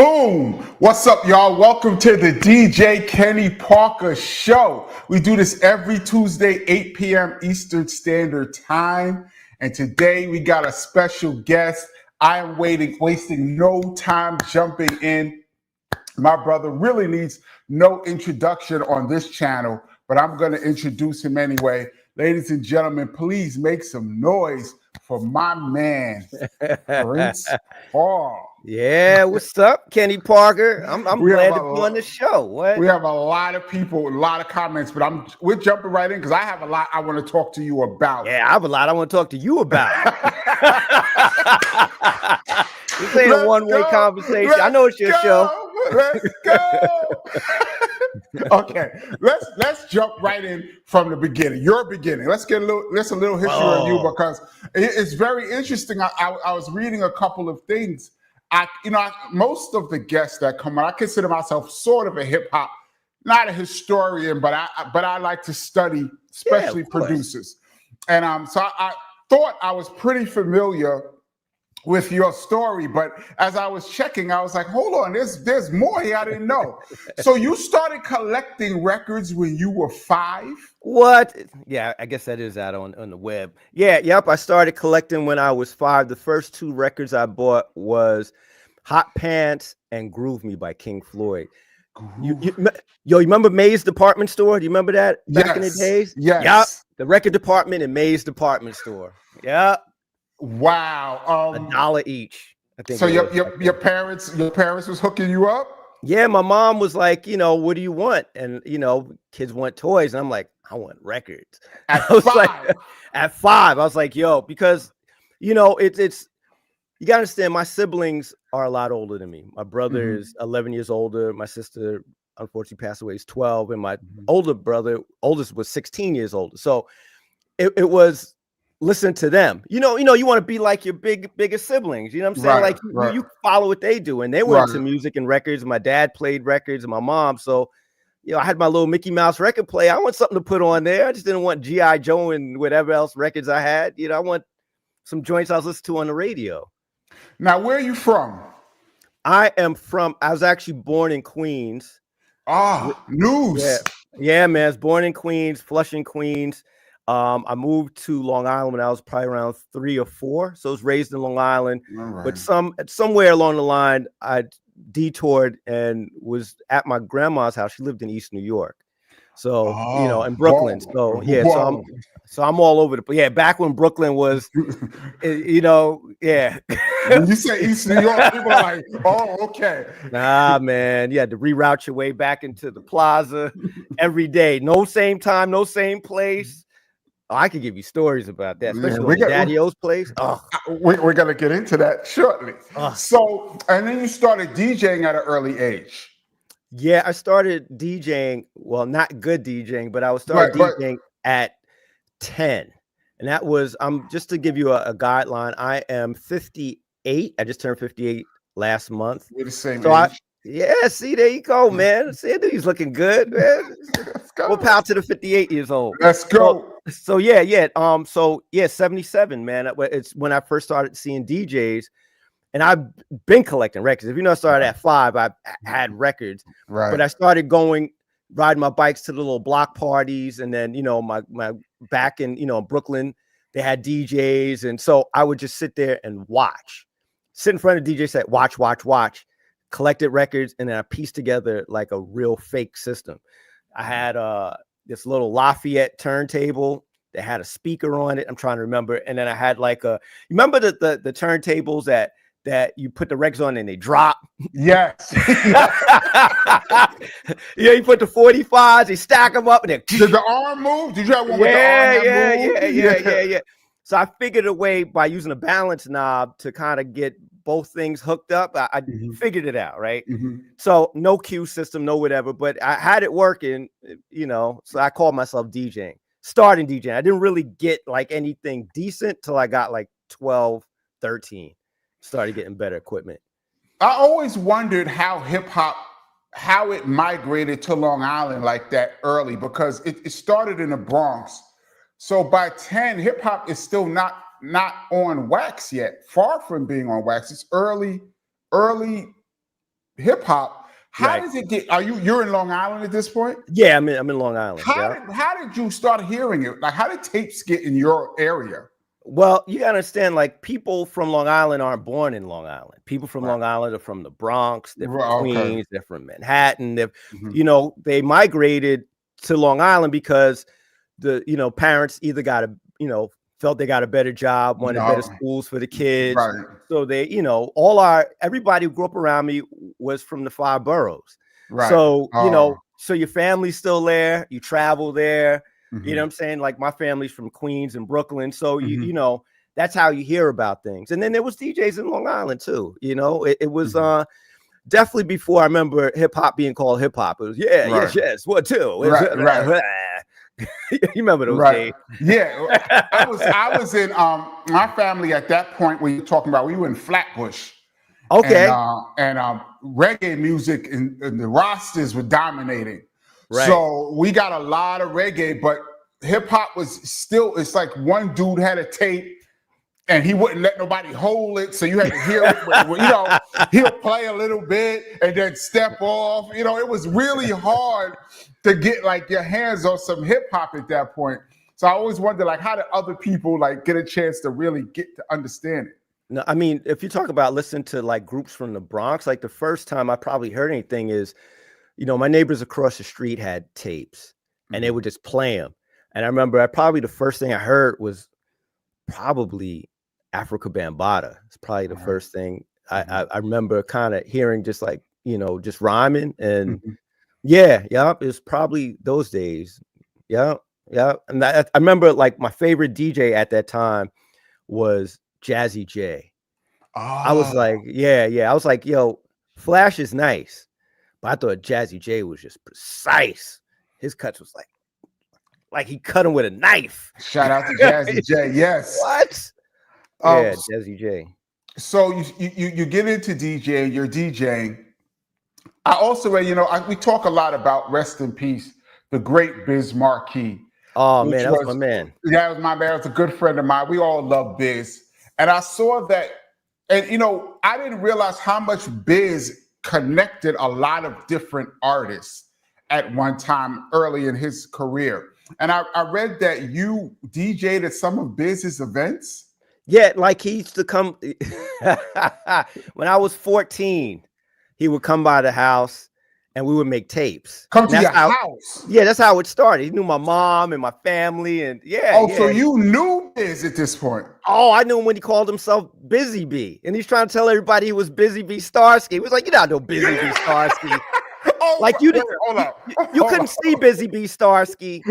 Boom! What's up, y'all? Welcome to the DJ Kenny Parker Show. We do this every Tuesday, 8 p.m. Eastern Standard Time. And today we got a special guest. I am wasting no time jumping in. My brother really needs no introduction on this channel, but I'm going to introduce him anyway. Ladies and gentlemen, please make some noise for my man, Prince Paul. Yeah, what's up, Kenny Parker? I'm glad to be on the show. What? We have a lot of people, a lot of comments, but we're jumping right in because I have a lot I want to talk to you about. Yeah, I have a lot I want to talk to you about. This ain't a one-way conversation. I know it's your show. Let's go. Okay, let's jump right in from the beginning. Your beginning. Let's get a little history on you because it's very interesting. I was reading a couple of things. Most of the guests that come on, I consider myself sort of a hip hop, not a historian, but I like to study, especially producers. And so I thought I was pretty familiar with your story, but as I was checking, I was like, hold on, there's more here I didn't know. So you started collecting records when you were 5? What? Yeah, I guess that is out on the web. Yep. I started collecting when I was 5. The first 2 records I bought was Hot Pants and Groove Me by King Floyd. You remember May's Department Store? Do you remember that back in the days? Yes. Yep. The record department in May's Department Store. Yep. Wow. $1 each. I think. So your parents was hooking you up? Yeah, my mom was like, what do you want? And kids want toys. And I'm like, I want records. At 5. At 5, I was like, yo, because it's you gotta understand, my siblings are a lot older than me. My brother is 11 years older. My sister unfortunately passed away, is 12, and my oldest was 16 years older. So it was listen to them. You want to be like your biggest siblings. You know what I'm saying? Right. You follow what they do. And they were into music and records. My dad played records and my mom. So, I had my little Mickey Mouse record player. I want something to put on there. I just didn't want G.I. Joe and whatever else records I had. I want some joints I was listening to on the radio. Now, where are you from? I was actually born in Queens. News. Yeah, man. I was born in Queens, Flushing, Queens. I moved to Long Island when I was probably around 3 or 4. So I was raised in Long Island, but somewhere along the line, I detoured and was at my grandma's house. She lived in East New York. So, in Brooklyn. So, yeah, so I'm all over the place. Yeah, back when Brooklyn was, yeah. When you say East New York, people are like, oh, okay. Nah, man. You had to reroute your way back into the plaza every day. No same time, no same place. Oh, I could give you stories about that, especially Daddy O's place. Oh, we're gonna get into that shortly. So, and then you started DJing at an early age. Yeah, I started DJing. Well, not good DJing, but I was DJing at 10, and that was just to give you a guideline. I am 58. I just turned 58 last month. We're the same age. See, there you go, man. See, he's looking good, man. We'll pound to the 58 years old. Let's go. So 77, man. It's when I first started seeing DJs, and I've been collecting records. If I started at 5, I had records, right? But I started riding my bikes to the little block parties, and then my back in Brooklyn, they had DJs, and so I would just sit there and sit in front of DJ set, watch, collected records, and then I pieced together like a real fake system. I had this little Lafayette turntable that had a speaker on it. I'm trying to remember. And then I had you remember the turntables that you put the records on and they drop? Yes. You put the 45s, they stack them up, and then did the arm move? Did you have one with the arm? Yeah. So I figured a way by using a balance knob to kind of get both things hooked up. I figured it out, right? So no cue system, no whatever, but I had it working, so I called myself DJing, starting DJing. I didn't really get anything decent till I got 12, 13, started getting better equipment. I always wondered how hip hop, how it migrated to Long Island like that early, because it started in the Bronx. So by 10, hip hop is still not on wax yet, far from being on wax. It's early hip hop, how does it get? You're in Long Island at this point? Yeah, I'm in Long Island. How did you start hearing it? Like, how did tapes get in your area? Well, you gotta understand, like, people from Long Island aren't born in Long Island. People from Long Island are from the Bronx, they're from Queens, they're from Manhattan. They've, they migrated to Long Island because the, parents either got felt they got a better job, wanted better schools for the kids. Right. So they, everybody who grew up around me was from the 5 boroughs. Right. So, so your family's still there, you travel there. You know what I'm saying? Like, my family's from Queens and Brooklyn. So, that's how you hear about things. And then there was DJs in Long Island too. It was definitely before I remember hip hop being called hip hop. It was, yes, what too? Right. You remember those days? Yeah. I was in my family at that point when you're talking about, we were in Flatbush. Okay. And reggae music and the rosters were dominating. Right. So we got a lot of reggae, but hip hop was still, it's like one dude had a tape and he wouldn't let nobody hold it. So you had to hear it. He'll play a little bit and then step off. It was really hard to get like your hands on some hip hop at that point. So I always wonder, like, how did other people like get a chance to really get to understand it? No, I mean, if you talk about listening to like groups from the Bronx, like the first time I probably heard anything is, my neighbors across the street had tapes and they would just play them. And I remember probably the first thing I heard was probably Africa Bambaataa. It's probably the first thing I remember kind of hearing, just like, just rhyming. And it was probably those days. Yeah. And I remember like my favorite DJ at that time was Jazzy J. I was like, I was like, yo, Flash is nice. But I thought Jazzy J was just precise. His cuts was like he cut him with a knife. Shout out to Jazzy J. Yes. What? Yeah, Jazzy J. So you get into DJing, you're DJing. I also, we talk a lot about, rest in peace, the great Biz Markie. Oh man, that was my man. Yeah, that was my man. That was a good friend of mine. We all love Biz. And I saw that, and I didn't realize how much Biz connected a lot of different artists at one time early in his career. And I read that you DJ'd at some of Biz's events. Yeah, like he used to come when I was 14, he would come by the house and we would make tapes. Come to your house? Yeah, that's how it started. He knew my mom and my family, and so you knew Biz at this point? Oh, I knew him when he called himself Busy Bee, and he's trying to tell everybody he was Busy Bee Starsky. He was like, "You're not no Busy Bee Starsky." Like you couldn't see Busy Bee Starsky.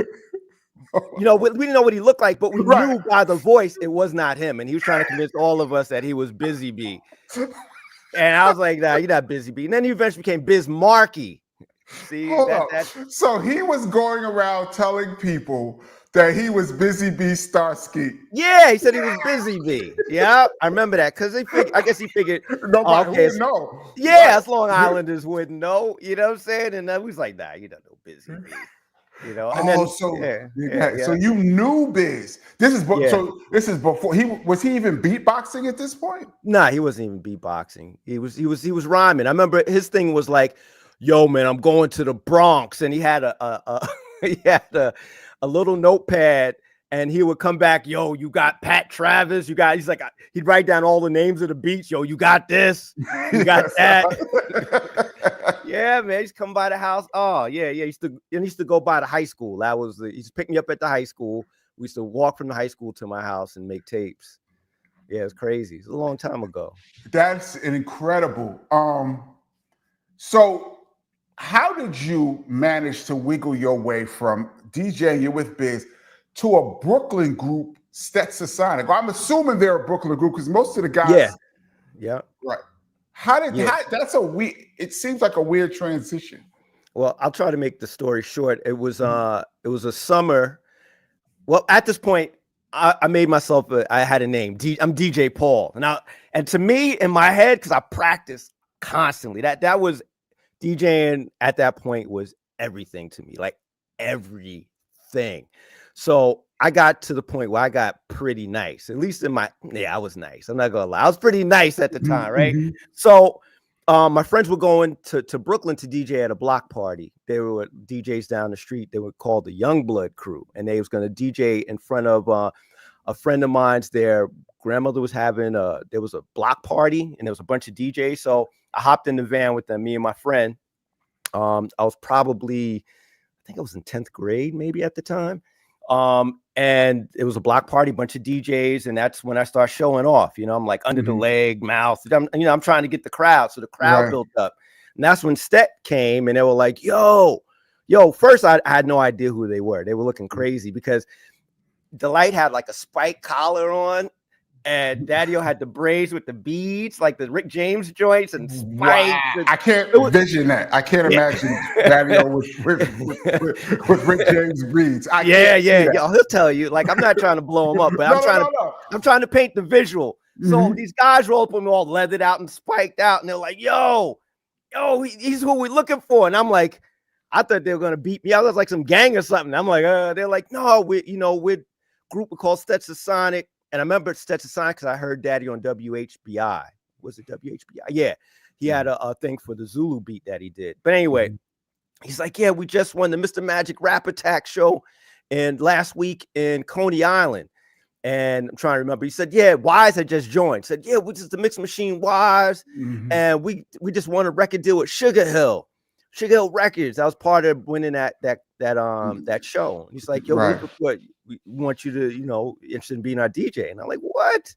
We didn't know what he looked like, but we knew by the voice it was not him, and he was trying to convince all of us that he was Busy Bee. And I was like, "Nah, you're not Busy Bee." And then he eventually became Biz Markie. See, so he was going around telling people that he was Busy Bee Starsky. Yeah, he said he was Busy Bee. Yeah, I remember that because I guess he figured nobody would know. Yeah, us Long Islanders wouldn't know. You know what I'm saying? And then we was like, "Nah, you don't know Busy Bee." So you knew Biz. This is before was he even beatboxing at this point? Nah, he wasn't even beatboxing. He was rhyming. I remember his thing was like, "Yo, man, I'm going to the Bronx," and he had a little notepad, and he would come back, "Yo, you got Pat Travis, he's like, he'd write down all the names of the beats. Yo, you got this, you got that." Yeah, man, he's come by the house. Oh, yeah. He used to go by the high school. He used to pick me up at the high school. We used to walk from the high school to my house and make tapes. Yeah, it's crazy. It's a long time ago. That's incredible. So how did you manage to wiggle your way from DJing you with Biz to a Brooklyn group, Stetsasonic? I'm assuming they're a Brooklyn group because most of the guys. Yeah. Right. It seems like a weird transition. Well, I'll try to make the story short. It was a summer. Well, at this point, I made myself I had a name. I'm DJ Paul. And to me, in my head, because I practiced constantly, that was DJing at that point was everything to me, like everything. So I got to the point where I got pretty nice, at least I was nice. I'm not gonna lie. I was pretty nice at the time, right? So My friends were going to Brooklyn to DJ at a block party. They were DJs down the street. They were called the Youngblood Crew, and they was going to DJ in front of a friend of mine's. Their grandmother was having there was a block party, and there was a bunch of DJs. So I hopped in the van with them, me and my friend. I was probably, I think I was in 10th grade, maybe at the time. And it was a block party, bunch of DJs, and that's when I start showing off. You know, I'm like under the leg, mouth. I'm trying to get the crowd, so the crowd built up, and that's when Stet came, and they were like, "Yo." First, I had no idea who they were. They were looking crazy because Delight had like a spike collar on, and Daddy-O had the braids with the beads, like the Rick James joints and spikes. Wow. I can't vision that. I can't imagine Daddy-O with Rick James beads. Yeah. He'll tell you. Like, I'm not trying to blow him up, but I'm trying to paint the visual. So these guys roll up with me all leathered out and spiked out, and they're like, "Yo, he's who we're looking for." And I'm like, I thought they were gonna beat me. I was like some gang or something. I'm like, they're like, "No, we're group called Stetsasonic." And I remember Stetsasonic because I heard Daddy on WHBI. Was it WHBI? Yeah. He had a thing for the Zulu beat that he did. But anyway, he's like, "Yeah, we just won the Mr. Magic Rap Attack show and last week in Coney Island." And I'm trying to remember. He said, "Yeah, Wise had just joined." Said, "Yeah, which is the Mix Machine Wise. And we just won a record deal with Sugar Hill Records." I was part of winning that show. And he's like, "Yo, we want you to, interested in being our DJ." And I'm like, "What?"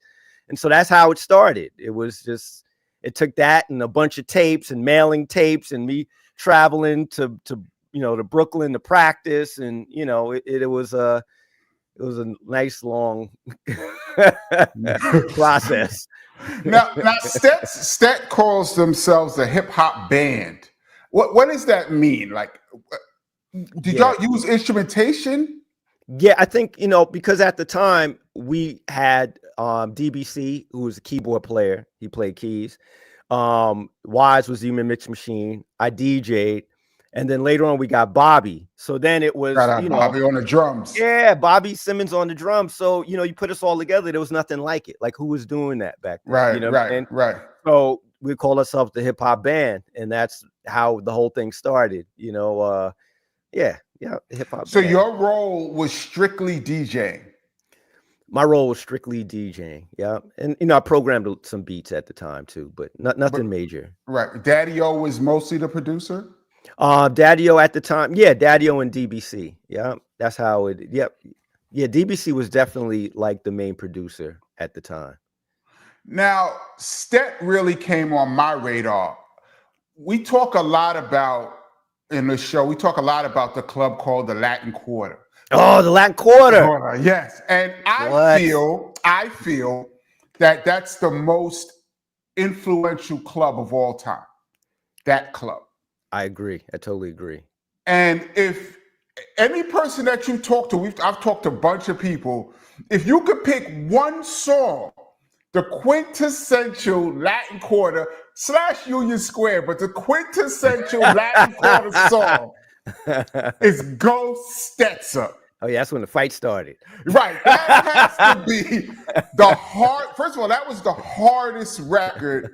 And so that's how it started. It was just, it took that and a bunch of tapes and mailing tapes and me traveling to Brooklyn to practice. And, it was a nice long process. Now Stet calls themselves a hip hop band. What does that mean? Like, did y'all use instrumentation? Yeah, I think, because at the time we had DBC, who was a keyboard player. He played keys. Wise was the human mix machine. I DJ'd. And then later on we got Bobby. So then it was, Bobby on the drums. Yeah, Bobby Simmons on the drums. So, you put us all together. There was nothing like it. Like, who was doing that back then? Right. So we called ourselves the hip hop band. And that's how the whole thing started, hip hop. So your role was strictly DJing. My role was strictly DJing. Yeah. And I programmed some beats at the time too, but nothing major. Right. Daddy-O was mostly the producer? Daddy-O at the time. Yeah, Daddy-O and DBC. Yeah. That's how it. Yep. Yeah, DBC was definitely like the main producer at the time. Now, Stet really came on my radar. We talk a lot about in the show. We talk a lot about the club called the Latin Quarter. Oh, the Latin Quarter. Yes, and I feel that that's the most influential club of all time. That club. I agree. I totally agree. And if any person that you talk to, I've talked to a bunch of people. If you could pick one song, the quintessential Latin Quarter / Union Square, but the quintessential Latin Quarter song is Go Stetsa. Oh yeah, that's when the fight started. Right. That has to be the first of all, that was the hardest record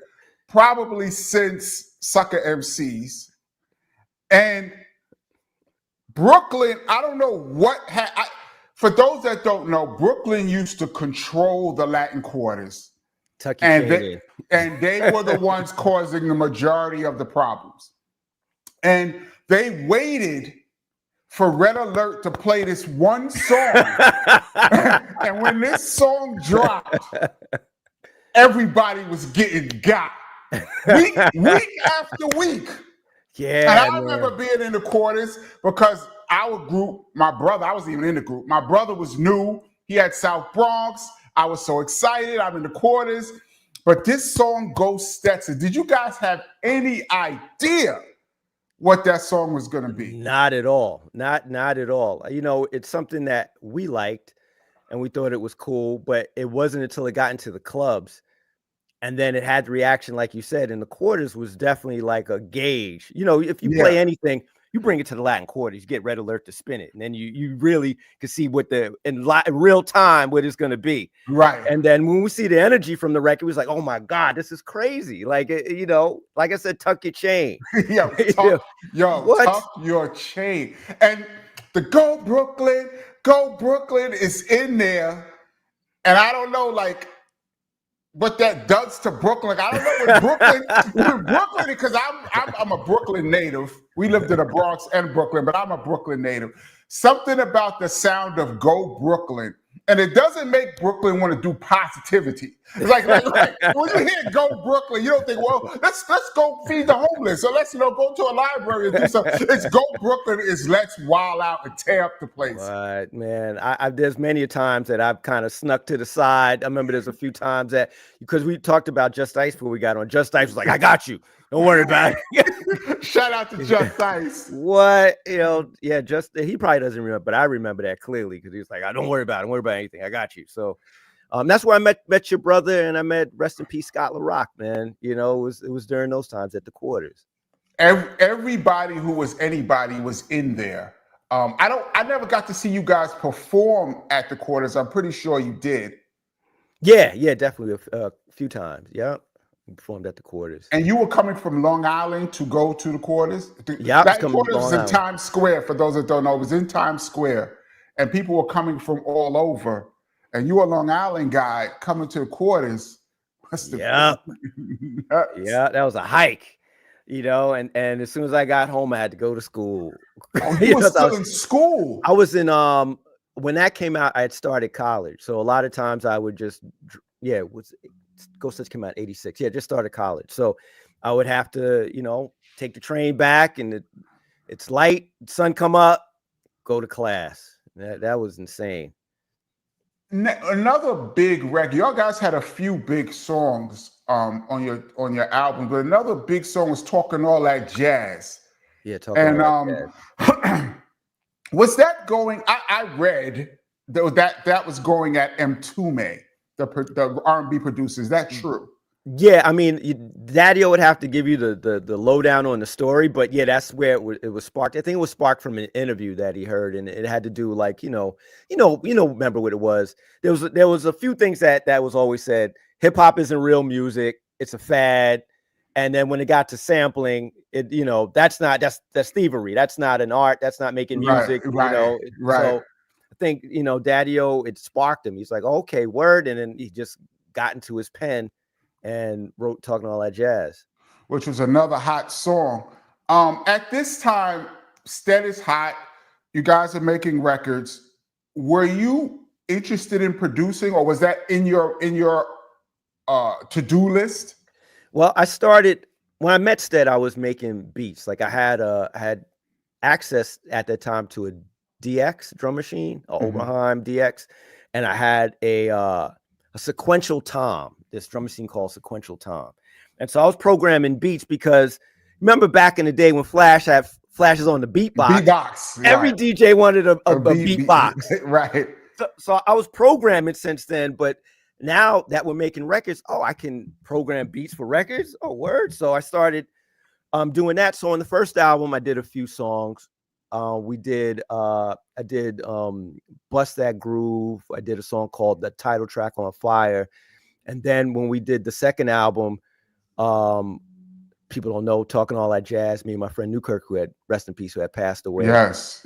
probably since Sucker MCs. And Brooklyn, I don't know what for those that don't know, Brooklyn used to control the Latin Quarters. And they were the ones causing the majority of the problems. And they waited for Red Alert to play this one song. And when this song dropped, everybody was getting got. Week after week. Yeah. And I remember being in the quarters because our group, my brother, I wasn't even in the group. My brother was new. He had South Bronx. I was so excited. I'm in the quarters. But this song, Go Stetsa, did you guys have any idea what that song was going to be? Not at all. Not at all. It's something that we liked and we thought it was cool, but it wasn't until it got into the clubs. And then it had the reaction, like you said, in the quarters was definitely like a gauge. If you play anything, you bring it to the Latin Quarters, you get Red Alert to spin it, and then you really can see what in real time what it's going to be. Right. And then when we see the energy from the record, it was like, oh my God, this is crazy. Like, you know, like I said, tuck your chain. Tuck your chain. And the Go Brooklyn is in there. And I don't know, like, what that does to Brooklyn. Like, I don't know what Brooklyn, because I'm a Brooklyn native. We lived in the Bronx and Brooklyn, but I'm a Brooklyn native. Something about the sound of Go Brooklyn, and it doesn't make Brooklyn want to do positivity. It's like when you hear Go Brooklyn, you don't think, well, let's go feed the homeless, or let's go to a library and do something. It's Go Brooklyn is let's wild out and tear up the place. Right, man. There's many times that I've kind of snuck to the side. I remember there's a few times that, because we talked about Just Ice before we got on. Just Ice was like, I got you. Don't worry about it. Shout out to Just Ice. What? You know, yeah, he probably doesn't remember, but I remember that clearly because he was like, don't worry about it. Don't worry about anything. I got you. So that's where I met your brother, and I met, rest in peace, Scott LaRock, man. You know, it was during those times at the Quarters. Everybody who was anybody was in there. I never got to see you guys perform at the Quarters. I'm pretty sure you did. Yeah, definitely a few times. Yeah. Performed at the Quarters. And you were coming from Long Island to go to the Quarters? Yeah, that Quarters was in Times Square, for those that don't know. It was in Times Square, and people were coming from all over. And you were a Long Island guy coming to the Quarters. Yeah, that was a hike, you know. And as soon as I got home, I had to go to school. Oh, you were still in school? I was in when that came out, I had started college, so a lot of times I would just Ghost Touch came out in 86. Yeah, just started college. So I would have to, you know, take the train back, and it's light, sun come up, go to class. That was insane. Another big record. Y'all guys had a few big songs on your album, but another big song was Talking All That Jazz. Yeah, Talking All That Jazz. Was that going? I read that was going at Mtume. The R&B producer. Is that true? Yeah, I mean, Daddy-O would have to give you the lowdown on the story, but yeah, that's where it was sparked. I think it was sparked from an interview that he heard, and it had to do, like, you know, remember what it was. There was a few things that was always said. Hip hop isn't real music; it's a fad. And then when it got to sampling, that's thievery. That's not an art. That's not making music. Right. So I think, Daddy-O, it sparked him. He's like, okay, word. And then he just got into his pen and wrote Talking All That Jazz, which was another hot song. At this time, Stet is hot. You guys are making records. Were you interested in producing, or was that in your to-do list? Well, I started when I met Stet. I was making beats. Like, I had access at that time to a DX drum machine, Oberheim DX, and I had a sequential tom, this drum machine called Sequential Tom. And so I was programming beats, because remember back in the day when Flash had flashes on the beatbox, every DJ wanted a beatbox. Right. So I was programming since then, but now that we're making records, I can program beats for records. Oh, word. So I started doing that. So on the first album, I did a few songs. I did Bust That Groove. I did a song called the title track On Fire. And then when we did the second album, people don't know, Talking All That Jazz, me and my friend Newkirk, who had, rest in peace, who had passed away. Yes.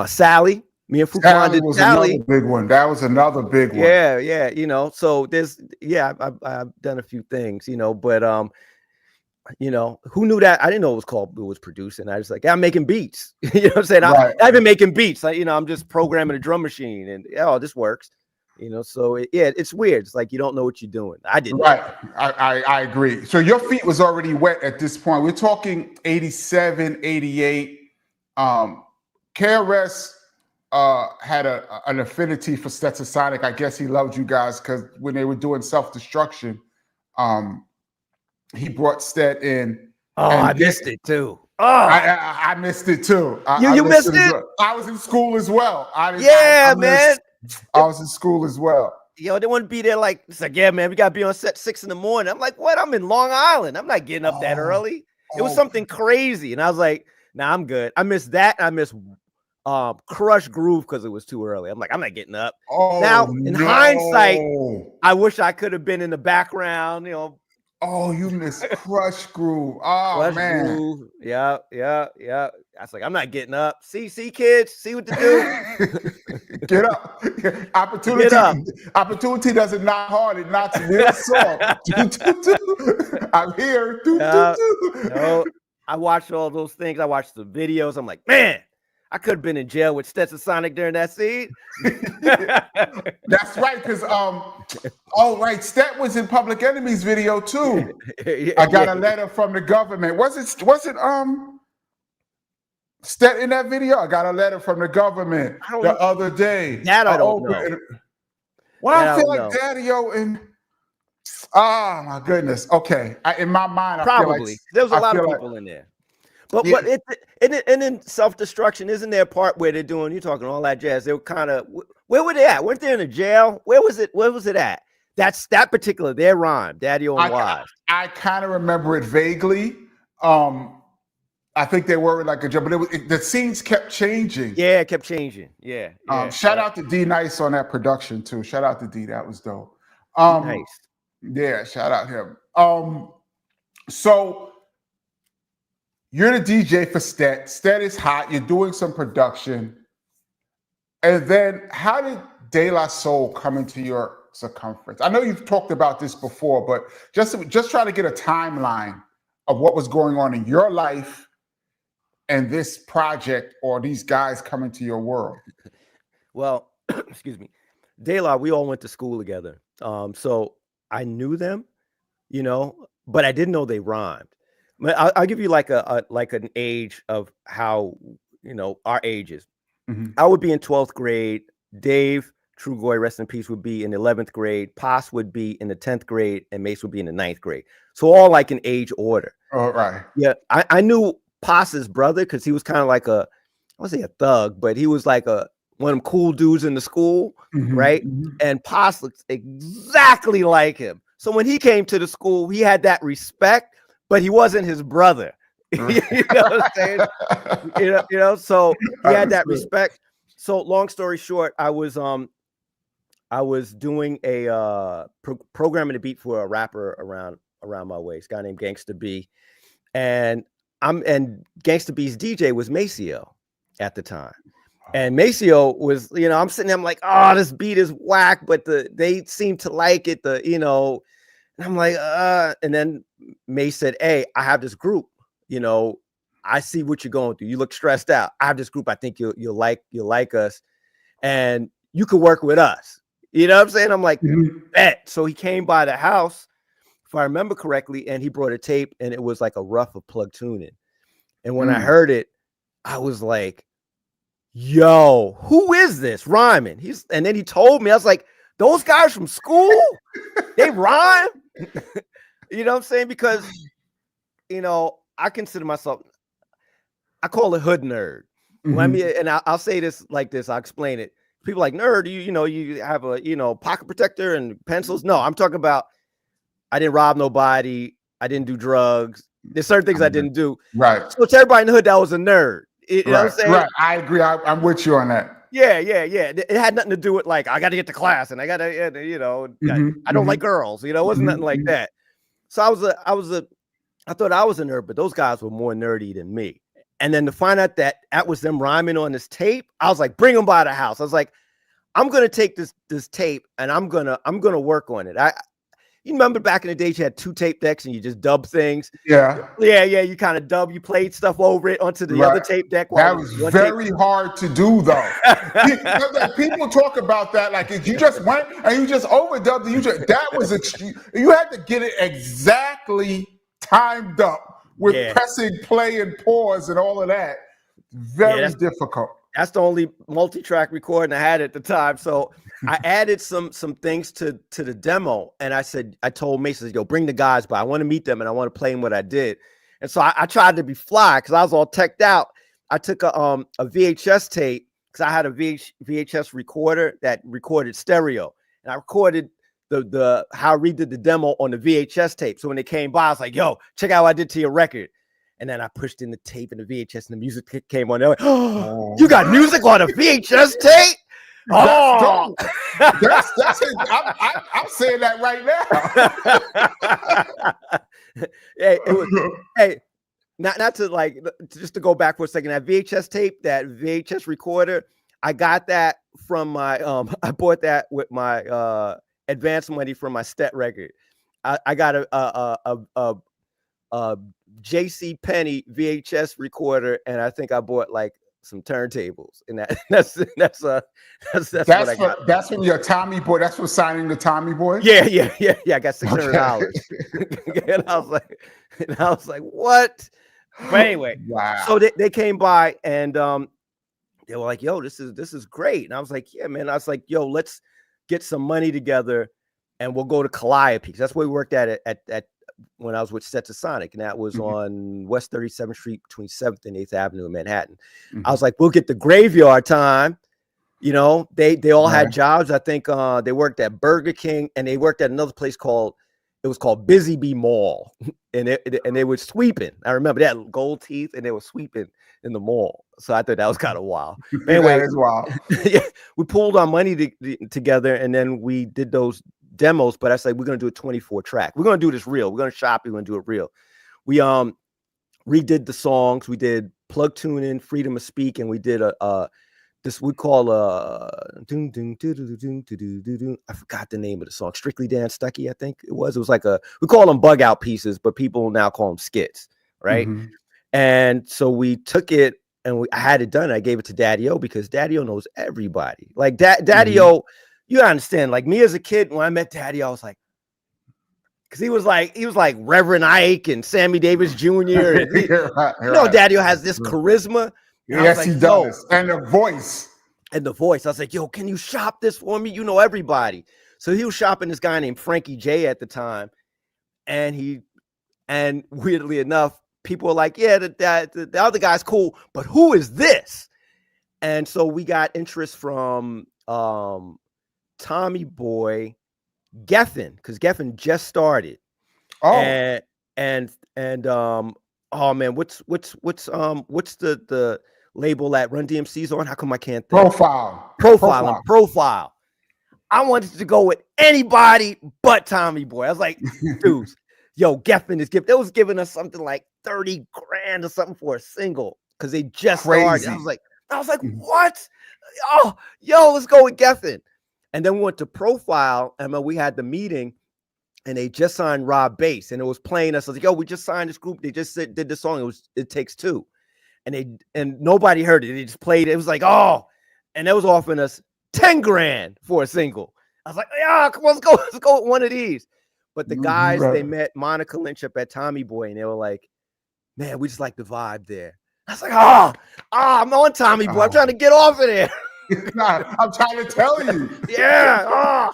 Sally, me and Fuquan did Sally. Another big one. That was another big one. Yeah. So I've done a few things, but who knew that? I didn't know it was producing. I was like, I'm making beats. You know what I'm saying? Right. I've been making beats. I'm just programming a drum machine, and this works. So it's weird. It's like you don't know what you're doing. I didn't. Right. I agree. So your feet was already wet at this point. We're talking 87, 88. KRS had an affinity for Stetsasonic. I guess he loved you guys because when they were doing Self-Destruction, he brought Stet in. I missed it too. I missed it too. You missed it? Well. I was in school as well. Man. I was in school as well. They wouldn't be there it's like, yeah, man, we got to be on set 6 a.m. I'm like, what? I'm in Long Island. I'm not getting up that early. It was something crazy. And I was like, Nah, I'm good. I missed that. I missed Crush Groove because it was too early. I'm like, I'm not getting up. Oh, now, in hindsight, I wish I could have been in the background, Oh, you missed Crush Groove. Oh, Crush man. Groove. Yeah. I was like, I'm not getting up. See, kids, see what to do. Get up. Opportunity. Get up. Opportunity doesn't knock hard. It knocks real soft. I'm here. No, I watched all those things. I watched the videos. I'm like, man, I could have been in jail with Stetsasonic during that scene. That's right, because right, Stet was in Public Enemy's video too. I got a letter from the government. Was it Stet in that video? I got a letter from the government the other day. That I don't know. Well, I feel like Daddy-O and oh my goodness. Okay, in my mind, I probably feel like there was a lot of people in there. But and in self-destruction, isn't there a part where they're doing, you're talking all that jazz? They were kind of, where were they at? Weren't they in a jail? Where was it at? That's that particular, their rhyme, Daddy-O and Wise. I kind of remember it vaguely. I think they were in like a jail, but the scenes kept changing. Yeah, it kept changing. Yeah. Shout out to D Nice on that production too. Shout out to D, that was dope. Nice. Yeah, shout out him. So you're the DJ for Stet. Stet is hot. You're doing some production. And then how did De La Soul come into your circumference? I know you've talked about this before, but just try to get a timeline of what was going on in your life and this project or these guys coming to your world. Well, excuse me. De La, we all went to school together. So I knew them, but I didn't know they rhymed. I'll give you like an age of how, our ages. Mm-hmm. I would be in 12th grade. Dave Trugoy, rest in peace, would be in 11th grade. Pos would be in the 10th grade, and Mace would be in the 9th grade. So all like in age order. Oh, right. Yeah, I knew Pos's brother because he was kind of like I won't say a thug, but he was like one of them cool dudes in the school, mm-hmm. right? Mm-hmm. And Pos looks exactly like him. So when he came to the school, he had that respect, but he wasn't his brother. You know what I'm saying? So he had that respect. So long story short, I was doing a programming a beat for a rapper around my way. This guy named Gangsta B, and Gangsta B's DJ was Maceo at the time. And Maceo was, I'm sitting there, I'm like, oh, this beat is whack, but they seem to like it, and I'm like, and then May said, hey, I have this group, I see what you're going through. You look stressed out. I have this group. I think you'll like us, and you could work with us. You know what I'm saying? I'm like, bet. So he came by the house, if I remember correctly, and he brought a tape, and it was like a rough of Plug Tuning. And when I heard it, I was like, yo, who is this rhyming? And then he told me, I was like, those guys from school, they rhyme. You know what I'm saying? Because, I consider myself, I call it hood nerd. Mm-hmm. When and I'll say this like this, I'll explain it. People like, nerd, you have a, pocket protector and pencils. No, I'm talking about, I didn't rob nobody. I didn't do drugs. There's certain things I didn't do. Right. So to everybody in the hood, that was a nerd. You know what I'm saying? Right. I agree. I'm with you on that. Yeah. It had nothing to do with like, I got to get to class and I got to, I don't like girls. It wasn't nothing like that. So I thought I was a nerd, but those guys were more nerdy than me. And then to find out that was them rhyming on this tape, I was like, bring them by the house. I was like, I'm going to take this tape and I'm going to work on it. You remember back in the days you had 2 tape decks and you just dub things. Yeah. You kind of dub, you played stuff over it onto the other tape deck. That was very hard to do though. People talk about that like you just went and you just overdubbed it. That was extreme. You had to get it exactly timed up with pressing play and pause and all of that. Very difficult. That's the only multi-track recording I had at the time. So I added some things to the demo, and I told Mason, yo, bring the guys by. I want to meet them and I want to play them what I did. And so I tried to be fly because I was all teched out. I took a VHS tape because I had a VHS recorder that recorded stereo, and I recorded how I redid the demo on the VHS tape. So when they came by, I was like, yo, check out what I did to your record. And then I pushed in the tape and the VHS, and the music came on. They're like, "Oh, you got music on a VHS tape? Oh, that's it. I'm saying that right now." Hey, hey, not to like, just to go back for a second. That VHS tape, that VHS recorder, I got that from my I bought that with my advance money from my Stet record. I got a JC Penney VHS recorder, and I think I bought like some turntables, and that's what I got. That's from your Tommy Boy. That's for signing the Tommy Boy. Yeah. I got $600, and I was like, what? But anyway, wow. So they came by, and they were like, yo, this is great. And I was like, yeah, man. I was like, yo, let's get some money together, and we'll go to Calliope. That's where we worked at when I was with Stetsasonic, and that was on West 37th Street between 7th and 8th Avenue in Manhattan. I was like, we'll get the graveyard time. You know, they all had jobs. I think they worked at Burger King, and they worked at another place called Busy Bee Mall, and they were sweeping. I remember they had gold teeth, and they were sweeping in the mall. So I thought that was kind of wild. Anyway, that is wild. Yeah, we pulled our money together, and then we did those demos. But I said, we're gonna do a 24 track. We're gonna do this real. We're gonna shop. We're gonna do it real. We redid the songs. We did Plug Tune In, Freedom of Speak, and we did this we call I forgot the name of the song. Strictly Dan Stucky, I think it was. It was like we call them bug out pieces, but people now call them skits, right? And so we took it, and I had it done. I gave it to Daddy-O because Daddy-O knows everybody. Like Daddy-O, you understand? Like me as a kid, when I met Daddy-O, I was like, because he was like Reverend Ike and Sammy Davis Jr. And you know, Daddy-O has this charisma. Yes, like, he does. And the voice. I was like, yo, can you shop this for me? You know everybody. So he was shopping this guy named Frankie J at the time. And weirdly enough, people were like, yeah, the other guy's cool, but who is this? And so we got interest from Tommy Boy, Geffen, because Geffen just started. Oh. And oh man, what's the label that Run DMC's on? How come I can't think? Profile. I wanted to go with anybody but Tommy Boy. I was like, dudes, yo, Geffen is giving. They was giving us something like 30 grand or something for a single because they just started. I was like, what? Oh, yo, let's go with Geffen. And then we went to Profile, and we had the meeting, and they just signed Rob Bass, and it was playing us. I was like, yo, we just signed this group. They just did the song. It Takes Two. And nobody heard it. They just played it. It was like, oh, and they was offering us 10 grand for a single. I was like, yeah, come on, let's go with one of these. But the guys, they met Monica Lynch up at Tommy Boy, and they were like, man, we just like the vibe there. I was like, I'm on Tommy Boy. I'm trying to get off of there. I'm trying to tell you. Yeah.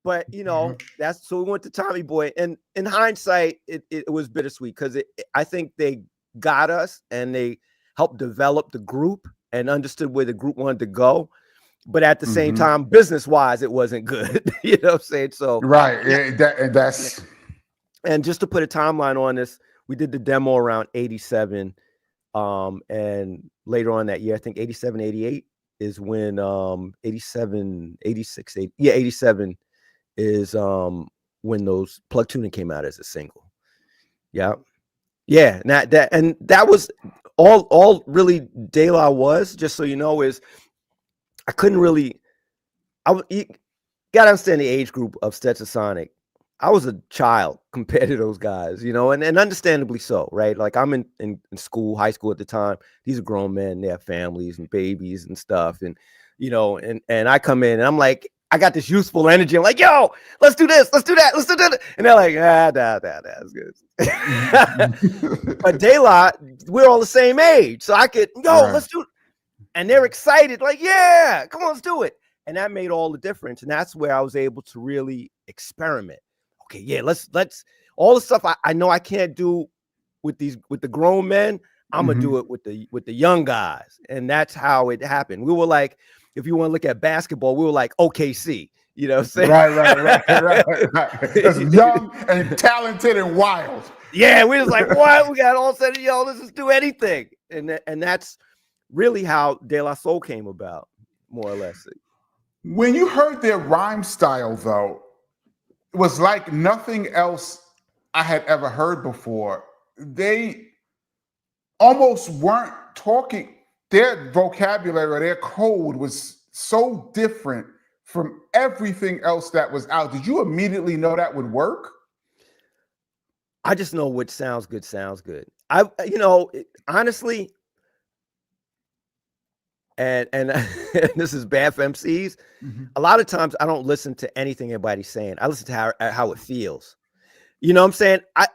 But you know, so we went to Tommy Boy, and in hindsight, it was bittersweet because I think they got us and they helped develop the group and understood where the group wanted to go. But at the same time, business-wise, it wasn't good. You know what I'm saying? So that's and just to put a timeline on this, we did the demo around 87. And later on that year, I think 87, 88 is when 87, 86, 87 is when those Plug Tuning came out as a single. Yeah. That was all really De La was, just so you know, is I couldn't really, you gotta understand the age group of Stetsasonic. I was a child compared to those guys, you know, and understandably so, right? Like I'm in school, high school at the time. These are grown men, they have families and babies and stuff. And, you know, and I come in and I'm like, I got this youthful energy. I'm like, yo, let's do this, let's do that, let's do that. And they're like, that's good. But De La, we're all the same age. So I could, let's do it. And they're excited, like, yeah, come on, let's do it. And that made all the difference. And that's where I was able to really experiment. Okay, yeah, let's all the stuff I know I can't do with the grown men, I'm gonna do it with the young guys. And that's how it happened. We were like, if you want to look at basketball, we were like OKC, you know what I'm saying? Right. It's young and talented and wild. Yeah, we was like, what? We got all said, yo, let's just do anything. And that's really how De La Soul came about, more or less. When you heard their rhyme style, though, it was like nothing else I had ever heard before. They almost weren't talking. Their vocabulary or their code was so different from everything else that was out. Did you immediately know that would work? I just know what sounds good sounds good. Honestly, and this is bad for MCs. Mm-hmm. A lot of times I don't listen to anything anybody's saying. I listen to how it feels. You know what I'm saying? I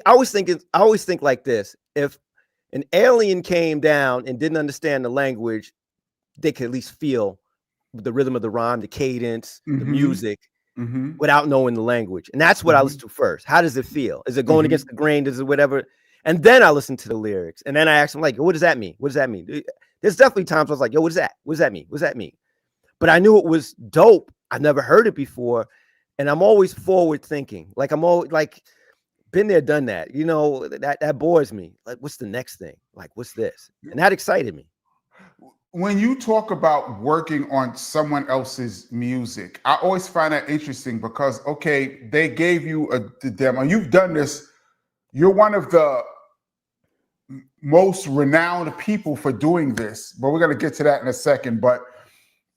always think like this. If an alien came down and didn't understand the language, they could at least feel the rhythm of the rhyme, the cadence, mm-hmm. the music, mm-hmm. without knowing the language. And that's what mm-hmm. I listen to first. How does it feel? Is it going mm-hmm. against the grain? Does it whatever? And then I listen to the lyrics. And then I ask them, like, what does that mean? What does that mean? There's definitely times I was like, yo, what is that? What does that mean? What does that mean? But I knew it was dope. I've never heard it before. And I'm always forward thinking. Like, I'm always like, been there, done that. You know, that bores me. Like, what's the next thing? Like, what's this? And that excited me. When you talk about working on someone else's music, I always find that interesting because, okay, they gave you the demo. You've done this. You're one of the most renowned people for doing this, but we're going to get to that in a second. But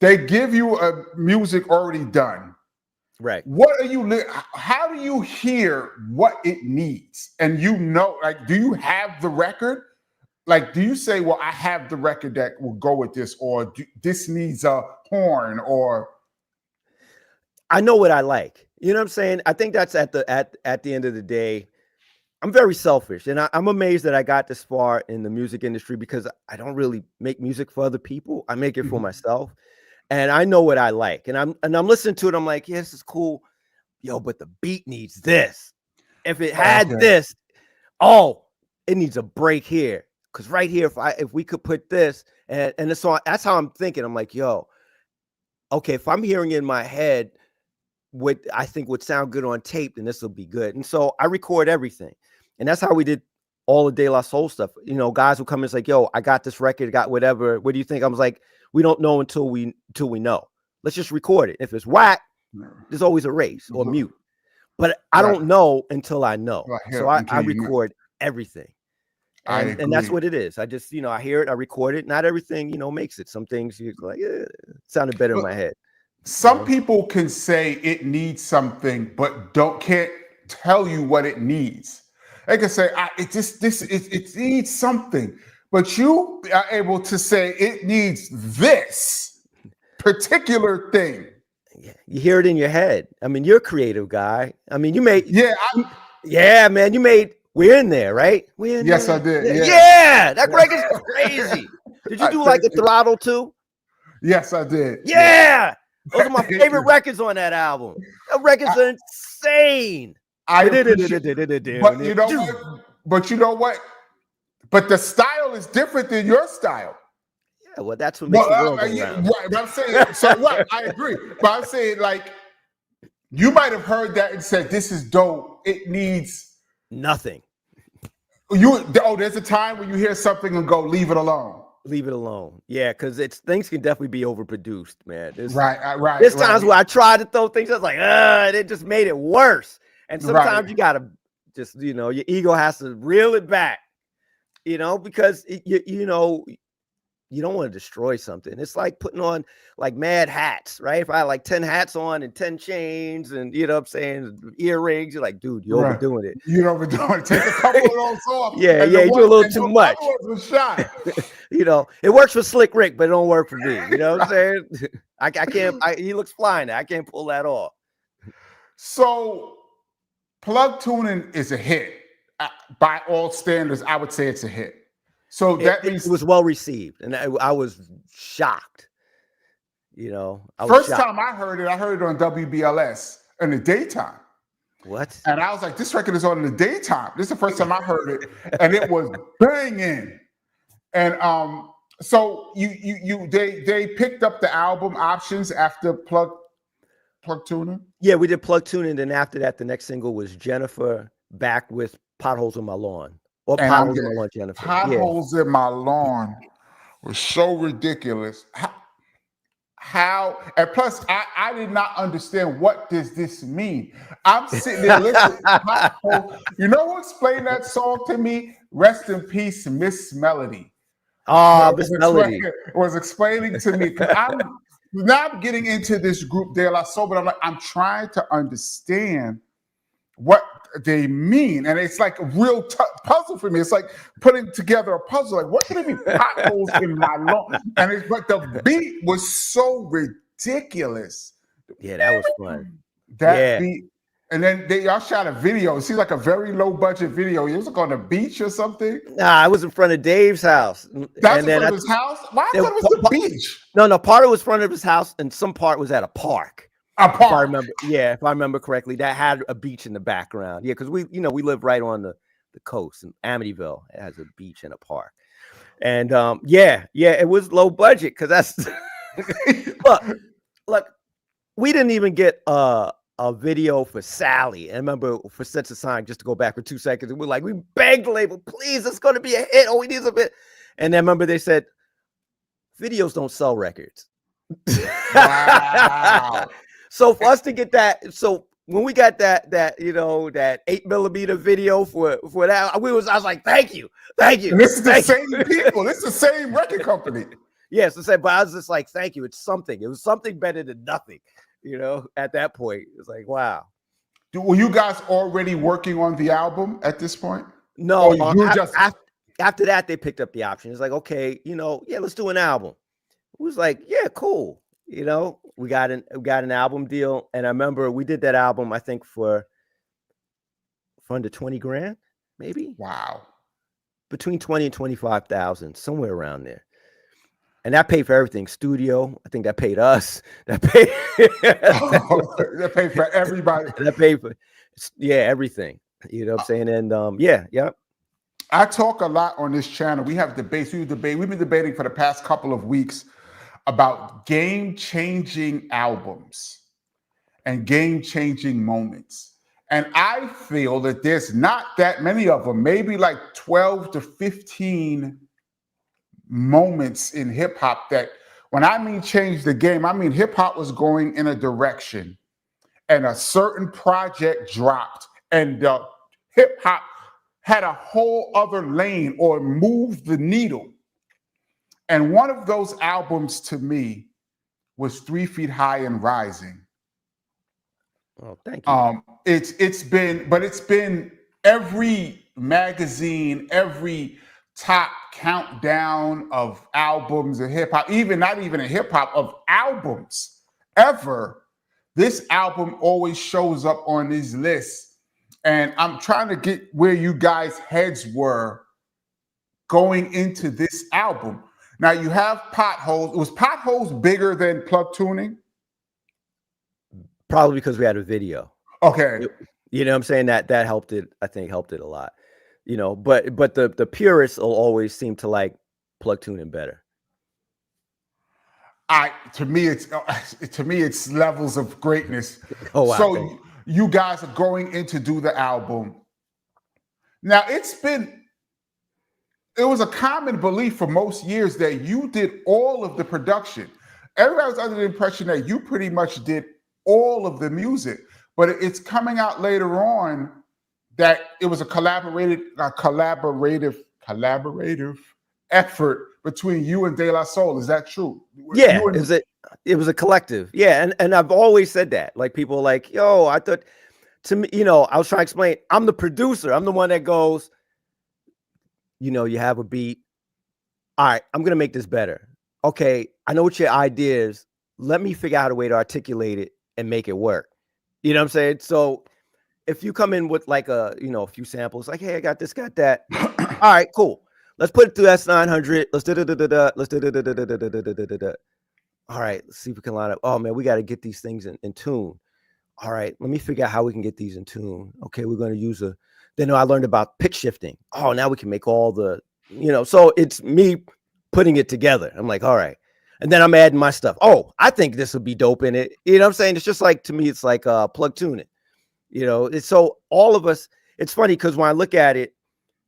they give you a music already done. Right. How do you hear what it needs? And like, do you have the record? Like, do you say, well, I have the record that will go with this, or this needs a horn, or? I know what I like. You know what I'm saying? I think that's at the end of the day. I'm very selfish, and I'm amazed that I got this far in the music industry because I don't really make music for other people. I make it for myself, and I know what I like. And I'm listening to it. I'm like, yeah, this is cool, yo, but the beat needs this. If it had this, it needs a break here. Because right here, if we could put this, and so that's how I'm thinking. I'm like, yo, okay, if I'm hearing in my head what I think would sound good on tape, then this will be good. And so I record everything. And that's how we did all the De La Soul stuff. You know, guys will come in and say, like, yo, I got this record, got whatever. What do you think? I was like, we don't know until we know. Let's just record it. If it's whack, there's always erase or mute. But I don't know until I know. So I record everything. And that's what it is. I just, I hear it, I record it. Not everything, makes it. Some things you're like, it sounded better in my head. Some people can say it needs something, but can't tell you what it needs. They can say it needs something, but you are able to say it needs this particular thing. You hear it in your head. I mean, you're a creative guy. I mean, you made man, you made. We're in there, right? Yes, I did. Yeah, that record's crazy. Did you do like a throttle too? Yes, I did. Yeah. Those are my favorite records on that album. That record's insane. But you know what? But the style is different than your style. Yeah, well, that's what makes the world go round. Right, but I'm saying, so what? I agree. But I'm saying, like, you might have heard that and said, this is dope. It needs nothing. There's a time when you hear something and go, leave it alone. Leave it alone. Yeah, because things can definitely be overproduced, man. Right. There's times where I try to throw things, I was like, it just made it worse. And sometimes you gotta just, your ego has to reel it back, because you don't want to destroy something. It's like putting on like mad hats, right? If I had like 10 hats on and 10 chains and earrings, you're like, dude, you're overdoing it. You're overdoing it. Take a couple of those off. You do a little too much. It works for Slick Rick, but it don't work for me. You know what I'm saying? I can't. He looks flying. I can't pull that off. So, plug tuning is a hit by all standards. I would say it's a hit. So that means it was well received, and I was shocked. First time I heard it on WBLS in the daytime. What? And I was like, this record is on in the daytime. This is the first time I heard it, and it was banging. And so they picked up the album Options after Plug Tuning. Yeah, we did Plug Tuning, and then after that, the next single was Jennifer back with Potholes in My Lawn. Or And Potholes in My Lawn, Jennifer. Potholes in My Lawn was so ridiculous. How and plus I did not understand what does this mean. I'm sitting there listening. You know who explained that song to me? Rest in peace, Miss Melody. Miss Melody was explaining to me, because I'm not getting into this group De La Soul, but I'm trying to understand what they mean, and it's like a real puzzle for me. It's like putting together a puzzle. Like, what can it be? Potholes in my lawn, and but the beat was so ridiculous. Yeah, that was fun. That beat, and then y'all shot a video. It seems like a very low budget video. It was like on the beach or something. Nah, I was in front of Dave's house. That's in front of his house. Why I thought it was the beach? No, part of it was in front of his house, and some part was at a park. If I remember correctly, that had a beach in the background. Yeah, because we live right on the coast in Amityville. It has a beach and a park. And it was low budget because that's look, we didn't even get a video for Sally. I remember for Stetsasonic, just to go back for 2 seconds, we're like, we begged the label, please, it's going to be a hit. Oh, we need a bit. And then remember they said, videos don't sell records. Wow. So for us to get that, so when we got that 8mm video for that, I was like, thank you. And this is the same people. This is the same record company. Yes, but I was just like, thank you. It's something. It was something better than nothing. At that point, it's like, wow. Were you guys already working on the album at this point? No, after that they picked up the option. It's like, okay, let's do an album. It was like, yeah, cool. We got an album deal, and I remember we did that album, I think for under 20 grand, maybe. Wow. Between 20 and 25,000, somewhere around there. And that paid for everything. Studio, I think that paid us. That paid that paid for everybody. That paid for everything. You know what I'm saying? And yeah. I talk a lot on this channel. We have debates. We've been debating for the past couple of weeks about game-changing albums and game-changing moments. And I feel that there's not that many of them, maybe like 12 to 15 moments in hip-hop that, when I mean change the game, I mean hip-hop was going in a direction and a certain project dropped and hip-hop had a whole other lane or moved the needle. And one of those albums to me was 3 Feet High and Rising. Oh, thank you. It's been every magazine, every top countdown of albums of hip hop, not even a hip hop, of albums ever. This album always shows up on these lists. And I'm trying to get where you guys' heads were going into this album. Now you have Potholes. Was Potholes bigger than Plug Tuning? Probably because we had a video. Okay. You know what I'm saying? That helped it, I think helped it a lot. But the purists will always seem to like Plug Tuning better. To me it's levels of greatness. Oh wow. So you guys are going in to do the album. Now it was a common belief for most years that you did all of the production. Everybody was under the impression that you pretty much did all of the music, but it's coming out later on that it was a collaborative effort between you and De La Soul. Is that true? Yeah, it was a collective. Yeah, and I've always said that. Like, people are like, yo, I thought, to me, I was trying to explain, I'm the producer. I'm the one that goes, you have a beat. All right, I'm gonna make this better. Okay, I know what your idea is. Let me figure out a way to articulate it and make it work. You know what I'm saying? So if you come in with like a few samples, like, hey, I got this, got that. All right, cool. Let's put it through S900. Let's do Let's do All right, let's see if we can line up. Oh man, we got to get these things in tune. All right, let me figure out how we can get these in tune. Okay, we're going to use then I learned about pitch shifting. Oh, now we can make all the, so it's me putting it together. I'm like, all right. And then I'm adding my stuff. Oh, I think this would be dope in it. You know what I'm saying? It's just like, to me, it's like Plug Tuning. It's so all of us, it's funny because when I look at it,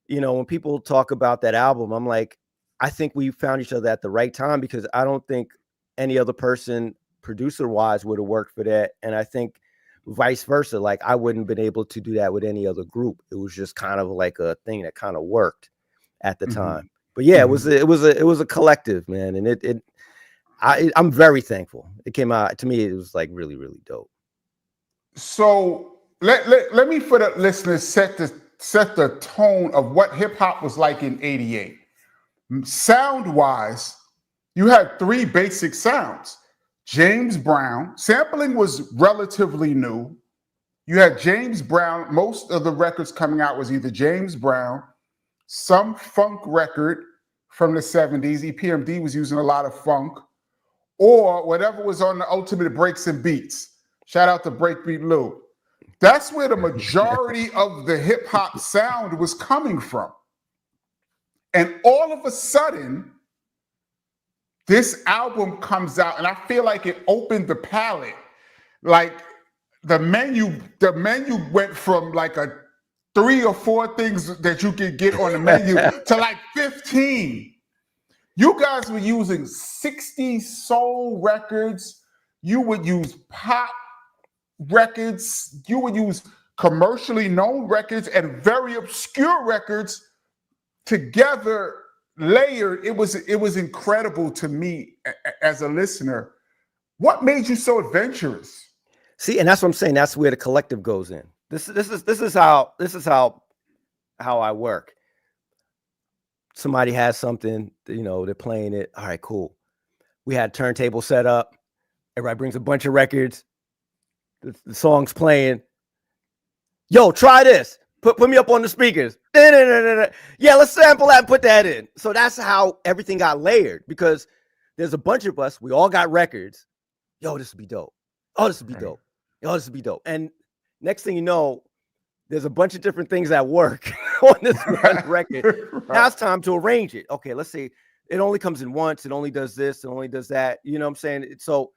you know, when people talk about that album, I'm like, I think we found each other at the right time, because I don't think any other person producer wise would have worked for that. And I think vice versa, like I wouldn't have been able to do that with any other group. It was just kind of like a thing that kind of worked at the time. But yeah, it was a collective, man. And I'm very thankful. It came out, to me, it was like really, really dope. So let me, for the listeners, set the tone of what hip hop was like in '88. Sound wise, you had three basic sounds. James Brown, sampling was relatively new. You had James Brown. Most of the records coming out was either James Brown, some funk record from the 70s. EPMD was using a lot of funk, or whatever was on the Ultimate Breaks and Beats. Shout out to Breakbeat Lou. That's where the majority of the hip hop sound was coming from. And all of a sudden, this album comes out, and I feel like it opened the palette. Like the menu went from like a 3 or 4 things that you could get on the menu to like 15. You guys were using 60s soul records. You would use pop records. You would use commercially known records and very obscure records together, layered. It was incredible to me as a listener. What made you so adventurous? See, and that's what I'm saying. That's where the collective goes in. This is how I work. Somebody has something, you know, they're playing it. All right, cool. We had a turntable set up. Everybody brings a bunch of records. The song's playing. Yo, try this. Put me up on the speakers. Yeah, let's sample that and put that in. So that's how everything got layered, because there's a bunch of us. We all got records. Yo, this would be dope. Oh, this would be dope. Yo, this would be dope. And next thing you know, there's a bunch of different things at work on this one record. Right. Now it's time to arrange it. Okay, let's see. It only comes in once. It only does this. It only does that. You know what I'm saying? So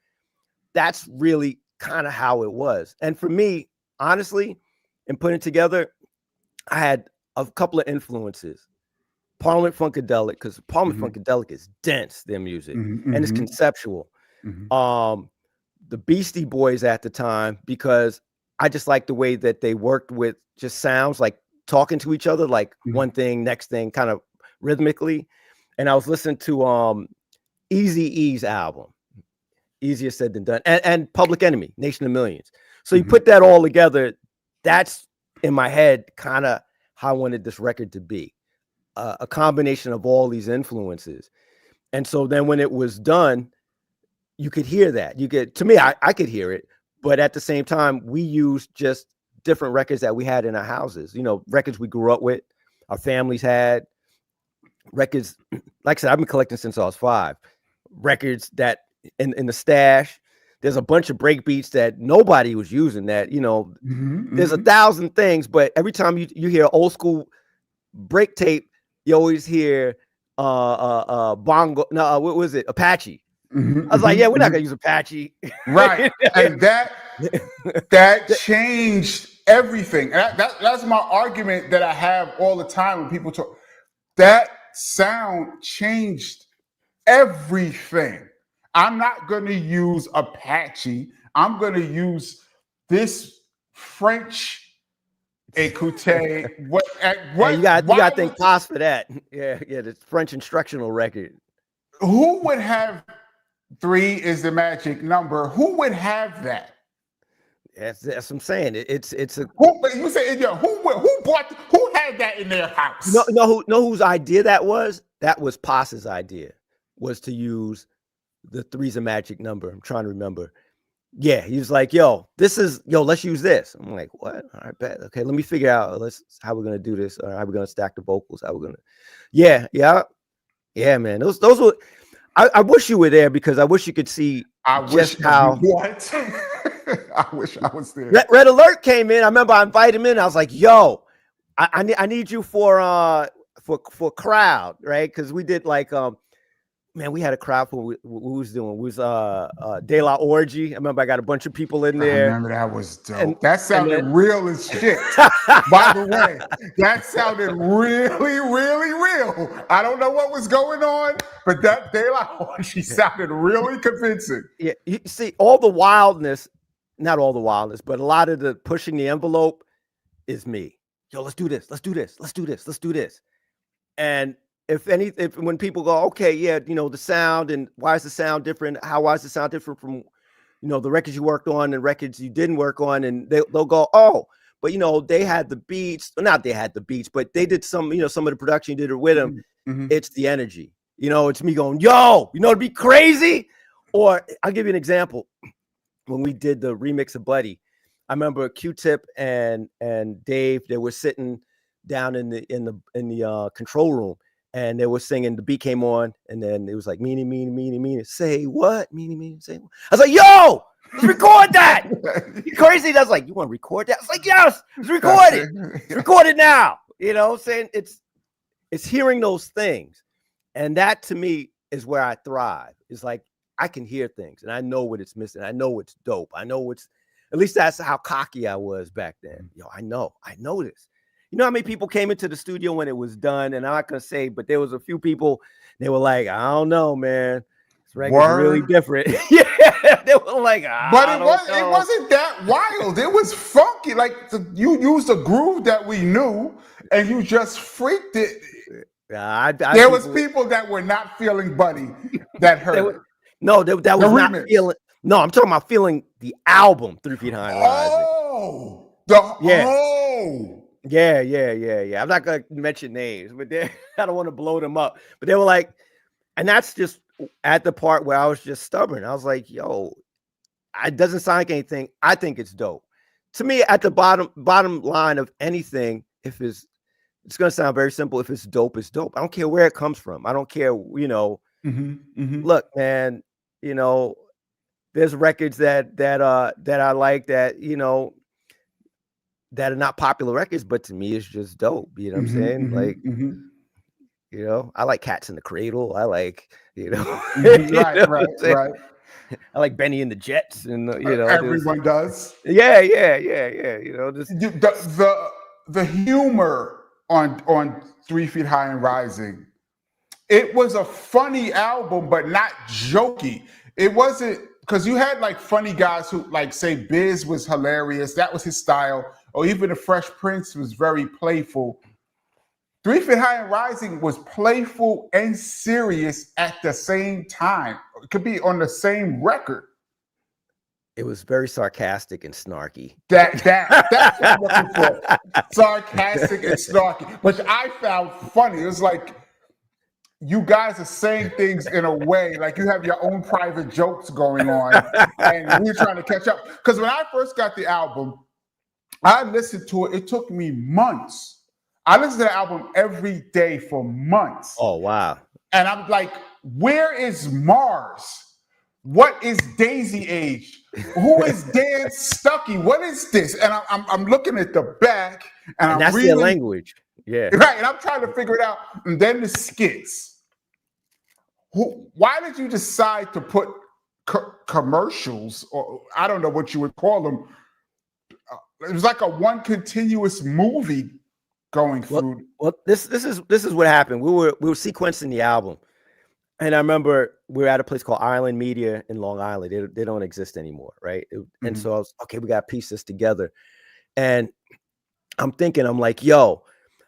that's really kind of how it was. And for me, honestly, in putting it together, I had a couple of influences. Parliament Funkadelic, because Parliament Funkadelic is dense, their music, and it's conceptual. The Beastie Boys at the time, because I just like the way that they worked with just sounds, like talking to each other, like one thing, next thing, kind of rhythmically. And I was listening to Eazy-E's album, Easier Said Than Done, and Public Enemy, Nation of Millions. So you put that all together, that's in my head kind of how I wanted this record to be. A combination of all these influences. And so then when it was done, you could hear that. To me, I could hear it. But at the same time, we used just different records that we had in our houses. You know, records we grew up with, our families had. Records, like I said, I've been collecting since I was 5. Records that in the stash. There's a bunch of break beats that nobody was using that, you know, there's 1,000 things, but every time you hear old school break tape, you always hear bongo. No, what was it? Apache. I was like, yeah, we're not gonna use Apache. Right. And that changed everything. And that's my argument that I have all the time when people talk. That sound changed everything. I'm not going to use Apache. I'm going to use this French écoute. You got to thank Paz for that. Yeah, the French instructional record. Who would have 3 is the magic number? Who would have that? That's what I'm saying. It's a you say who had that in their house? No, whose idea that was? That was Paz's idea, was to use the 3's a magic number. I'm trying to remember. Yeah, he was like, let's use this. I'm like, what? All right, bet. Okay, let me figure out how we're gonna do this, or how we're gonna stack the vocals, how we're gonna. Yeah, man. Those were. I wish you were there, because I wish you could see how. What? I wish I was there. Red Alert came in. I remember I invited him in. I was like, yo, I need you for crowd, right? Because we did like man, we had a crowd for what was doing. It was De La Orgy. I remember I got a bunch of people in there. I remember that was dope. That sounded real as shit. By the way, that sounded really, really real. I don't know what was going on, but that De La Orgy sounded really convincing. Yeah, you see, all the wildness, not all the wildness, but a lot of the pushing the envelope is me. Yo, let's do this. Let's do this. Let's do this. Let's do this. And if when people go, okay, yeah, you know, the sound and why is the sound different? Why is the sound different from, you know, the records you worked on and records you didn't work on? And they'll go, oh, but, you know, they had the beats, not they had the beats, but they did some, you know, some of the production, you did it with them. Mm-hmm. It's the energy. You know, it's me going, yo, you know, it'd be crazy. Or I'll give you an example. When we did the remix of Buddy, I remember Q-Tip and Dave, they were sitting down in the control room. And they were singing, the beat came on, and then it was like, meanie, meanie, meanie, meanie, say what? Meanie, meanie, say what? I was like, yo, let's record that. You crazy? I was like, you want to record that? I was like, yes, let's record it. Let's record it now. You know what I'm saying? It's hearing those things. And that, to me, is where I thrive. It's like, I can hear things, and I know what it's missing. I know it's dope. I know at least that's how cocky I was back then. Yo, I know this. You know how many people came into the studio when it was done? And I'm not going to say, but there was a few people, they were like, I don't know, man. This record's really different. Yeah, they were like, but it wasn't that wild. It was funky. Like, you used a groove that we knew, and you just freaked it. There was people that were not feeling Buddy that heard it. No, that was not feeling. No, I'm talking about feeling the album 3 Feet High and Rising. Yeah. I'm not gonna mention names, but I don't want to blow them up. But they were like, and that's just at the part where I was just stubborn. I was like, yo, it doesn't sound like anything. I think it's dope. To me, at the bottom line of anything, if it's gonna sound very simple. If it's dope, it's dope. I don't care where it comes from. I don't care, you know. Look, man, you know, there's records that I like that, you know, that are not popular records, but to me, it's just dope. You know what I'm saying? Like, you know, I like Cats in the Cradle. I like, you know, right. I like Benny and the Jets, and you know, everyone does. Yeah. You know, just the humor on 3 Feet High and Rising. It was a funny album, but not jokey. It wasn't, because you had like funny guys who, like, say Biz was hilarious. That was his style. Or even the Fresh Prince was very playful. 3 Feet High and Rising was playful and serious at the same time. It could be on the same record. It was very sarcastic and snarky. That's what I'm looking for. Sarcastic and snarky, which I found funny. It was like, you guys are saying things in a way like you have your own private jokes going on, and we're trying to catch up. Because when I first got the album, I listened to it. It took me months. I listened to the album every day for months. Oh, wow. And I'm like, where is Mars? What is Daisy Age? Who is Dan Stuckey? What is this? And I'm looking at the back, and I'm that's reading their language. Yeah. Right. And I'm trying to figure it out. And then the skits. Why did you decide to put commercials, or I don't know what you would call them? It was like a one continuous movie going through. Well, this is what happened. We were sequencing the album, and I remember we were at a place called Island Media in Long Island. They don't exist anymore, right? And so I was, okay, we got to piece this together. And I'm thinking, I'm like, yo,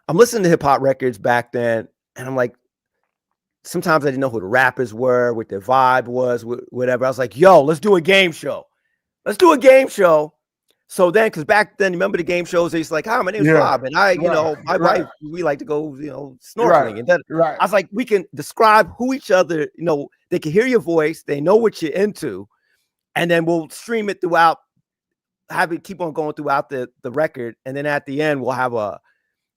I'm listening to hip hop records back then, and I'm like, sometimes I didn't know who the rappers were, what their vibe was, whatever. I was like, yo, let's do a game show. Let's do a game show. So then, because back then, remember the game shows? They used to like, hi, my name's Bob, and I, you know, my wife, we like to go, you know, snorkeling. And then I was like, we can describe who each other, you know, they can hear your voice, they know what you're into, and then we'll stream it throughout, have it keep on going throughout the record, and then at the end, we'll have a,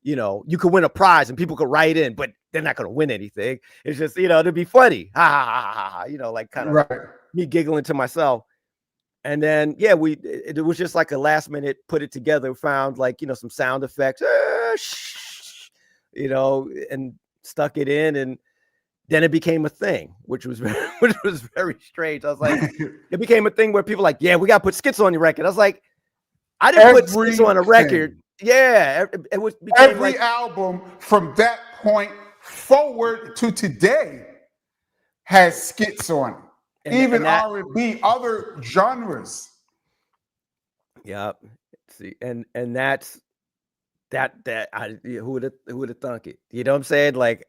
you know, you could win a prize and people could write in, but they're not going to win anything. It's just, you know, it'd be funny. Ha, ha, ha, ha, ha, you know, like kind of me giggling to myself. And then, yeah, it was just like a last minute, put it together, found like, you know, some sound effects, you know, and stuck it in. And then it became a thing, which was very strange. I was like, it became a thing where people were like, yeah, we got to put skits on your record. I was like, I didn't put skits on a record. Yeah, it was every album from that point forward to today has skits on it. Even R&B, other genres. Yep. See, and that's that who would have thunk it? You know what I'm saying? Like,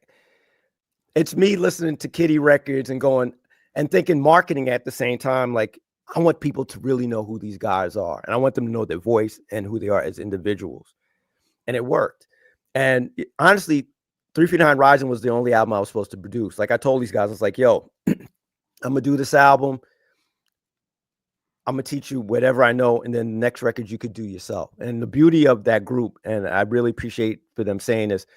it's me listening to Kitty records and going and thinking marketing at the same time. Like, I want people to really know who these guys are, and I want them to know their voice and who they are as individuals. And it worked. And honestly, 3 Feet Behind Rising was the only album I was supposed to produce. Like, I told these guys, I was like, yo, I'm gonna do this album. I'm gonna teach you whatever I know, and then the next record you could do yourself. And the beauty of that group, and I really appreciate for them saying this,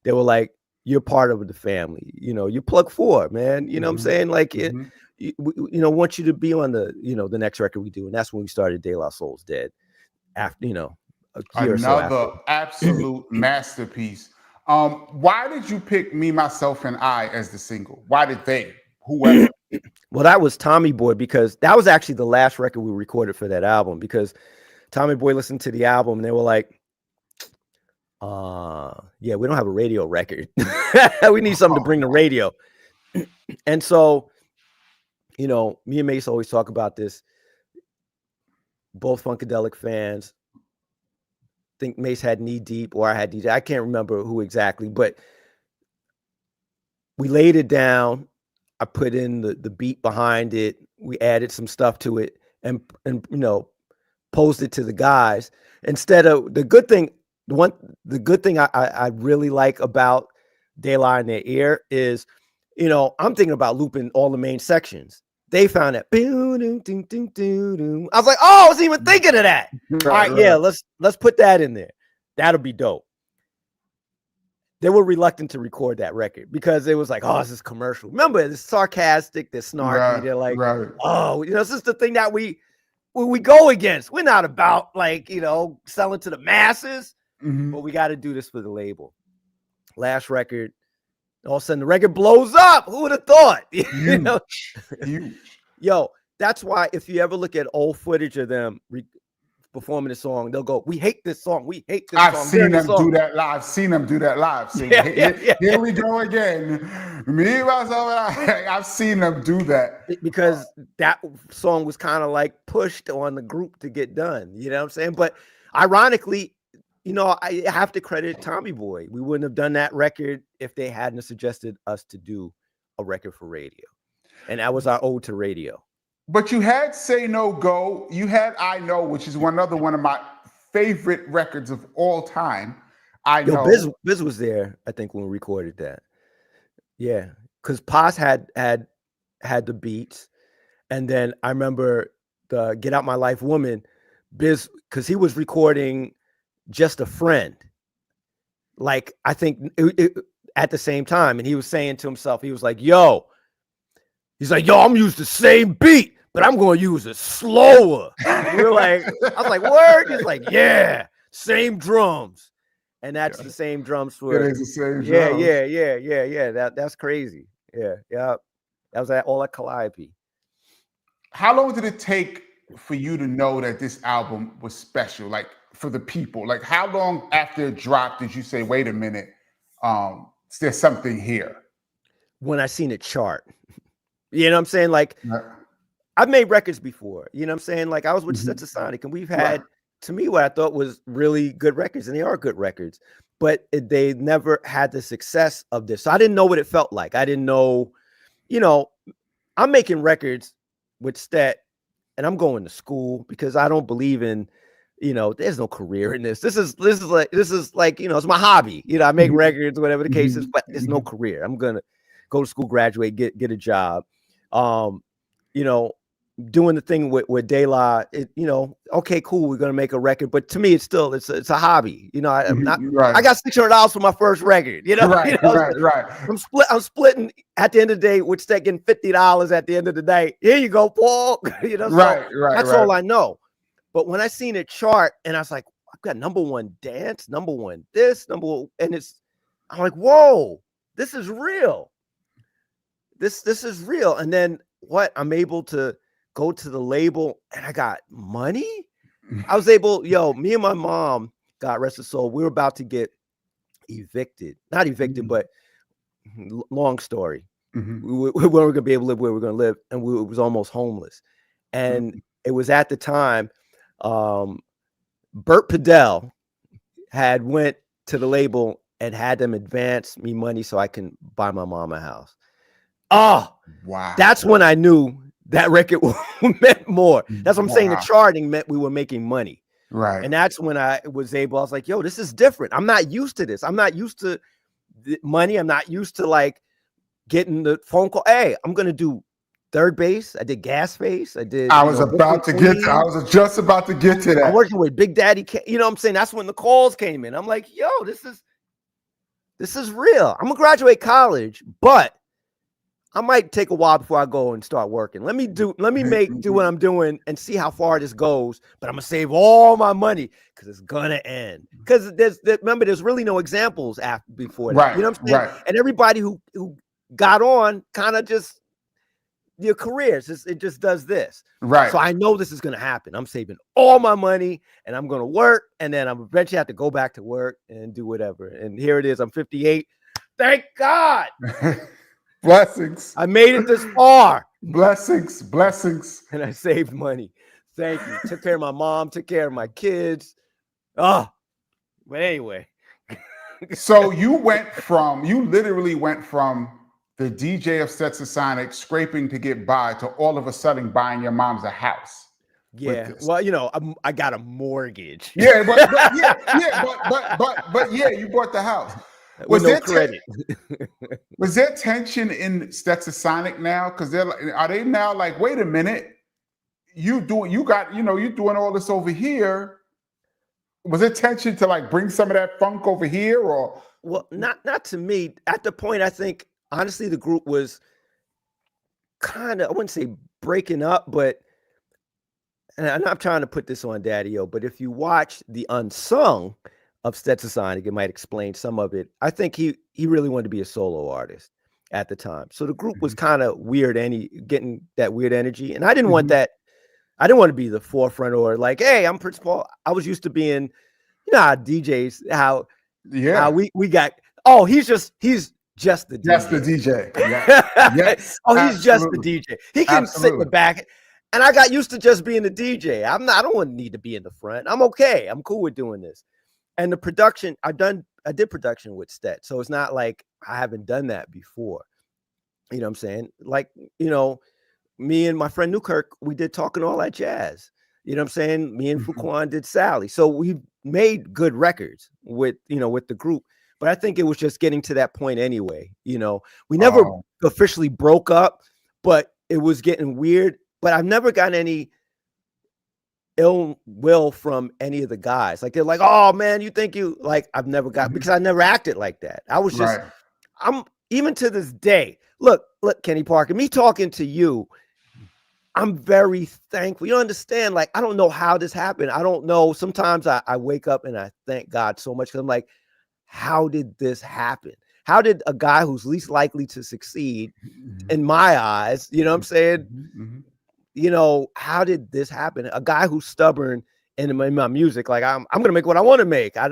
they were like, you're part of the family. You know, you plug 4, man. You know what I'm saying? Like, you know, want you to be on the, you know, the next record we do. And that's when we started De La Soul's Dead. After, you know, another absolute masterpiece. Why did you pick Me, Myself, and I as the single? Why did they? Whoever. Well, that was Tommy Boy, because that was actually the last record we recorded for that album, because Tommy Boy listened to the album and they were like, yeah, we don't have a radio record. We need something to bring the radio. And so, you know, me and Mace always talk about this. Both Funkadelic fans. I think Mace had Knee Deep, or I had DJ. I can't remember who exactly, but we laid it down. I put in the beat behind it. We added some stuff to it and you know, posed it to the guys. Instead of the good thing I really like about De La in their ear is, you know, I'm thinking about looping all the main sections. They found that. I was like, oh, I wasn't even thinking of that. All right, yeah, let's put that in there. That'll be dope. They were reluctant to record that record because it was like, oh, this is commercial. Remember, it's sarcastic, they're snarky. They're like, oh, you know, this is the thing that we go against. We're not about, like, you know, selling to the masses, but we got to do this for the label. Last record, all of a sudden the record blows up. Who would have thought? You know? Yo, that's why if you ever look at old footage of them performing the song, they'll go, we hate this song. We hate this song. I've seen them do that live. Here we go again. Me, myself, and I. I've seen them do that. Because that song was kind of like pushed on the group to get done. You know what I'm saying? But ironically, you know, I have to credit Tommy Boy. We wouldn't have done that record if they hadn't suggested us to do a record for radio. And that was our ode to radio. But you had Say No Go. You had I Know, which is another one of my favorite records of all time. I Know. Biz was there, I think, when we recorded that. Yeah, because Paz had the beats. And then I remember the Get Out My Life Woman, Biz, because he was recording Just a Friend. Like, I think at the same time. And he was saying to himself, he was like, yo, I'm used to the same beat, but I'm going to use it slower. We're like, I was like, word? He's like, yeah, same drums. And that's the same drums for it. Is the same drums. Yeah. That's crazy. Yeah. That was all at Calliope. How long did it take for you to know that this album was special? Like, for the people? Like, how long after it dropped did you say, wait a minute, there's something here? When I seen it chart. You know what I'm saying? Like, I've made records before. You know what I'm saying? Like, I was with Stetsasonic, and we've had, to me, what I thought was really good records, and they are good records, but they never had the success of this. So I didn't know what it felt like. I didn't know, you know, I'm making records with Stet, and I'm going to school because I don't believe in, you know, there's no career in this. This is like, you know, it's my hobby. You know, I make records, whatever the case is, but there's no career. I'm gonna go to school, graduate, get a job. You know, doing the thing with De La, you know, okay, cool, we're gonna make a record, but to me, it's a hobby. You know, I'm not. I got $600 for my first record. You know, right. I'm splitting at the end of the day with Stet getting $50 at the end of the day. Here you go, Paul. You know, that's all I know. But when I seen it chart, and I was like, I've got #1 dance, #1 this, #1, and I'm like, whoa, this is real. this is real. And then what? I'm able to go to the label and I got money. I was able, me and my mom, God rest her soul, we were about to get evicted. Not evicted, but long story. We weren't going to be able to live where we were going to live, and we was almost homeless. And it was at the time, Burt Padell had went to the label and had them advance me money so I can buy my mom a house. Oh, wow. That's when I knew that record meant more. That's what I'm saying. The charting meant we were making money. Right. And that's when I was like, yo, this is different. I'm not used to this. I'm not used to money. I'm not used to like getting the phone call. Hey, I'm going to do third base. I did gas face. I was just about to get to that. I'm working with Big Daddy. You know what I'm saying? That's when the calls came in. I'm like, yo, this is real. I'm going to graduate college, but I might take a while before I go and start working. Let me do what I'm doing and see how far this goes. But I'm gonna save all my money because it's gonna end. Because remember, there's really no examples before that. Right, you know what I'm saying? Right. And everybody who got on kind of just your careers. It just does this. Right. So I know this is gonna happen. I'm saving all my money and I'm gonna work, and then I'm eventually have to go back to work and do whatever. And here it is. I'm 58. Thank God. Blessings. I made it this far. Blessings. And I saved money. Thank you. Took care of my mom, took care of my kids. But anyway. So you literally went from the DJ of Stetsasonic scraping to get by to all of a sudden buying your mom's a house. Yeah. Well, I got a mortgage. Yeah, but you bought the house. With no credit. Was there tension in Stetsasonic now? Because are they now like, wait a minute, you're doing all this over here. Was there tension to like bring some of that funk over here, or? Well, not to me. At the point, I think honestly the group was kind of, I wouldn't say breaking up, but and I'm not trying to put this on Daddy-O, but if you watch the Unsung of Stetsasonic, it might explain some of it. I think he really wanted to be a solo artist at the time. So the group was kind of weird, getting that weird energy. And I didn't want that. I didn't want to be the forefront or like, hey, I'm Prince Paul. I was used to being, how DJs, how we got, he's just the DJ. Just the DJ. Yeah. Yes. He's just the DJ. He can sit in the back. And I got used to just being the DJ. I don't need to be in the front. I'm okay. I'm cool with doing this. And the production, I did production with Stet. So it's not like I haven't done that before. You know what I'm saying? Like, me and my friend Newkirk, we did Talking All That Jazz. You know what I'm saying? Me and Fuquan did Sally. So we made good records with the group. But I think it was just getting to that point anyway. We never officially broke up, but it was getting weird. But I've never gotten any ill will from any of the guys. Like they're like, oh man, you think you like, I've never got, because I never acted like that. I was just, I'm even to this day, look, Kenny Parker, me talking to you, I'm very thankful. You understand? Like, I don't know how this happened. I don't know. Sometimes I wake up and I thank God so much. Cause I'm like, how did this happen? How did a guy who's least likely to succeed in my eyes, you know what I'm saying? How did this happen? A guy who's stubborn in my music, like I'm going to make what I want to make. How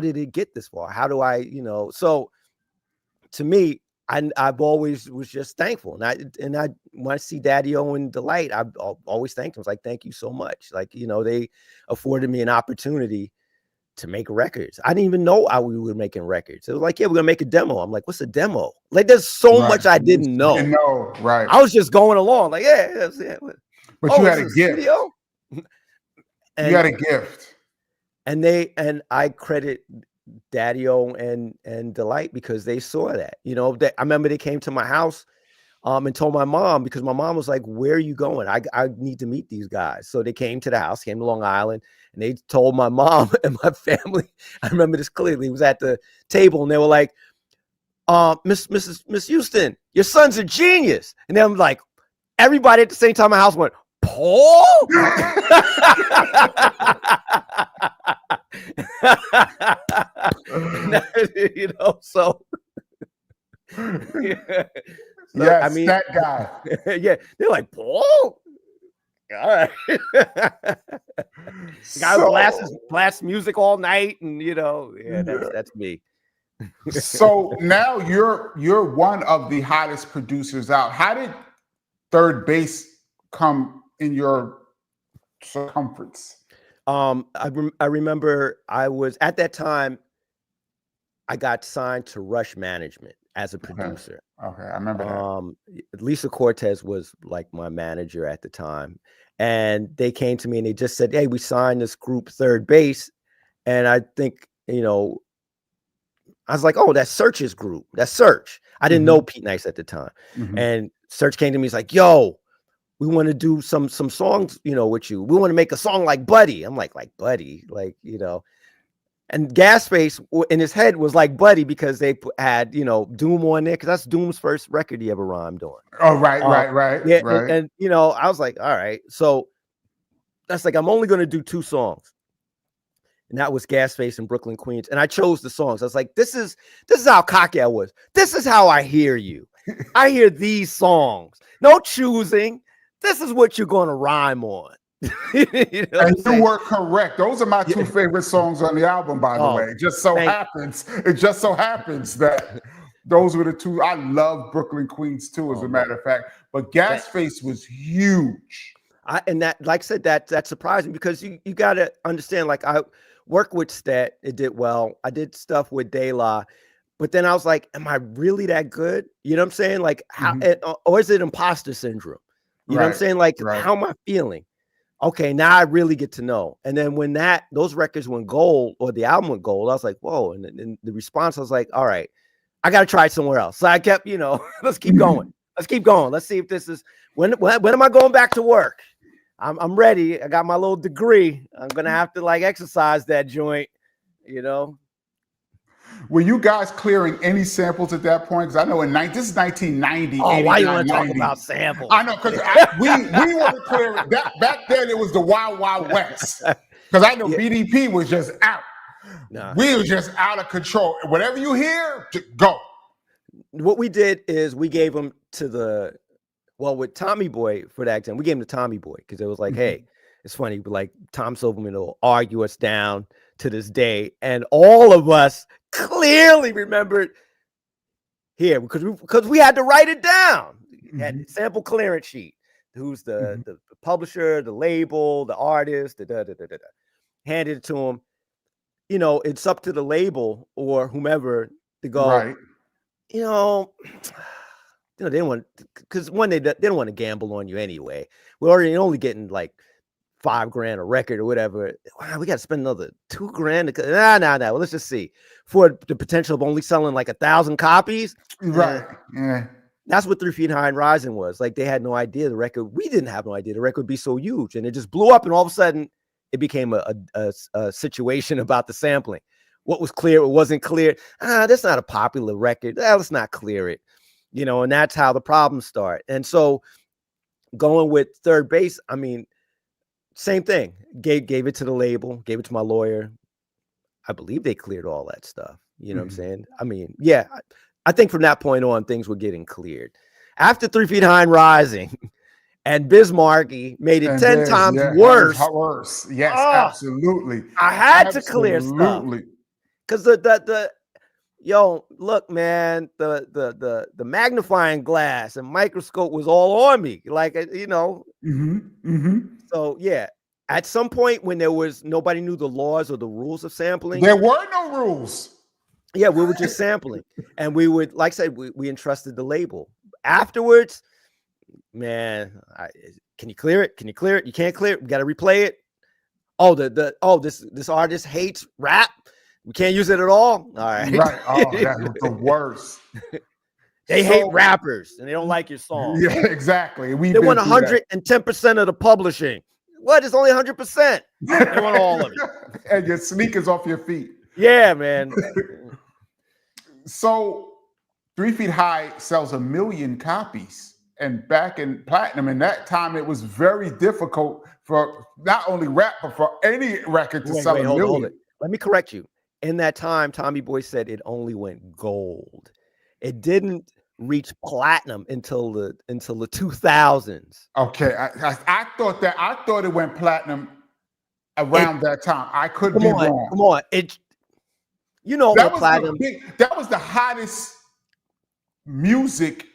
did it get this far? How do I, so to me, I've always was just thankful. And I when I see Daddy-O and Delight, I've always thanked them. It's like, thank you so much. Like, they afforded me an opportunity to make records. I didn't even know how we were making records. It was like, yeah, we're gonna make a demo. I'm like, what's a demo? Like, there's so much I didn't know. Right. I was just going along, like, yeah. But you had a gift. You had a gift. And I credit Daddy-O and Delight because they saw that. I remember they came to my house and told my mom, because my mom was like, where are you going? I need to meet these guys. So they came to the house, came to Long Island, and they told my mom and my family. I remember this clearly. It was at the table, and they were like, Miss Houston, your son's a genius. And then I'm like, everybody at the same time, my house went, Paul? So So, yes, I mean, that guy. yeah, they're like, Paul. All right. The guy who blasts music all night, and that's me. So now you're one of the hottest producers out. How did Third Base come in your circumference? I remember I was at that time. I got signed to Rush Management as a producer. Okay, I remember that. Lisa Cortez was like my manager at the time, and they came to me and they just said, "Hey, we signed this group Third Base," and I think I was like, "Oh, that's Search's group. That's Search." I didn't know Pete Nice at the time, and Search came to me. He's like, "Yo, we want to do some songs, with you. We want to make a song like Buddy." I'm like Buddy, And Gasface in his head was like Buddy because they had, Doom on there because that's Doom's first record he ever rhymed on. Oh, right. Yeah, right. and I was like, all right. So that's like I'm only going to do 2 songs. And that was Gasface and Brooklyn Queens. And I chose the songs. I was like, this is how cocky I was. This is how I hear you. I hear these songs. No choosing. This is what you're going to rhyme on. And you were correct. Those are my 2 favorite songs on the album, by the way. It just so happens that those were the 2. I love Brooklyn Queens too, as a matter of fact. But Gasface was huge. And that, like I said, that surprised me because you got to understand. Like I worked with Stet, it did well. I did stuff with De La, but then I was like, am I really that good? You know what I'm saying? Like how, or is it imposter syndrome? You know what I'm saying? Like how am I feeling? Okay, now I really get to know. And then when those records went gold or the album went gold, I was like, whoa. And the response, I was like, all right, I got to try somewhere else. So I kept, let's keep going. Let's keep going. Let's see if this is, when am I going back to work? I'm ready. I got my little degree. I'm going to have to exercise that joint, Were you guys clearing any samples at that point? Because I know this is 1990. Oh, why you want to talk about samples? I know, because we were clearing that back then. It was the Wild Wild West. Because I know BDP was just out. Nah. We were just out of control. Whatever you hear, just go. What we did is we gave them to with Tommy Boy for that time. We gave him to Tommy Boy because it was like, hey, it's funny, but like Tom Silverman will argue us down to this day, and all of us clearly remembered here because we had to write it down. Had sample clearance sheet. Who's the publisher, the label, the artist, handed it to him. It's up to the label or whomever to go. Right. They don't want, because one, they don't want to gamble on you anyway. We're only getting like $5,000 a record or whatever. Wow, we got to spend another $2,000. Nah. Well, let's just see. For the potential of only selling like 1,000 copies. Right. Yeah. That's what 3 Feet High and Rising was. Like they had no idea the record. We didn't have no idea the record would be so huge, and it just blew up. And all of a sudden, it became a situation about the sampling. What was clear? What wasn't clear? That's not a popular record. Let's not clear it. And that's how the problems start. And so, going with Third Base, I mean, same thing. Gave it to the label. Gave it to my lawyer. I believe they cleared all that stuff. You know what I'm saying? I mean, yeah. I think from that point on, things were getting cleared. After 3 Feet High and Rising, and Biz Markie made it 10 times worse. Worse. Yes, absolutely. I had to clear stuff. Because look, man, the magnifying glass and microscope was all on me. So yeah. At some point when nobody knew the laws or the rules of sampling. There were no rules. Yeah, we were just sampling. And we would, like I said, we entrusted the label. Afterwards, man, can you clear it? Can you clear it? You can't clear it. We got to replay it. Oh, this artist hates rap. We can't use it at all. All right. Right. Oh, that's the worst. They hate rappers and they don't like your song. Yeah, exactly. They want 110% of the publishing. What? It's only 100%. They want all of it. And your sneakers off your feet. Yeah, man. So 3 Feet High sells 1 million copies. And back in platinum, in that time, it was very difficult for not only rap, but for any record to sell 1 million. Hold it. Let me correct you. In that time, Tommy Boy said it only went gold. It didn't reach platinum until the 2000s. Okay, I thought it went platinum around that time. I could be wrong. Come on, platinum. That was the hottest music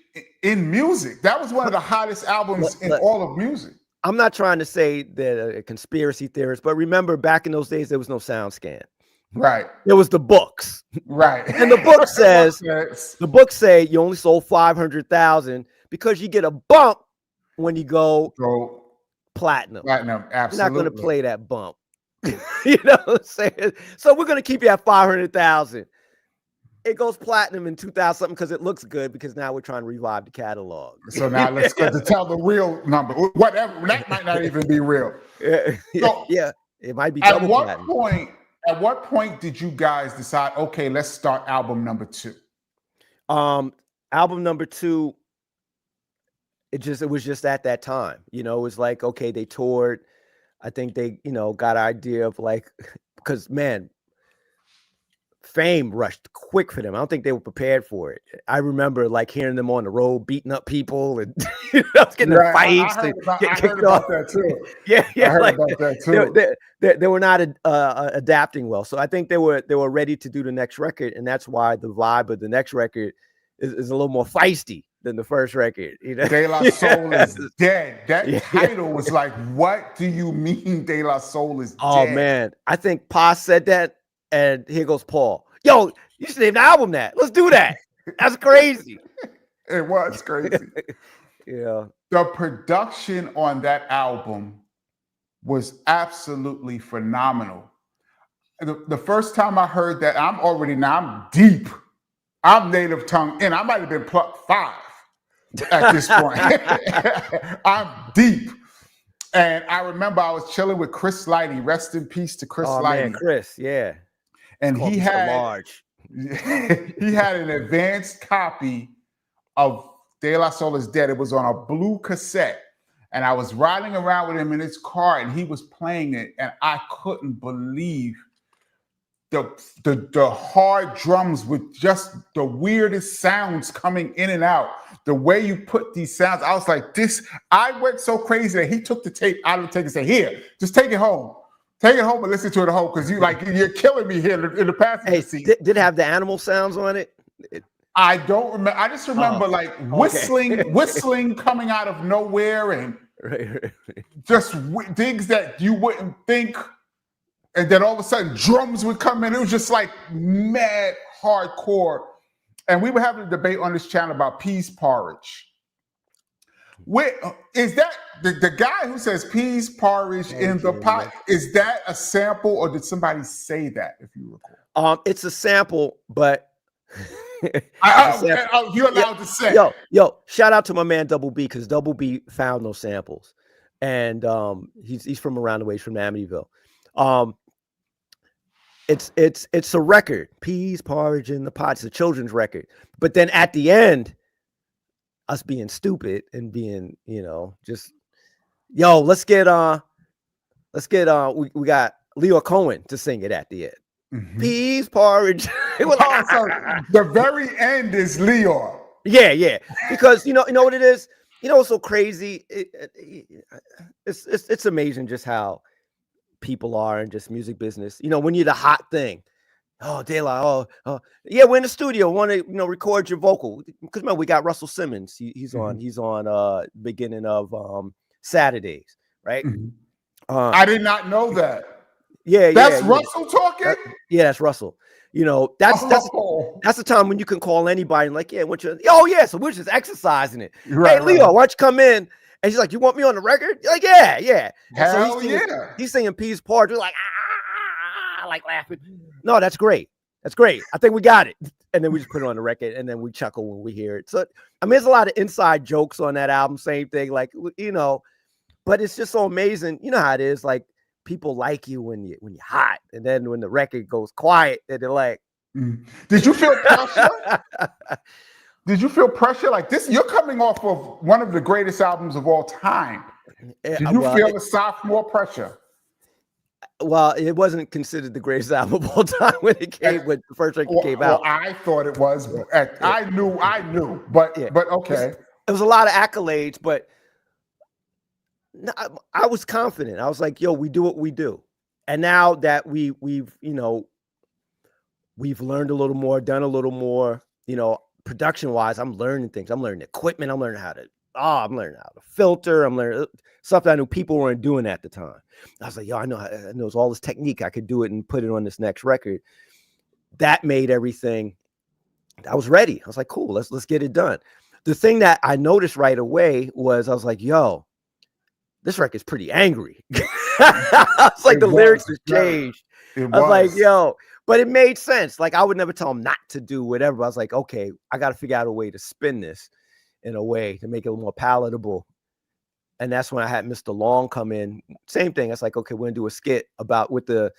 in music. That was one of the hottest albums in all of music. I'm not trying to say that a conspiracy theorist, but remember back in those days, there was no sound scan. Right. There was the books. Right. And the book say you only sold 500,000 because you get a bump when you go platinum. Platinum, absolutely. You're not going to play that bump. You know what I'm saying? So we're going to keep you at 500,000. It goes platinum in 2000 something because it looks good, because now we're trying to revive the catalog. So now let's get to tell the real number. Whatever, that might not even be real. Yeah, it might be double platinum. At what point did you guys decide, okay, let's start album number 2? Album number 2, it was just at that time. It was like, okay, they toured. I think they, got an idea of like, because man, fame rushed quick for them. I don't think they were prepared for it. I remember like hearing them on the road beating up people and getting in fights. I heard about that too. Yeah, I heard about that too. They were not adapting well. So I think they were ready to do the next record, and that's why the vibe of the next record is a little more feisty than the first record. De La Soul is dead. That title was like, what do you mean De La Soul is dead? Oh man, I think Pa said that, and here goes Paul. Yo, you should name the album that. Let's do that. That's crazy. It was crazy. Yeah. The production on that album was absolutely phenomenal. The first time I heard that, I'm deep. I'm native tongue, and I might have been plucked 5 at this point. I'm deep. And I remember I was chilling with Chris Lighty. Rest in peace to Chris Lighty. Man, Chris, yeah. And he had an advanced copy of De La Soul is Dead. It was on a blue cassette. And I was riding around with him in his car, and he was playing it. And I couldn't believe the hard drums with just the weirdest sounds coming in and out. The way you put these sounds, I was like, I went so crazy that he took the tape out of the tape and said, here, just take it home. Take it home and listen to it at home, because you're killing me here in the passenger seat. Did it have the animal sounds on it? I don't remember. I just remember whistling coming out of nowhere, and just things that you wouldn't think. And then all of a sudden drums would come in. It was just like mad hardcore. And we were having a debate on this channel about peas porridge. Is that the guy who says peas porridge in the pot? Is that a sample, or did somebody say that, if you recall? It's a sample, but you're allowed to say. Yo, shout out to my man Double B, because Double B found those samples, and he's from around the way, he's from Amityville. It's a record, peas porridge in the pot. It's a children's record, but then at the end, us being stupid and being, just, let's get we got Leo Cohen to sing it at the end. Mm-hmm. Peas porridge. So the very end is Leo. Yeah. Because you know what it is. It's so crazy. It's amazing just how people are in just music business. When you're the hot thing. Oh, De La, yeah, we're in the studio. Want to, record your vocal, because remember we got Russell Simmons. He's on beginning of Saturdays, right? Mm-hmm. I did not know that. That's Russell talking. That's Russell. That's the time when you can call anybody and like, so we're just exercising it. Right, hey, Leo, why don't you come in? And he's like, you want me on the record? You're like, yeah. Hell He's singing peas porridge. We're like, like laughing. No, that's great. I think we got it. And then we just put it on the record, and then we chuckle when we hear it. So, there's a lot of inside jokes on that album. Same thing, like, but it's just so amazing. You know how it is. Like, people like you when you're hot, and then when the record goes quiet, and they're like, Did you feel pressure? Did you feel pressure like this? You're coming off of one of the greatest albums of all time. Did you feel the sophomore pressure? Well, it wasn't considered the greatest album of all time when it came when the first record came out. Well, I thought it was. I knew, but okay. It was a lot of accolades, but I was confident. I was like, "Yo, we do what we do." And now that we've learned a little more, done a little more, production wise, I'm learning things. I'm learning equipment. I'm learning how to filter. I'm learning stuff that I knew people weren't doing at the time. I was like, yo, I know all this technique. I could do it and put it on this next record. That made everything. I was ready. I was like, cool, let's get it done. The thing that I noticed right away was I was like, yo, this record's pretty angry. I was like, the lyrics has changed. I was like, yo, but it made sense. Like, I would never tell them not to do whatever. I was like, okay, I got to figure out a way to spin this in a way to make it a little more palatable. And that's when I had Mr. Long come in. Same thing. I was like, okay, we're gonna do a skit about with the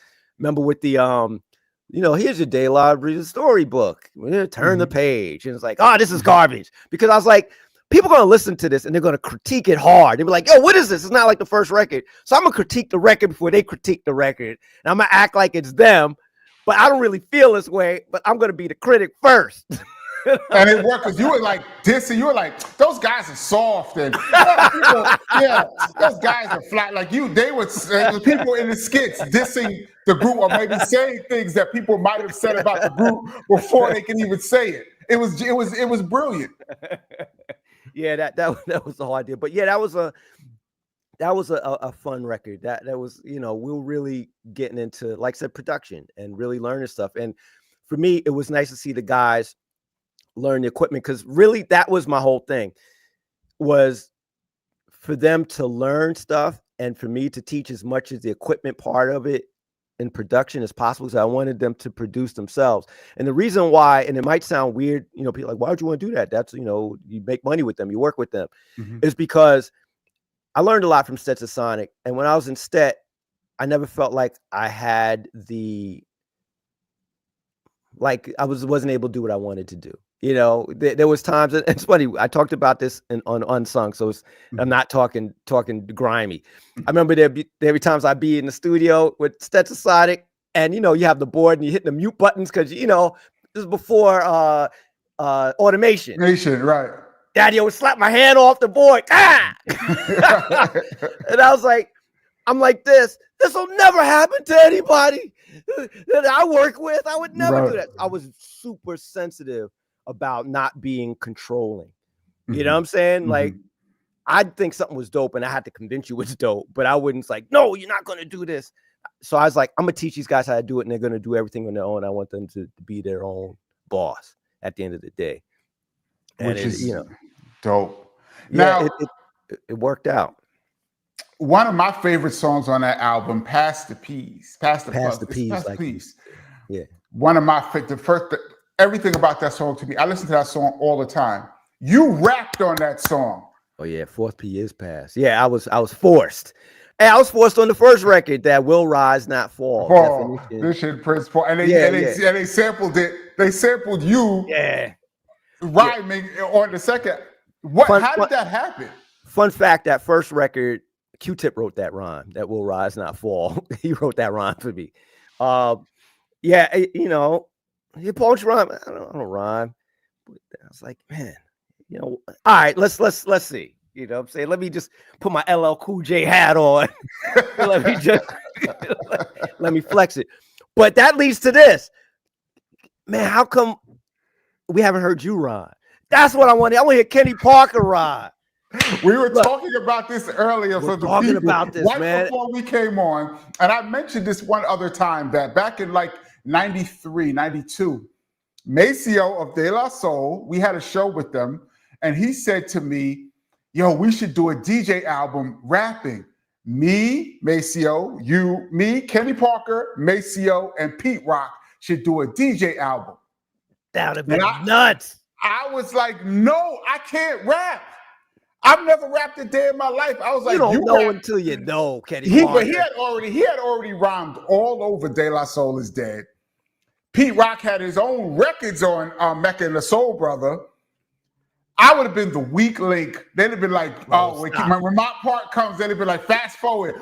here's your De La Breeze storybook. We're gonna turn the page. And it's like, oh, this is garbage. Because I was like, people are gonna listen to this and they're gonna critique it hard. They'll be like, yo, what is this? It's not like the first record. So I'm gonna critique the record before they critique the record. And I'm gonna act like it's them, but I don't really feel this way, but I'm gonna be the critic first. And it worked because you were like dissing. You were like, those guys are soft, and those guys are flat. Like they were people in the skits dissing the group, or maybe saying things that people might have said about the group before they can even say it. It was brilliant. Yeah, that was the whole idea. But yeah, that was a fun record. That was, we're really getting into, like I said, production and really learning stuff. And for me, it was nice to see the guys learn the equipment, because really that was my whole thing, was for them to learn stuff and for me to teach as much as the equipment part of it in production as possible, because I wanted them to produce themselves. And the reason why, and it might sound weird, people like, why would you want to do that? That's, you make money with them, you work with them, is because I learned a lot from Stetsasonic. And when I was in Stet, I never felt like I had I wasn't able to do what I wanted to do. There was times, and it's funny, I talked about this on Unsung, so I'm not talking grimy. I remember there'd be times I'd be in the studio with Stetsasonic, and you have the board and you hit the mute buttons because this is before automation. Right. Daddy would slap my hand off the board. Ah! And I was like, I'm like, this will never happen to anybody that I work with. I would never do that. I was super sensitive about not being controlling. You know what I'm saying? Like, I'd think something was dope and I had to convince you it's dope, but I wouldn't like, no, you're not going to do this. So I was like, I'm going to teach these guys how to do it, and they're going to do everything on their own. I want them to be their own boss at the end of the day. And which is dope. Now, it worked out. One of my favorite songs on that album, Pass the Peas. Pass the Peas. Yeah. One of my everything about that song to me. I listen to that song all the time. You rapped on that song. Oh yeah, fourth P is passed. Yeah, I was forced. Hey, I was forced on the first record that will rise, not fall. Definition, principle, and they sampled it. They sampled you. Yeah. Rhyming on the second. How did that happen? Fun fact: that first record, Q-Tip wrote that rhyme. That will rise, not fall. He wrote that rhyme for me. He poetry rhyme. I don't rhyme. But I was like, man, all right, let's see. You know what I'm saying? Let me just put my LL Cool J hat on. let me flex it. But that leads to this. Man, how come we haven't heard you rhyme? That's what I want. I want to hear Kenny Parker rhyme. We were talking about this earlier. Man. Before we came on, and I mentioned this one other time, that back in like 93, 92, Maceo of De La Soul, we had a show with them, and he said to me, yo, we should do a DJ album rapping. Me, Maceo, you, me, Kenny Parker, Maceo, and Pete Rock should do a DJ album. That would have been nuts. I was like, no, I can't rap. I've never rapped a day in my life. I was like, you don't know until you know, Kenny Parker. But he had already rhymed all over De La Soul is Dead. Pete Rock had his own records on Mecca and the Soul Brother. I would have been the weak link. They'd have been like, when my part comes, they'd have been like, fast forward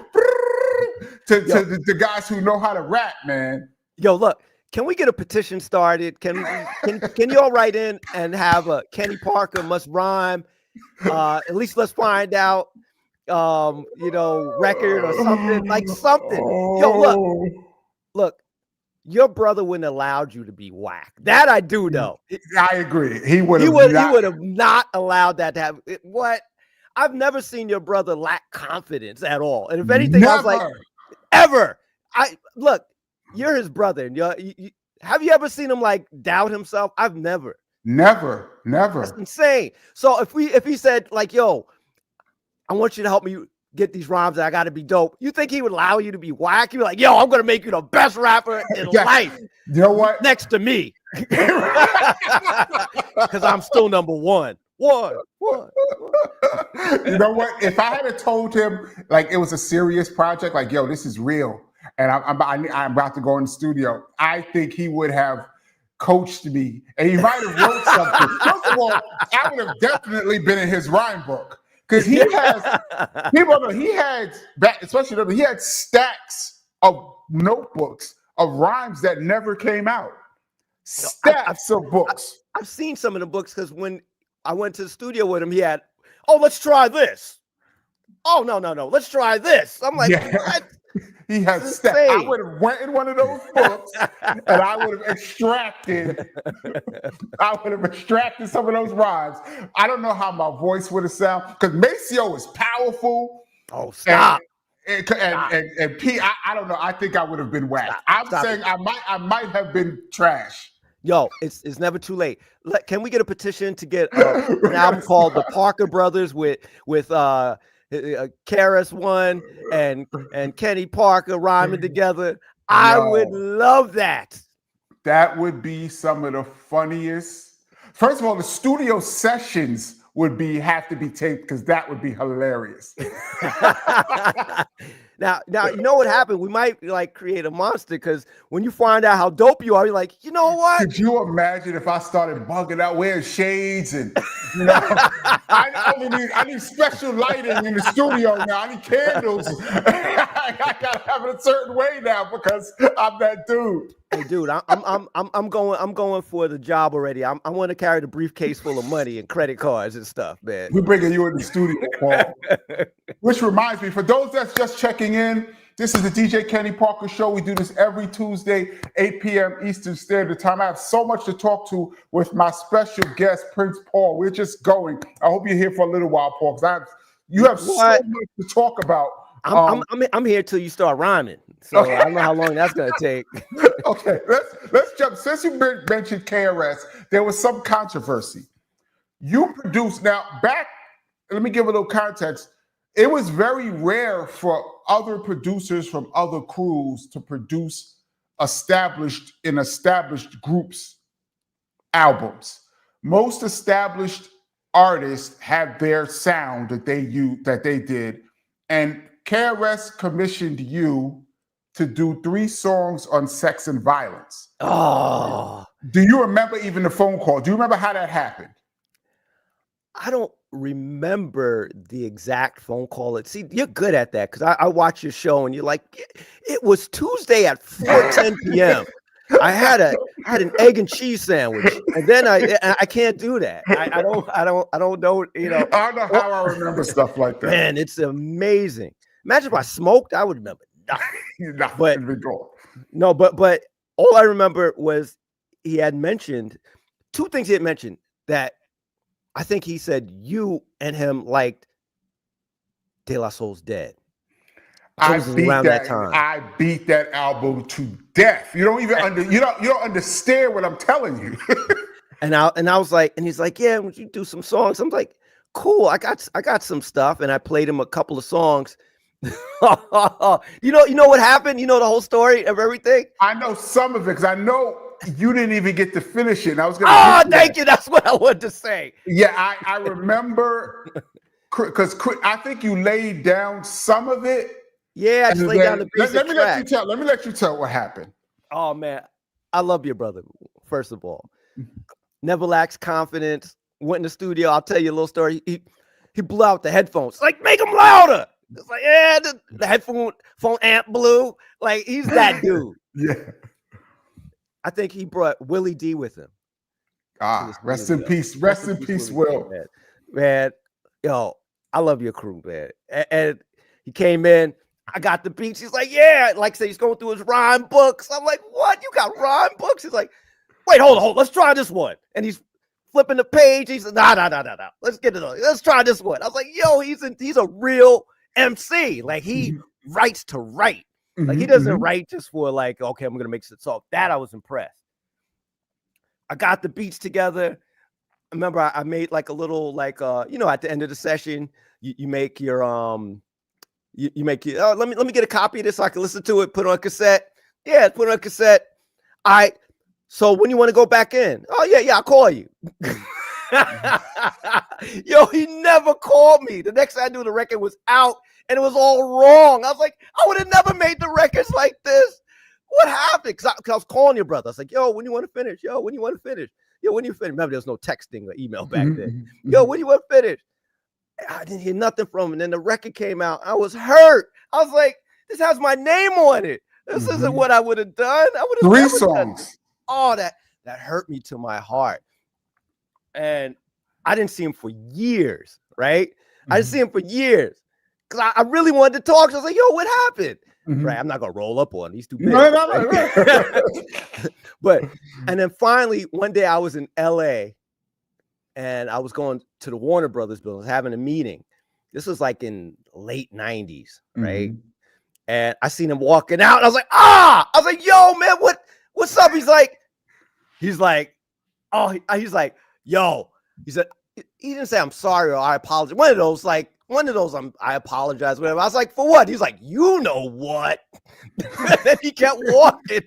to the guys who know how to rap, man. Yo, look, can we get a petition started? Can y'all write in and have a Kenny Parker must rhyme? At least let's find out, record or something, like something. Yo, look, your brother wouldn't have allowed you to be whack. That I do know. I agree. He would have not allowed that to happen. What? I've never seen your brother lack confidence at all. And if anything, I was like, ever. Look, you're his brother. And have you ever seen him like doubt himself? I've never. Never. That's insane. So if he said like, yo, I want you to help me get these rhymes that I got to be dope, you think he would allow you to be whack? You're like, yo, I'm going to make you the best rapper in life. You know what? Next to me. Because I'm still number one. One. You know what? If I had told him like it was a serious project, like, yo, this is real, and I'm about to go in the studio, I think he would have coached me, and he might have wrote something. First of all, I would have definitely been in his rhyme book. Because he had stacks of notebooks of rhymes that never came out. Stacks of books. I've seen some of the books because when I went to the studio with him, he had, let's try this. Oh, no, let's try this. I'm like, what? He has stacks. I would have went in one of those books and I would have extracted some of those rhymes. I don't know how my voice would have sounded because Maceo is powerful. Oh, stop. And P, I don't know. I think I would have been whacked. Stop saying it. I might have been trash. Yo, it's never too late. Can we get a petition to get an album called The Parker Brothers with KRS-One and Kenny Parker rhyming together? I would love that. That would be some of the funniest. First of all, the studio sessions would have to be taped because that would be hilarious. Now, you know what happened? We might like create a monster because when you find out how dope you are, you're like, you know what? Could you imagine if I started bugging out, wearing shades and, I need special lighting in the studio now. I need candles. I gotta have it a certain way now because I'm that dude. Hey, dude, I'm going for the job already. I want to carry the briefcase full of money and credit cards and stuff, man. We're bringing you in the studio, Paul. Which reminds me, for those that's just checking in, this is the DJ Kenny Parker Show. We do this every Tuesday, 8 p.m. Eastern Standard Time. I have so much to talk to with my special guest, Prince Paul. We're just going. I hope you're here for a little while, Paul, because you have so much to talk about. I'm here till you start rhyming. So okay. I don't know how long that's gonna take. Okay, let's jump. Since you mentioned KRS, there was some controversy. You produced let me give a little context. It was very rare for other producers from other crews to produce established groups' albums. Most established artists have their sound that they did, and KRS commissioned you to do 3 songs on sex and violence. Oh. Do you remember even the phone call? Do you remember how that happened? I don't remember the exact phone call. See, you're good at that because I watch your show and you're like, it was Tuesday at 4:10 p.m. I had an egg and cheese sandwich, and then I can't do that. I don't know. I don't know how I remember stuff like that. Man, it's amazing. Imagine if I smoked, I would remember nothing. But all I remember was he had mentioned 2 things. He had mentioned that I think he said you and him liked De La Soul's Dead. I beat that album to death. You don't even you don't understand what I'm telling you. and I was like, and he's like, yeah, would you do some songs? I'm like, cool. I got some stuff, and I played him a couple of songs. You know what happened? You know the whole story of everything? I know some of it because I know you didn't even get to finish it. And I was gonna thank you. That's what I wanted to say. Yeah, I remember because I think you laid down some of it. Yeah, I just laid down the basic let me let you tell what happened. Oh man, I love your brother. First of all, never lacks confidence. Went in the studio. I'll tell you a little story. He blew out the headphones. Like, make them louder. It's like, yeah, the headphone amp blew. Like, he's that dude. Yeah. I think he brought Willie D with him. Rest in peace. Rest in peace, Will. Man, yo, I love your crew, man. And he came in. I got the beats. He's like, yeah. Like, say he's going through his rhyme books. I'm like, what? You got rhyme books? He's like, wait, hold on. Let's try this one. And he's flipping the page. He's like, no. Let's get it on. Let's try this one. I was like, yo, he's a real MC. Like, he writes to write. Like, he doesn't write just for like, okay, I'm gonna make it so. That I was impressed. I got the beats together. I remember I made like a little like at the end of the session, you make your you make your let me get a copy of this so I can listen to it, put it on cassette. Yeah, put it on cassette. All right. So when you want to go back in? Oh yeah, I'll call you. Yo, he never called me. The next thing I knew, the record was out and it was all wrong. I was like, I would have never made the records like this. What happened? Because I was calling your brother. I was like, yo, when you want to finish? Yo, when you want to finish? Yo, when you finish? Remember, there was no texting or email back then. Yo, when you want to finish? I didn't hear nothing from him. And then the record came out. I was hurt. I was like, this has my name on it. This isn't what I would have done. I would have 3 songs. Oh, that hurt me to my heart. And I didn't see him for years, right? I didn't see him for years. Because I really wanted to talk. So I was like, yo, what happened? Right, I'm not gonna roll up on. He's too big. No. But and then finally one day I was in LA and I was going to the Warner Brothers building, having a meeting. This was like in late 90s, right? And I seen him walking out. And I was like, I was like, yo, man, what's up? He's like, oh, he's like, yo. He said, he didn't say I'm sorry or I apologize. One of those I apologize, whatever. I was like, for what? He's like, you know what? And then he kept walking.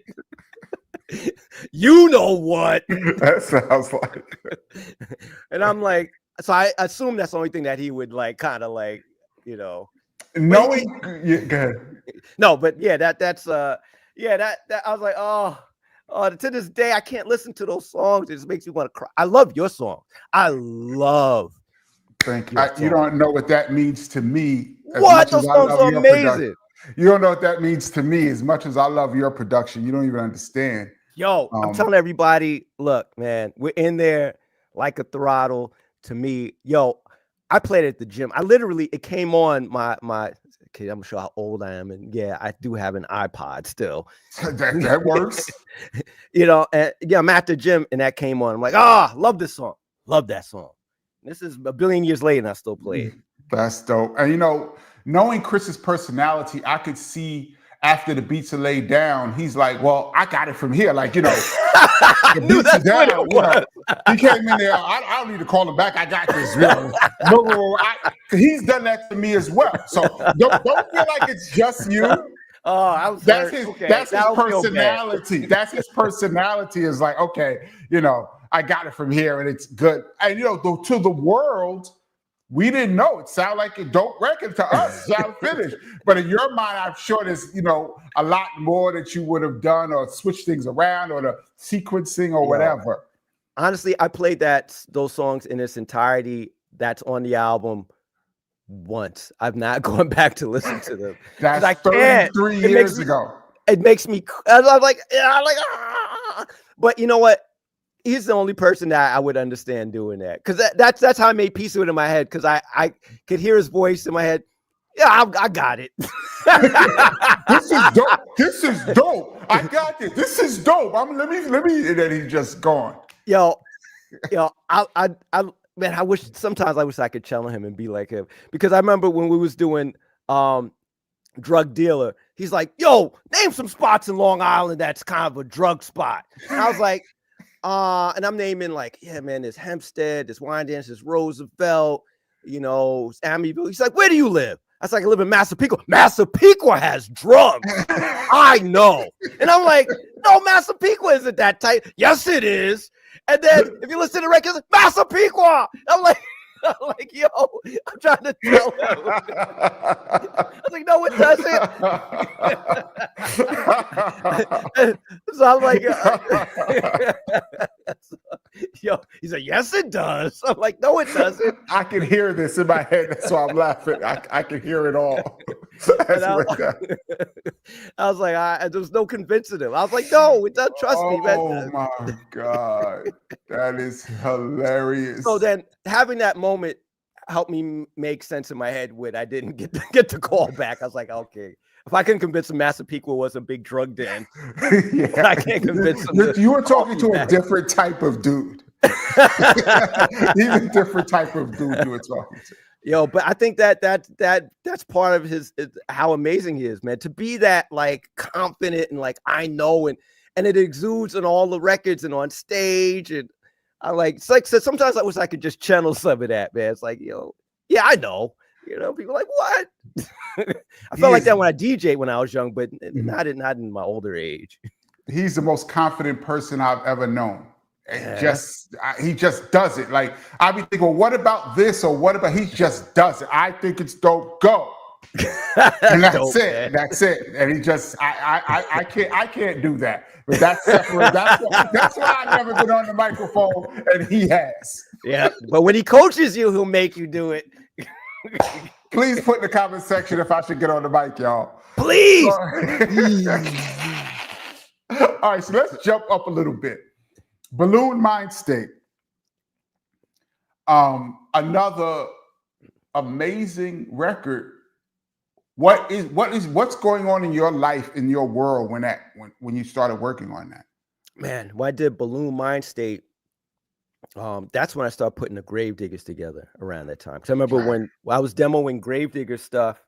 You know what? That sounds like. And I'm like, so I assume that's the only thing that he would like, kind of like, knowing. Yeah, go ahead. No, but yeah, that's that I was like, oh, to this day I can't listen to those songs. It just makes me want to cry. I love your song. I love. Thank you. You don't know what that means to me. What? Those songs are amazing. You don't know what that means to me as much as I love your production. You don't even understand. Yo, I'm telling everybody, look, man, we're in there like a throttle to me. Yo, I played at the gym. it came on my okay, I'm gonna show how old I am. And yeah, I do have an iPod still. that works. And yeah, I'm at the gym and that came on. I'm like, love this song. Love that song. This is a billion years later and I still play it. That's dope. And knowing Chris's personality, I could see after the beats are laid down, he's like, well, I got it from here. Like, the beats are down. He came in there. I don't need to call him back. I got this. He's done that to me as well. So don't feel like it's just you. That's his personality. That's his personality is like, okay, I got it from here and it's good. And to the world, we didn't know. It sounded like a dope record to us. It sounded finished. But in your mind, I'm sure there's, a lot more that you would have done or switched things around or the sequencing or whatever. Honestly, I played those songs in its entirety. That's on the album once. I've not gone back to listen to them. That's 33 years ago. It makes me, I'm like, but you know what? He's the only person that I would understand doing that. Because that's how I made peace with it in my head. Because I could hear his voice in my head. Yeah, I got it. This is dope. This is dope. I got this. This is dope. Let me. And then he's just gone. Yo, man, I wish I could challenge him and be like him. Because I remember when we was doing Drug Dealer, he's like, yo, name some spots in Long Island that's kind of a drug spot. And I was like, and I'm naming like, yeah, man, there's Hempstead, there's Wyandanch, there's Roosevelt, Amityville. He's like, where do you live? I was like, I live in Massapequa. Massapequa has drugs. I know. And I'm like, no, Massapequa isn't that tight. Yes, it is. And then if you listen to the records, Massapequa. I'm like, I'm like, yo, I'm trying to tell him. I was like, no, it doesn't. So I'm like, yo, he's like, yes, it does. I'm like, no, it doesn't. I can hear this in my head. That's why I'm laughing. I can hear it all. I was like, there was no convincing him. I was like, no, it doesn't. Trust me, man. Oh my God. That is hilarious. So then having that moment helped me make sense in my head when I didn't get the call back. I was like, okay, if I can convince him Massapequa was a big drug den, yeah. I can't convince him. You were talking to a different type of dude. He's a different type of dude you were talking to. Yo, but I think that's part of his how amazing he is, man. To be that like confident and like I know and it exudes on all the records and on stage and I like it's like so sometimes I wish I could just channel some of that, man. It's like, yo, yeah, I know. You know, people are like, what? I felt like that when I DJ'd when I was young, but not in my older age. He's the most confident person I've ever known. He just does it. Like I be thinking, well, what about this or what about? He just does it. I think it's dope. Go, and that's dope, it. Man. That's it. And he just, I can't do that. But that's separate. That's why I've never been on the microphone, and he has. Yeah, but when he coaches you, he'll make you do it. Please put in the comment section if I should get on the mic, y'all. Please. All right, so let's jump up a little bit. Balloon Mind State. Another amazing record. What's going on in your life, in your world when you started working on that? Man, when I did Balloon Mind State, that's when I started putting the Gravediggaz together around that time. Because I remember when I was demoing Gravediggaz stuff.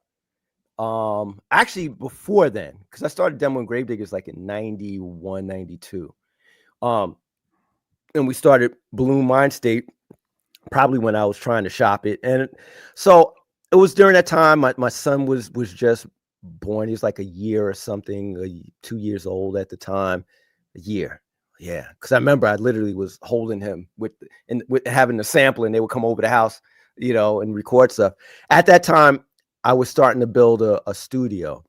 Actually before then, because I started demoing Gravediggaz like in 91, 92. And we started Balloon Mind State probably when I was trying to shop it. And so it was during that time my son was just born. He was like a year or something, 2 years old at the time. A year. Yeah. Because I remember I literally was holding him with having the sample and they would come over the house, you know, and record stuff. At that time, I was starting to build a studio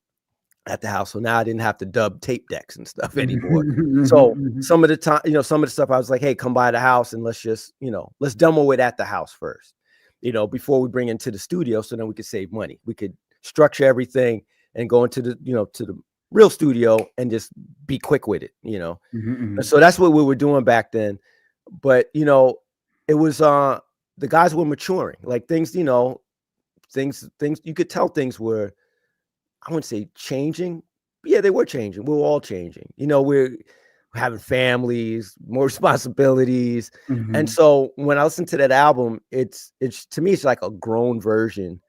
at the house. So now I didn't have to dub tape decks and stuff anymore. So some of the time, you know, some of the stuff I was like, hey, come by the house and let's just, you know, let's demo it at the house first, you know, before we bring it into the studio. So then we could save money. We could structure everything and go into the, you know, to the real studio and just be quick with it, you know? And so that's what we were doing back then. But, you know, it was, the guys were maturing, like things, you know, things, you could tell things were, I wouldn't say changing. But yeah, they were changing. We were all changing. You know, we're having families, more responsibilities. And so when I listen to that album, it's to me, it's like a grown version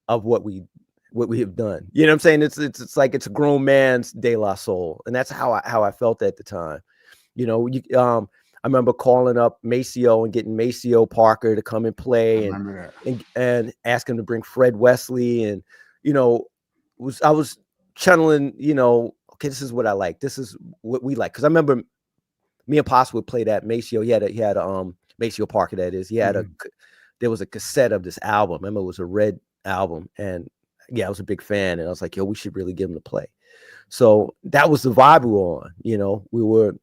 of what we have done. You know what I'm saying? It's like it's a grown man's De La Soul. And that's how I felt at the time. You know, I remember calling up Maceo and getting Maceo Parker to come and play and ask him to bring Fred Wesley. And, you know, I was channeling, you know, okay, this is what I like. This is what we like. Cause I remember me and Pops would play that Maceo. He had Maceo Parker, that is. He had there was a cassette of this album. I remember it was a red album. And yeah, I was a big fan. And I was like, yo, we should really give him to play. So that was the vibe we were on. You know, we were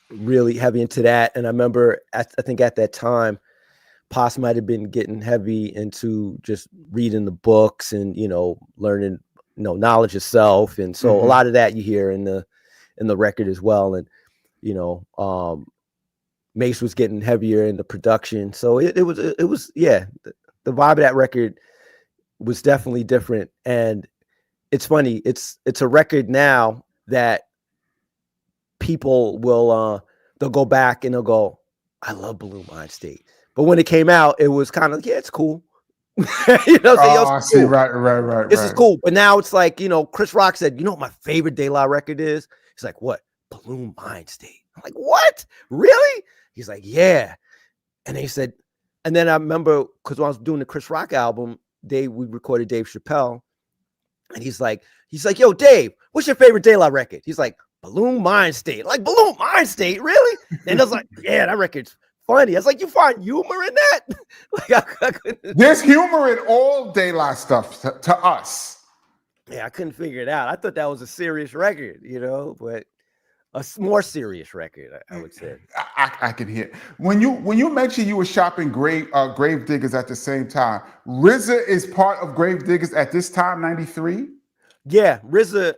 really heavy into that. And I remember, I think at that time, Pops might have been getting heavy into just reading the books and, you know, learning, you know, knowledge of self. And so a lot of that you hear in the record as well. And, you know, Mace was getting heavier in the production. So it was, yeah, the vibe of that record was definitely different. And it's funny. It's a record now that people will, they'll go back and they'll go, I love Balloon Mind State. But when it came out, it was kind of, yeah, it's cool. You know, I see. Cool. Right. This is cool. But now it's like, you know, Chris Rock said, you know what my favorite De La record is? He's like, what? Balloon Mind State. I'm like, what? Really? He's like, yeah. And he said, and then I remember, because when I was doing the Chris Rock album, we recorded Dave Chappelle. And he's like, yo, Dave, what's your favorite De La record? He's like, Balloon Mind State. Like, Balloon Mind State, really? And I was like, yeah, that record's funny. I was like, you find humor in that? I couldn't. There's humor in all De La stuff to us. Yeah, I couldn't figure it out. I thought that was a serious record, but a more serious record, I would say. I can hear when you mentioned you were shopping Gravediggaz at the same time. RZA is part of Gravediggaz at this time, 93. Yeah, RZA.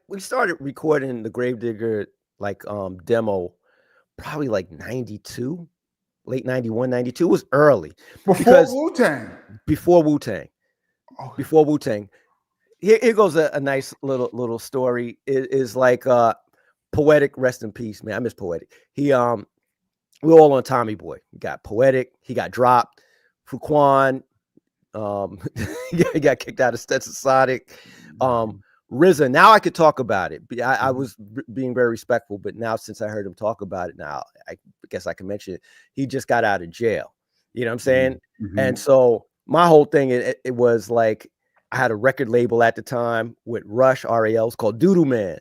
We started recording the Gravedigger demo probably like 92, late 91, 92. It was early before Wu-Tang. Before Wu-Tang. Okay. Before Wu-Tang. Here goes a nice little story. It is like Poetic, rest in peace, man. I miss Poetic. We're all on Tommy Boy. We got Poetic, he got dropped. Fuquan, he got kicked out of Stetsasonic. RZA, now I could talk about it. I was being very respectful, but now since I heard him talk about it, now I guess I can mention it. He just got out of jail. You know what I'm saying? Mm-hmm. And so my whole thing, it was like, I had a record label at the time with Rush, RAL, called Doodoo Man,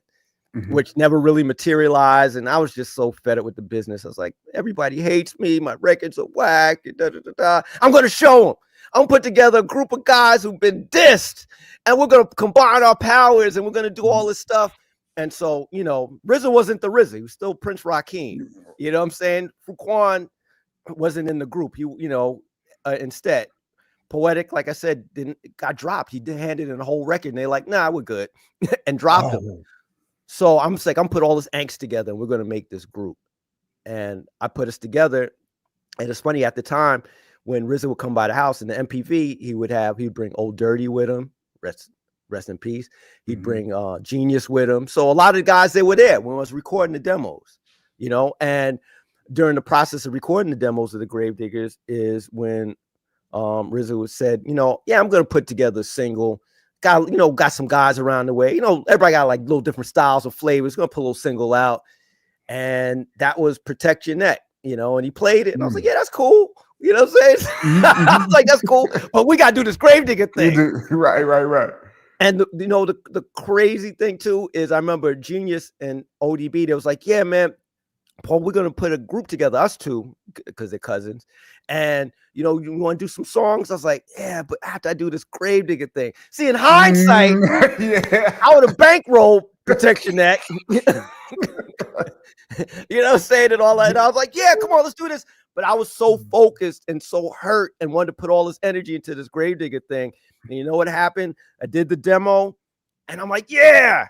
which never really materialized. And I was just so fed up with the business. I was like, everybody hates me. My records are whack. I'm going to show them. I'm going to put together a group of guys who've been dissed, and we're going to combine our powers, and we're going to do all this stuff. And so, RZA wasn't the RZA. He was still Prince Rakeem. You know what I'm saying? Fuquan wasn't in the group. Instead. Poetic, like I said, got dropped. He handed in a whole record, and they're like, "Nah, we're good," and dropped him. So I'm just like, I'm put all this angst together, and we're gonna make this group. And I put us together. And it's funny, at the time when RZA would come by the house in the MPV, he'd bring Old Dirty with him. Rest in peace. He'd bring Genius with him. So a lot of the guys, they were there when I was recording the demos, And during the process of recording the demos of the Gravediggaz is when RZA said, I'm going to put together a single. Got some guys around the way. Everybody got like little different styles of flavors. Going to put a little single out. And that was Protect Your Neck, and he played it. And I was like, yeah, that's cool. You know what I'm saying? I was like, that's cool. But we got to do this Gravedigger thing. Right. And, the crazy thing, too, is I remember Genius and ODB, they was like, yeah, man, Paul, we're going to put a group together, us two, because they're cousins. And, you want to do some songs? I was like, yeah, but after I do this Gravedigger thing. See, in hindsight, I would have bankrolled Protect Your Neck. You know what I'm saying? And all that. And I was like, yeah, come on, let's do this. But I was so focused and so hurt and wanted to put all this energy into this Gravedigger thing. And you know what happened? I did the demo, and I'm like, yeah.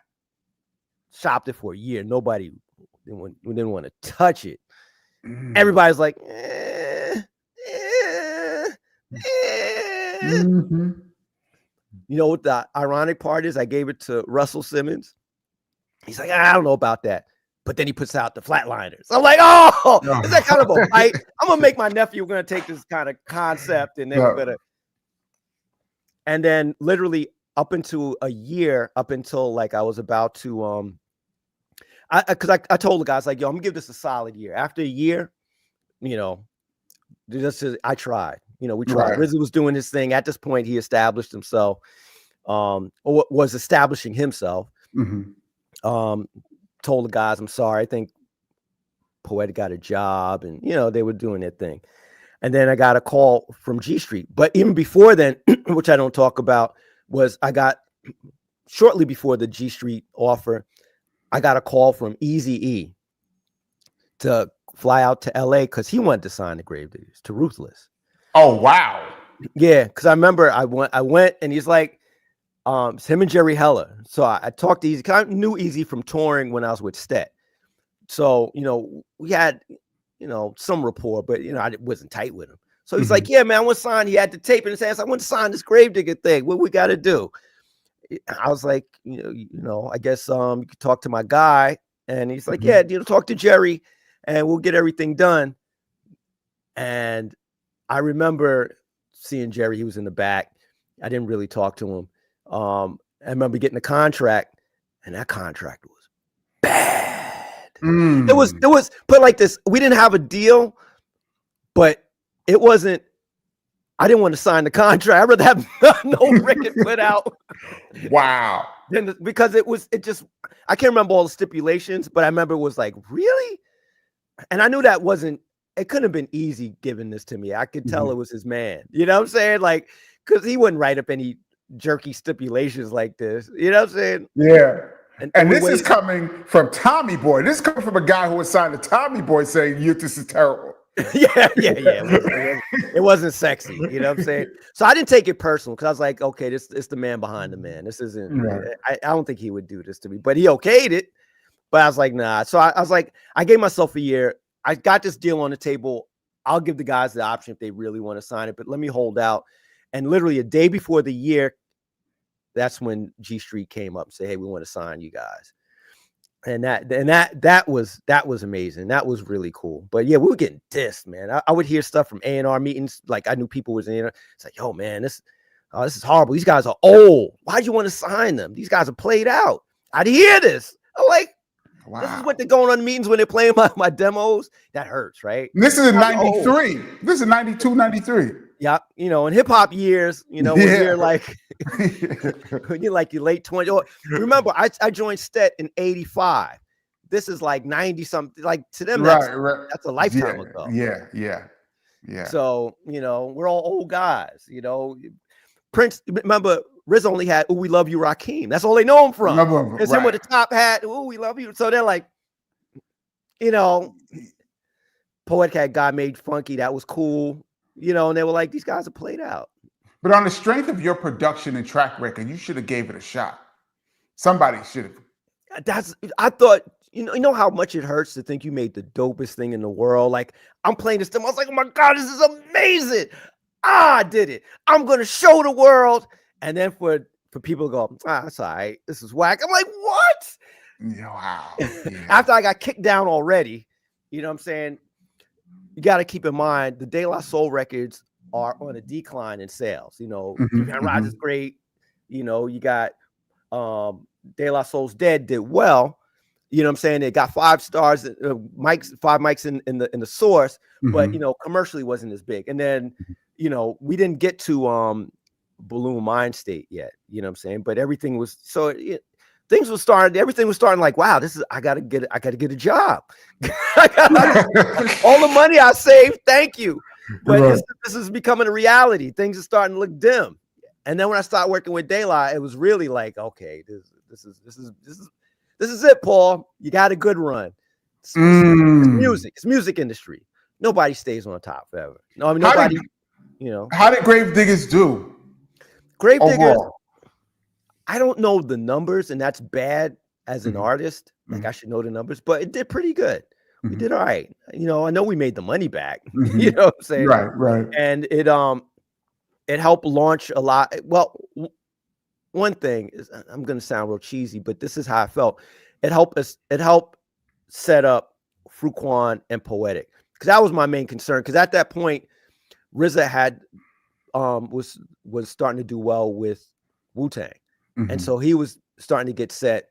Shopped it for a year. Nobody didn't want to touch it. Everybody's like, You know what the ironic part is? I gave it to Russell Simmons. He's like, I don't know about that. But then he puts out the Flatliners. I'm like, is that kind of a fight? I'm going to make my nephew, we're going to take this kind of concept, and then we're going to. And then literally up until a year, up until like I was about to, because I told the guys, like, yo, I'm going to give this a solid year. After a year, I tried. We tried. RZA was doing his thing. At this point, he established himself, or was establishing himself. Told the guys, I'm sorry. I think Poetic got a job, and they were doing their thing. And then I got a call from G Street. But even before then, which I don't talk about, was I got shortly before the G Street offer, I got a call from Eazy-E to fly out to LA because he wanted to sign the Gravediggaz to Ruthless. Oh, wow. Yeah, because I remember I went and he's like, it's him and Jerry Heller. So I talked to Eazy, because I knew Eazy from touring when I was with Stet. So, we had, some rapport, but, I wasn't tight with him. So he's like, yeah, man, I want to sign. He had the tape in his hands. I want to sign this Gravedigger thing. What we got to do? I was like, I guess you could talk to my guy. And he's like, yeah, talk to Jerry and we'll get everything done. And I remember seeing Jerry. He was in the back. I didn't really talk to him. I remember getting a contract, and that contract was bad. It was put like this. We didn't have a deal, but it wasn't. I didn't want to sign the contract. I'd rather have no record put out. Wow. Then because I can't remember all the stipulations, but I remember it was like, really? And I knew that wasn't it couldn't have been easy giving this to me. I could tell it was his man. You know what I'm saying? Like, because he wouldn't write up any jerky stipulations like this. You know what I'm saying? Yeah. And this is coming from Tommy Boy. This is coming from a guy who was signed to Tommy Boy saying, this is terrible. Yeah. It wasn't sexy. You know what I'm saying? So I didn't take it personal because I was like, okay, it's the man behind the man. This isn't, I don't think he would do this to me, but he okayed it. But I was like, nah. So I was like, I gave myself a year. I got this deal on the table. I'll give the guys the option if they really want to sign it, but let me hold out. And literally a day before the year, that's when G Street came up and said, hey, we want to sign you guys. And that was amazing. That was really cool. But yeah, we were getting dissed, man. I would hear stuff from A&R meetings. Like I knew people was in there. It's like, yo, man, this is horrible. These guys are old. Why'd you want to sign them? These guys are played out. I'd hear this. I'm like, wow. This is what they're going on meetings when they're playing my demos. That hurts, right? This is in 93. This is 92, 93. Yeah, you know, in hip hop years, you know, when you're like, when you're like your late 20s. Or, remember, I joined Stet in 85. This is like 90 something. Like to them, that's a lifetime ago. Yeah. So, you know, we're all old guys. You know, Prince. Remember, Riz only had "Ooh, We Love You, Rakim." That's all they know him from. It's him with the top hat. "Ooh, we love you." So they're like, you know, Poetic had God Made Funky. That was cool. You know, and they were like, these guys are played out. But on the strength of your production and track record, you should have gave it a shot. Somebody should have. I thought, you know how much it hurts to think you made the dopest thing in the world. Like, I'm playing this thing. I was like, oh my God, this is amazing. I did it. I'm going to show the world. And then for people to go, that's all right. This is whack. I'm like, what? Wow. Yeah. After I got kicked down already, you know what I'm saying? You got to keep in mind the De La Soul records are on a decline in sales. You know, Rise is great. You know, you got De La Soul's Dead did well. You know what I'm saying? They got 5 stars, 5 mics in the source, but you know, commercially wasn't as big. And then, you know, we didn't get to Balloon Mind State yet. You know what I'm saying? But everything was things were starting. Everything was starting like, wow, I gotta get a job. All the money I saved, thank you. But this is becoming a reality. Things are starting to look dim. And then when I started working with De La, it was really like, okay, this is it, Paul. You got a good run. It's music. It's music industry. Nobody stays on top forever. No, I mean nobody. You know. How did Gravediggaz do? Gravediggaz. I don't know the numbers, and that's bad as an artist. Like I should know the numbers, but it did pretty good. We did all right. You know, I know we made the money back. You know what I'm saying? Right. And it helped launch a lot. Well, one thing is, I'm gonna sound real cheesy, but this is how I felt. It helped set up Trugoy and Poetic, because that was my main concern. Because at that point, RZA had was starting to do well with Wu-Tang. And so he was starting to get set.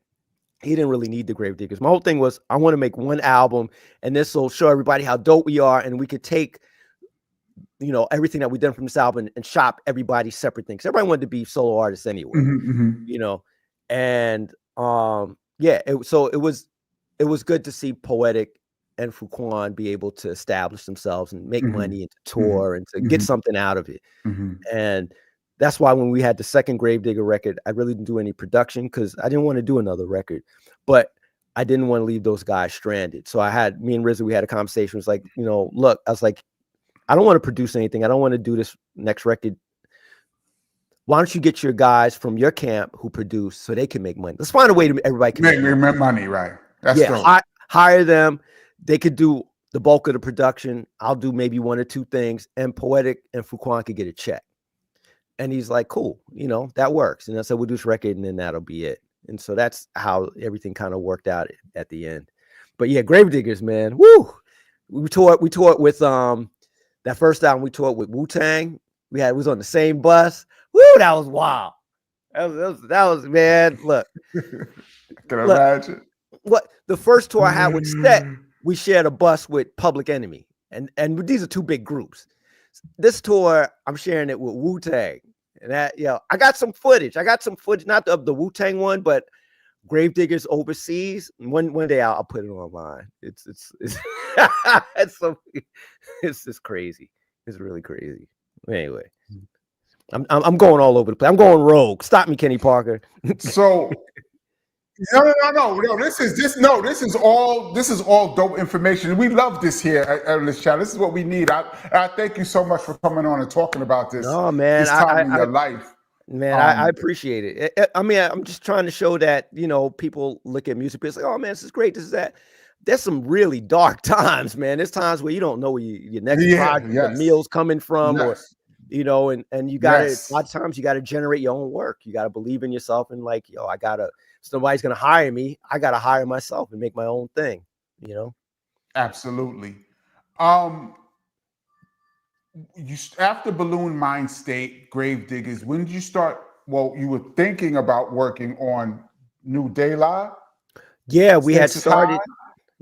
He didn't really need the Gravediggaz. My whole thing was, I want to make one album, and this will show everybody how dope we are, and we could take, you know, everything that we've done from this album and shop everybody's separate things. Everybody wanted to be solo artists anyway, you know. And so it was good to see Poetic and Trugoy be able to establish themselves and make money and to tour and to get something out of it. And that's why when we had the second Gravediggaz record, I really didn't do any production because I didn't want to do another record, but I didn't want to leave those guys stranded. So me and RZA, we had a conversation. It was like, you know, look, I was like, I don't want to produce anything. I don't want to do this next record. Why don't you get your guys from your camp who produce so they can make money? Let's find a way to everybody can make money, right? That's hire them. They could do the bulk of the production. I'll do maybe 1 or 2 things, and Poetic and Trugoy could get a check. And he's like, cool, you know, that works. And I said, we'll do this record and then that'll be it. And so that's how everything kind of worked out at the end. But yeah, Gravediggaz, man. Woo! We toured with that first album, we toured with Wu-Tang. It was on the same bus. Woo, that was wild. That was man, look. Can I imagine? What the first tour I had with Stet, we shared a bus with Public Enemy. And these are 2 big groups. This tour, I'm sharing it with Wu-Tang. And that, I got some footage. Not of the Wu-Tang one, but Gravediggaz overseas. One day I'll put it online. It's it's so it's just crazy. It's really crazy. Anyway, I'm going all over the place. I'm going rogue. Stop me, Kenny Parker. So no. This is all dope information. We love this here at this channel. This is what we need. I thank you so much for coming on and talking about this. No, man, this time in your life. Man, I appreciate it. I mean, I'm just trying to show that, you know, people look at music, it's like, oh man, this is great, this is that. There's some really dark times, man. There's times where you don't know where your next project, the meal's coming from, or you know, and you gotta a lot of times you gotta generate your own work. You gotta believe in yourself and like, yo, somebody's gonna hire me. I gotta hire myself and make my own thing, you know? Absolutely. You after Balloon Mind State, Gravediggaz, when did you start? Well, you were thinking about working on New De La? Yeah, we had started.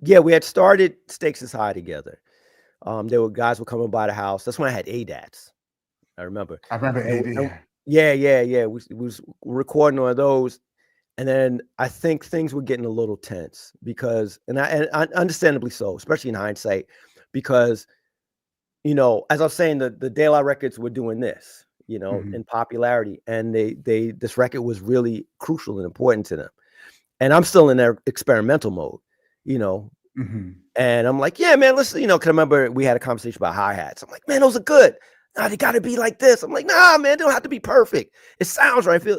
Yeah, we had started Stakes is High together. There were guys were coming by the house. That's when I had ADATs. I remember. Yeah. We was recording on those, and then I think things were getting a little tense because, and understandably so, especially in hindsight, because, you know, as I was saying, the De La records were doing this, you know, in popularity, and this record was really crucial and important to them, and I'm still in their experimental mode, you know. And I'm like, yeah, man, listen, you know, because I remember we had a conversation about hi-hats. I'm like, man, those are good. Nah, they got to be like this. I'm like, nah, man, they don't have to be perfect. It sounds right. I feel.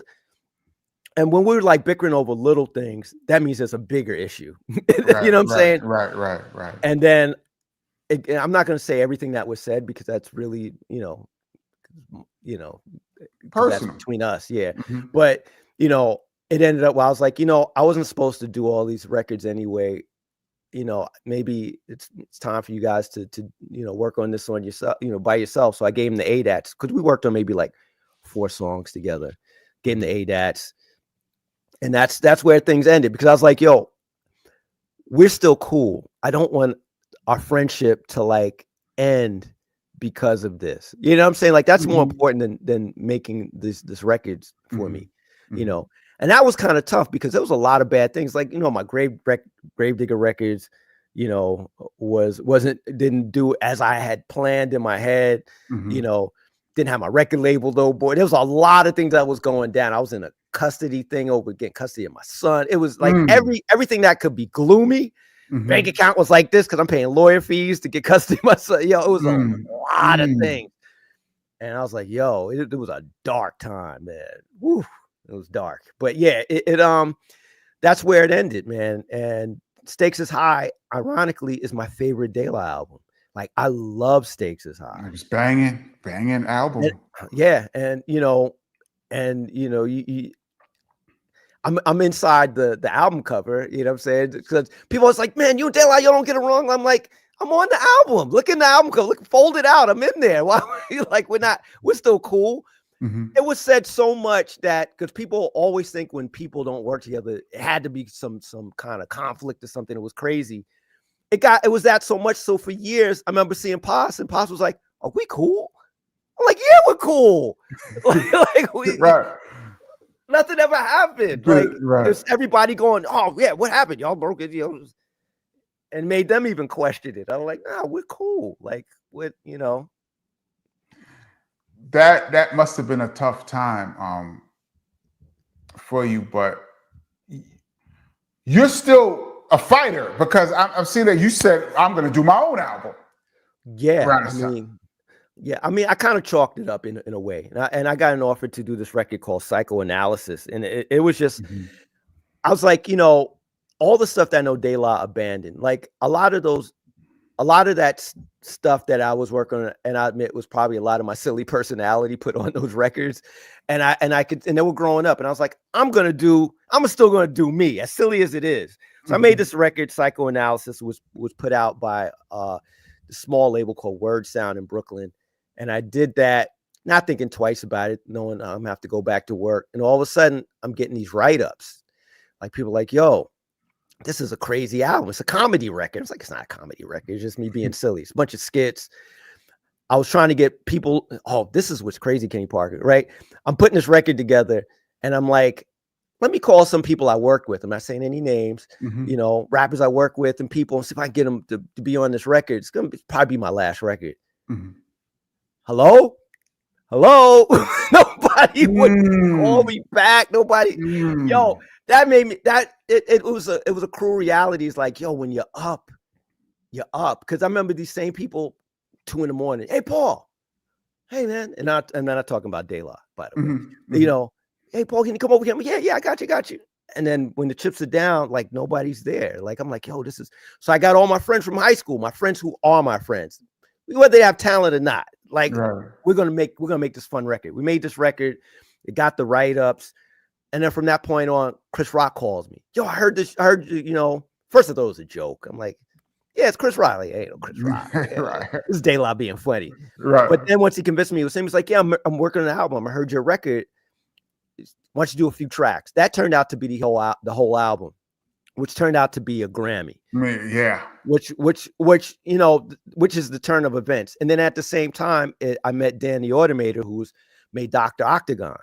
And when we were like bickering over little things, that means there's a bigger issue. You know what I'm saying? Right. And then I'm not going to say everything that was said because that's really, you know, personal between us. Yeah. But, you know, it ended up, well, I was like, you know, I wasn't supposed to do all these records anyway. You know, maybe it's time for you guys to you know, work on this on yourself, you know, by yourself. So I gave him the ADATs because we worked on maybe like 4 songs together. Gave him the ADATs, and that's where things ended because I was like, yo, we're still cool. I don't want our friendship to like end because of this. You know what I'm saying? Like that's more important than making this records for me. You know. And that was kind of tough because there was a lot of bad things. Like, you know, my Gravedigger records, you know, didn't do as I had planned in my head, you know, didn't have my record label though, boy. There was a lot of things that was going down. I was in a custody thing over getting custody of my son. It was like everything that could be gloomy. Bank account was like this because I'm paying lawyer fees to get custody of my son. Yo, it was a lot of things. And I was like, yo, it was a dark time, man. Woo. It was dark, but yeah, that's where it ended, man. And Stakes is High, ironically, is my favorite De La album. Like I love Stakes is High. It was banging album. And you know, I'm inside the album cover. You know what I'm saying? Because people was like, man, you De La, you don't get it wrong. I'm like, I'm on the album. Look in the album cover. Look, fold it out. I'm in there. Why? Like we're still cool. It was said so much that because people always think when people don't work together, it had to be some kind of conflict or something. It was crazy. It was that so much. So for years, I remember seeing Paz, and Paz was like, "Are we cool?" I'm like, "Yeah, we're cool." Nothing ever happened. Like there's everybody going, "Oh yeah, what happened? Y'all broke it," you know, and made them even question it. I was like, "Nah, we're cool." Like what, you know. That must have been a tough time for you, but you're still a fighter because I'm seeing that you said I'm going to do my own album. Yeah, I mean, I kind of chalked it up in a way, and I got an offer to do this record called Psychoanalysis, and it was just, I was like, you know, all the stuff that I know De La abandoned, like a lot of that stuff that I was working on, and I admit was probably a lot of my silly personality put on those records. And they were growing up, and I was like, I'm still gonna do me, as silly as it is. So I made this record, Psychoanalysis, was put out by the small label called Word Sound in Brooklyn. And I did that, not thinking twice about it, knowing I'm gonna have to go back to work. And all of a sudden I'm getting these write-ups. Like people like, yo, this is a crazy album. It's a comedy record. It's like, it's not a comedy record. It's just me being silly. It's a bunch of skits. I was trying to get people, oh, this is what's crazy, Kenny Parker, right? I'm putting this record together and I'm like, let me call some people I worked with. I'm not saying any names, rappers I work with and people, and see if I can get them to be on this record. It's going to probably be my last record. Hello? Nobody would call me back. Nobody. Yo, that made me, it was a cruel reality. It's like, yo, when you're up. Because I remember these same people 2 a.m. Hey, Paul. Hey, man. And I'm not talking about De La, by the way. Hey, Paul, can you come over here? Yeah, I got you. And then when the chips are down, like nobody's there. Like, I'm like, yo, this is, so I got all my friends from high school, my friends who are my friends, whether they have talent or not. Like, we're gonna make this fun record. We made this record, it got the write-ups. And then from that point on, Chris Rock calls me. Yo, I heard this, first I thought it was a joke. I'm like, yeah, it's Chris Rock. Like, hey, Chris Rock. Yeah, this is De La being funny. Right. But then once he convinced me, it was him. He's like, yeah, I'm working on an album. I heard your record. Why don't you do a few tracks? That turned out to be the whole album, which turned out to be a Grammy. Yeah. Which is the turn of events. And then at the same time, I met Dan the Automator, who's made Dr. Octagon.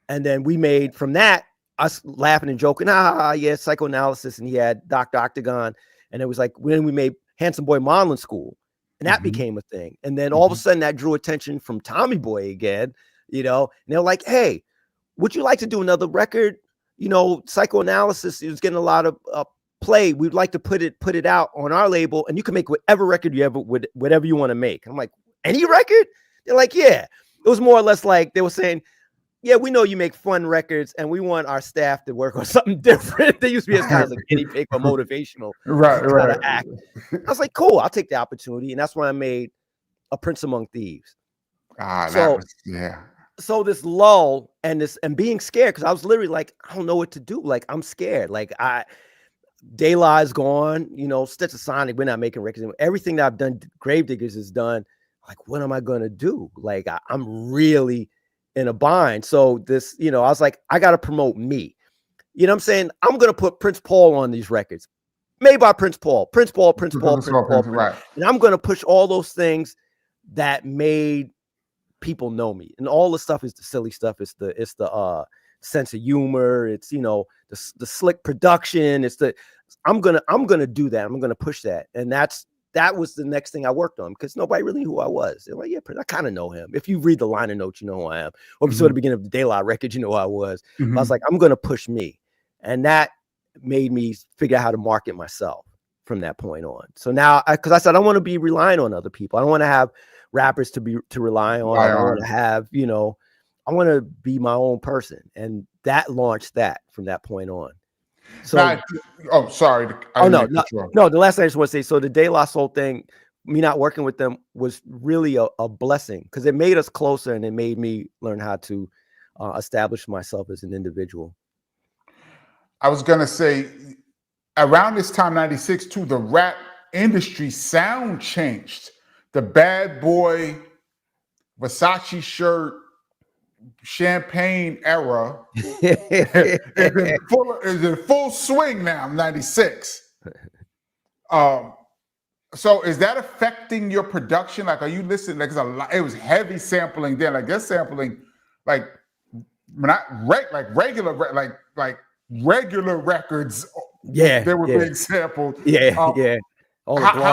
And then we made from that, us laughing and joking, yeah, Psychoanalysis. And he had Dr. Octagon. And it was like when we made Handsome Boy Modeling School. And that became a thing. And then all of a sudden that drew attention from Tommy Boy again, and they're like, hey, would you like to do another record? Psychoanalysis is getting a lot of play. We'd like to put it out on our label, and you can make whatever record you ever would, whatever you want to make. I'm like, any record? They're like, yeah. It was more or less like they were saying, yeah, we know you make fun records, and we want our staff to work on something different. They used to be as kind of like guinea pig or motivational right. Act. I was like, cool, I'll take the opportunity, and that's when I made A Prince Among Thieves. So this lull and being scared, because I was literally like, I don't know what to do. Like, I'm scared. Like, De La is gone. Stetsasonic, we're not making records anymore. Everything that I've done, Gravediggaz is done. Like, what am I gonna do? Like, I'm really in a bind. So this, I was like, I gotta promote me. You know what I'm saying? I'm gonna put Prince Paul on these records, made by Prince Paul. Right. And I'm gonna push all those things that made people know me, and all the stuff is the silly stuff. It's the sense of humor. It's the slick production. I'm gonna do that. I'm gonna push that, and that was the next thing I worked on, because nobody really knew who I was. They're like, yeah, I kind of know him. If you read the liner notes, you know who I am. Or if you saw the beginning of the De La record, you know who I was. I was like, I'm gonna push me, and that made me figure out how to market myself from that point on. So now, because I said I want to be relying on other people. I don't want to have rappers to rely on. I want to have, I want to be my own person, and that launched that from that point on. So, sorry. No. The last thing I just want to say, so the De La Soul thing, me not working with them was really a blessing, because it made us closer, and it made me learn how to establish myself as an individual. I was gonna say, around this time, 96 too, the rap industry sound changed. The bad boy Versace shirt, champagne era is in full swing now. 96. So is that affecting your production? Like, are you listening? Like, it was heavy sampling then. Like, they're sampling like not regular records. Yeah, they were being sampled. Yeah. How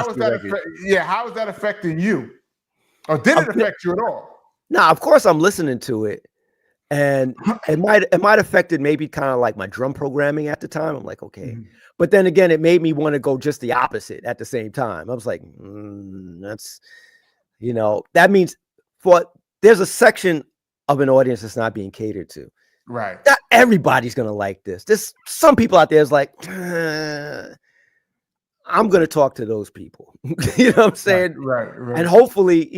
is that affecting you? Or did it affect you at all? Nah, of course I'm listening to it. And it might affected maybe kind of like my drum programming at the time. I'm like, okay. But then again, it made me want to go just the opposite at the same time. I was like, that's, that means there's a section of an audience that's not being catered to. Right. Not everybody's going to like this. There's some people out there is like, I'm going to talk to those people. You know what I'm saying? Right. And hopefully,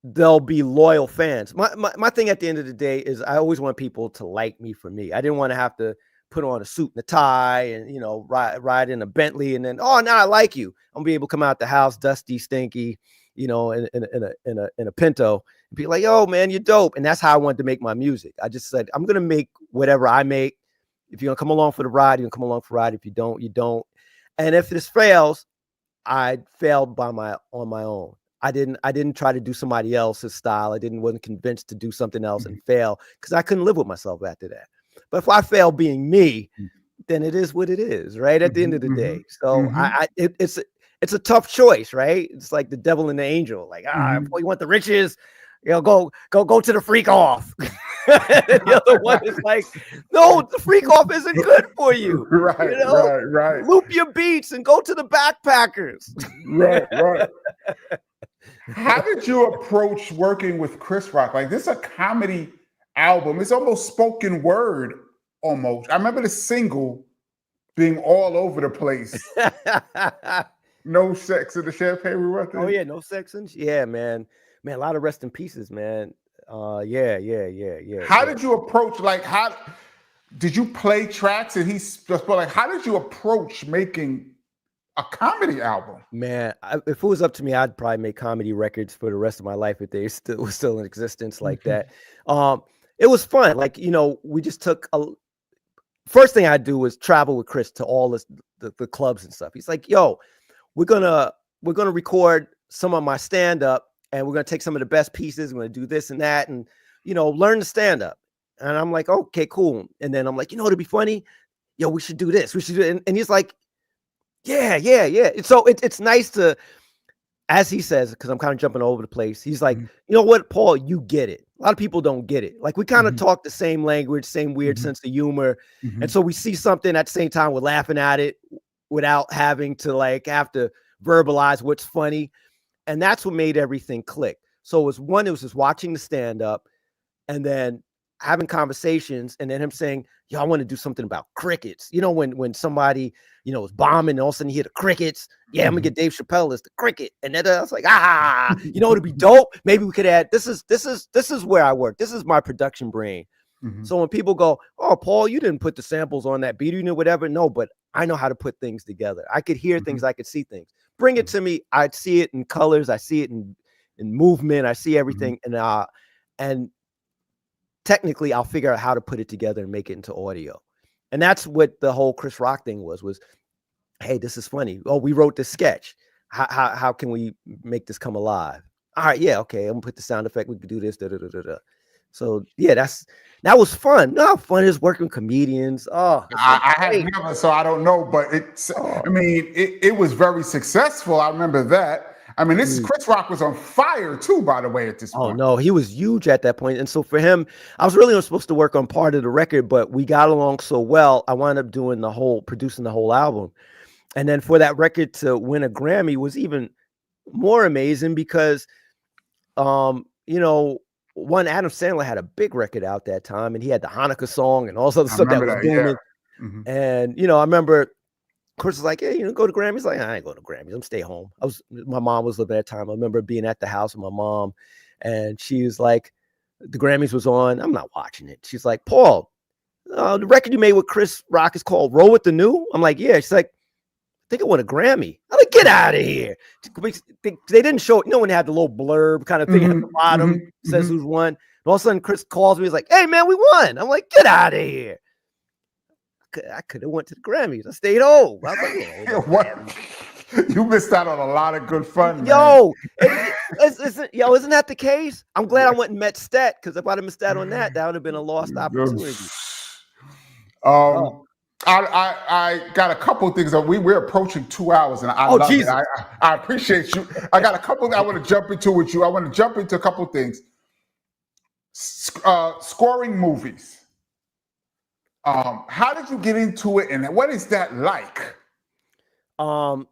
they'll be loyal fans. My thing at the end of the day is I always want people to like me for me. I didn't want to have to put on a suit and a tie and, ride in a Bentley and then, now I like you. I'm gonna be able to come out the house, dusty, stinky, in a Pinto and be like, yo, man, you're dope. And that's how I wanted to make my music. I just said, I'm going to make whatever I make. If you're going to come along for the ride, you're going to come along for the ride. If you don't, you don't. And if this fails, I failed on my own. I didn't try to do somebody else's style. Wasn't convinced to do something else and fail, because I couldn't live with myself after that. But if I fail being me, then it is what it is, right? At the end of the day. So it's a tough choice, right? It's like the devil and the angel. Like, you want the riches, go to the freak off. The other one is like, no, the freak off isn't good for you. Right. Loop your beats and go to the backpackers. Right. How did you approach working with Chris Rock? Like, this is a comedy album. It's almost spoken word, almost. I remember the single being all over the place. No sex in the champagne we were. Oh yeah, no sex in. Yeah, man. A lot of rest in pieces, man. Yeah. How did you approach? Like, how did you play tracks and how did you approach making a comedy album? Man, if it was up to me, I'd probably make comedy records for the rest of my life if they were still in existence like that. It was fun. Like, we just took first thing I'd do was travel with Chris to all the clubs and stuff. He's like, yo, we're gonna record some of my stand-up and we're gonna take some of the best pieces. We're gonna do this and that and learn the stand-up. And I'm like, okay, cool. And then I'm like, it'd be funny. Yo, we should do this. We should do it. And he's like, yeah. And so it's nice to, as he says, because I'm kind of jumping all over the place. He's like, you know what, Paul, you get it. A lot of people don't get it. Like, we kind of talk the same language, same weird sense of humor. And so we see something at the same time, we're laughing at it without having to have to verbalize what's funny. And that's what made everything click. So it was just watching the stand up and then having conversations and then him saying, yo, I want to do something about crickets. When somebody, is bombing and all of a sudden you hear the crickets. Yeah, I'm gonna get Dave Chappelle as the cricket. And then I was like, it'd be dope. Maybe we could add, this is where I work. This is my production brain. So when people go, oh, Paul, you didn't put the samples on that beat, whatever. No, but I know how to put things together. I could hear things. I could see things. Bring it to me. I'd see it in colors. I see it in movement. I see everything. And technically I'll figure out how to put it together and make it into audio. And that's what the whole Chris Rock thing was, hey, this is funny. Oh, we wrote this sketch. How can we make this come alive? All right. Yeah. Okay. I'm gonna put the sound effect. We could do this. So yeah, that was fun. No, how fun it is working with comedians. Oh, I had never, so I don't know, but it was very successful. I remember that. I mean, Chris Rock was on fire too, by the way, at this point. Oh no, he was huge at that point. And so for him, I was really supposed to work on part of the record, but we got along so well, I wound up producing the whole album. And then for that record to win a Grammy was even more amazing because, Adam Sandler had a big record out that time, and he had the Hanukkah song and all this other stuff that was booming. Yeah. And I remember Chris was like, hey, go to Grammys. Like, I ain't going to Grammys. I'm stay home. My mom was living at the time. I remember being at the house with my mom, and she was like, the Grammys was on. I'm not watching it. She's like, Paul, the record you made with Chris Rock is called Roll with the New. I'm like, yeah. She's like, I think it won a Grammy. I'm like, get out of here. They didn't show it. When they had the little blurb kind of thing at the bottom, says who's won. And all of a sudden, Chris calls me. He's like, hey, man, we won. I'm like, get out of here. I could have went to the Grammys. I stayed home. I was like, you missed out on a lot of good fun. Yo, isn't that the case? I'm glad I went and met Stet, because if I'd have missed out on that would have been a lost opportunity. I got a couple of things. We're approaching 2 hours, and I love it. I appreciate you. I got a couple I want to jump into with you. I want to jump into a couple of things. Scoring movies. How did you get into it, and what is that like? Well,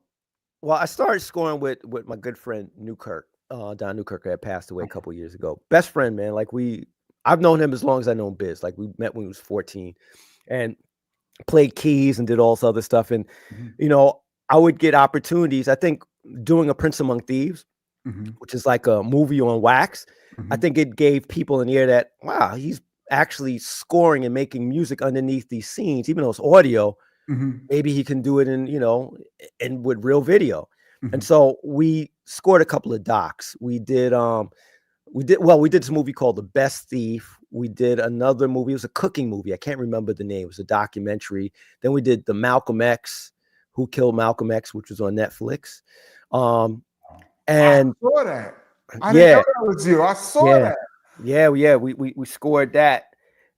I started scoring with my good friend Newkirk. Don Newkirk had passed away a couple years ago. Best friend, man. Like I've known him as long as I known Biz. Like, we met when he was 14, and played keys and did all this other stuff. And I would get opportunities. I think doing A Prince Among Thieves, which is like a movie on wax. I think it gave people an ear that, wow, he's actually scoring and making music underneath these scenes, even though it's audio. Maybe he can do it in with real video. And so we scored a couple of docs. We did this movie called The Best Thief. We did another movie. It was a cooking movie. I can't remember the name. It was a documentary. Then we did the Malcolm X, Who Killed Malcolm X, which was on Netflix. And I saw that. I didn't know that was you. I saw that. Yeah, we scored that.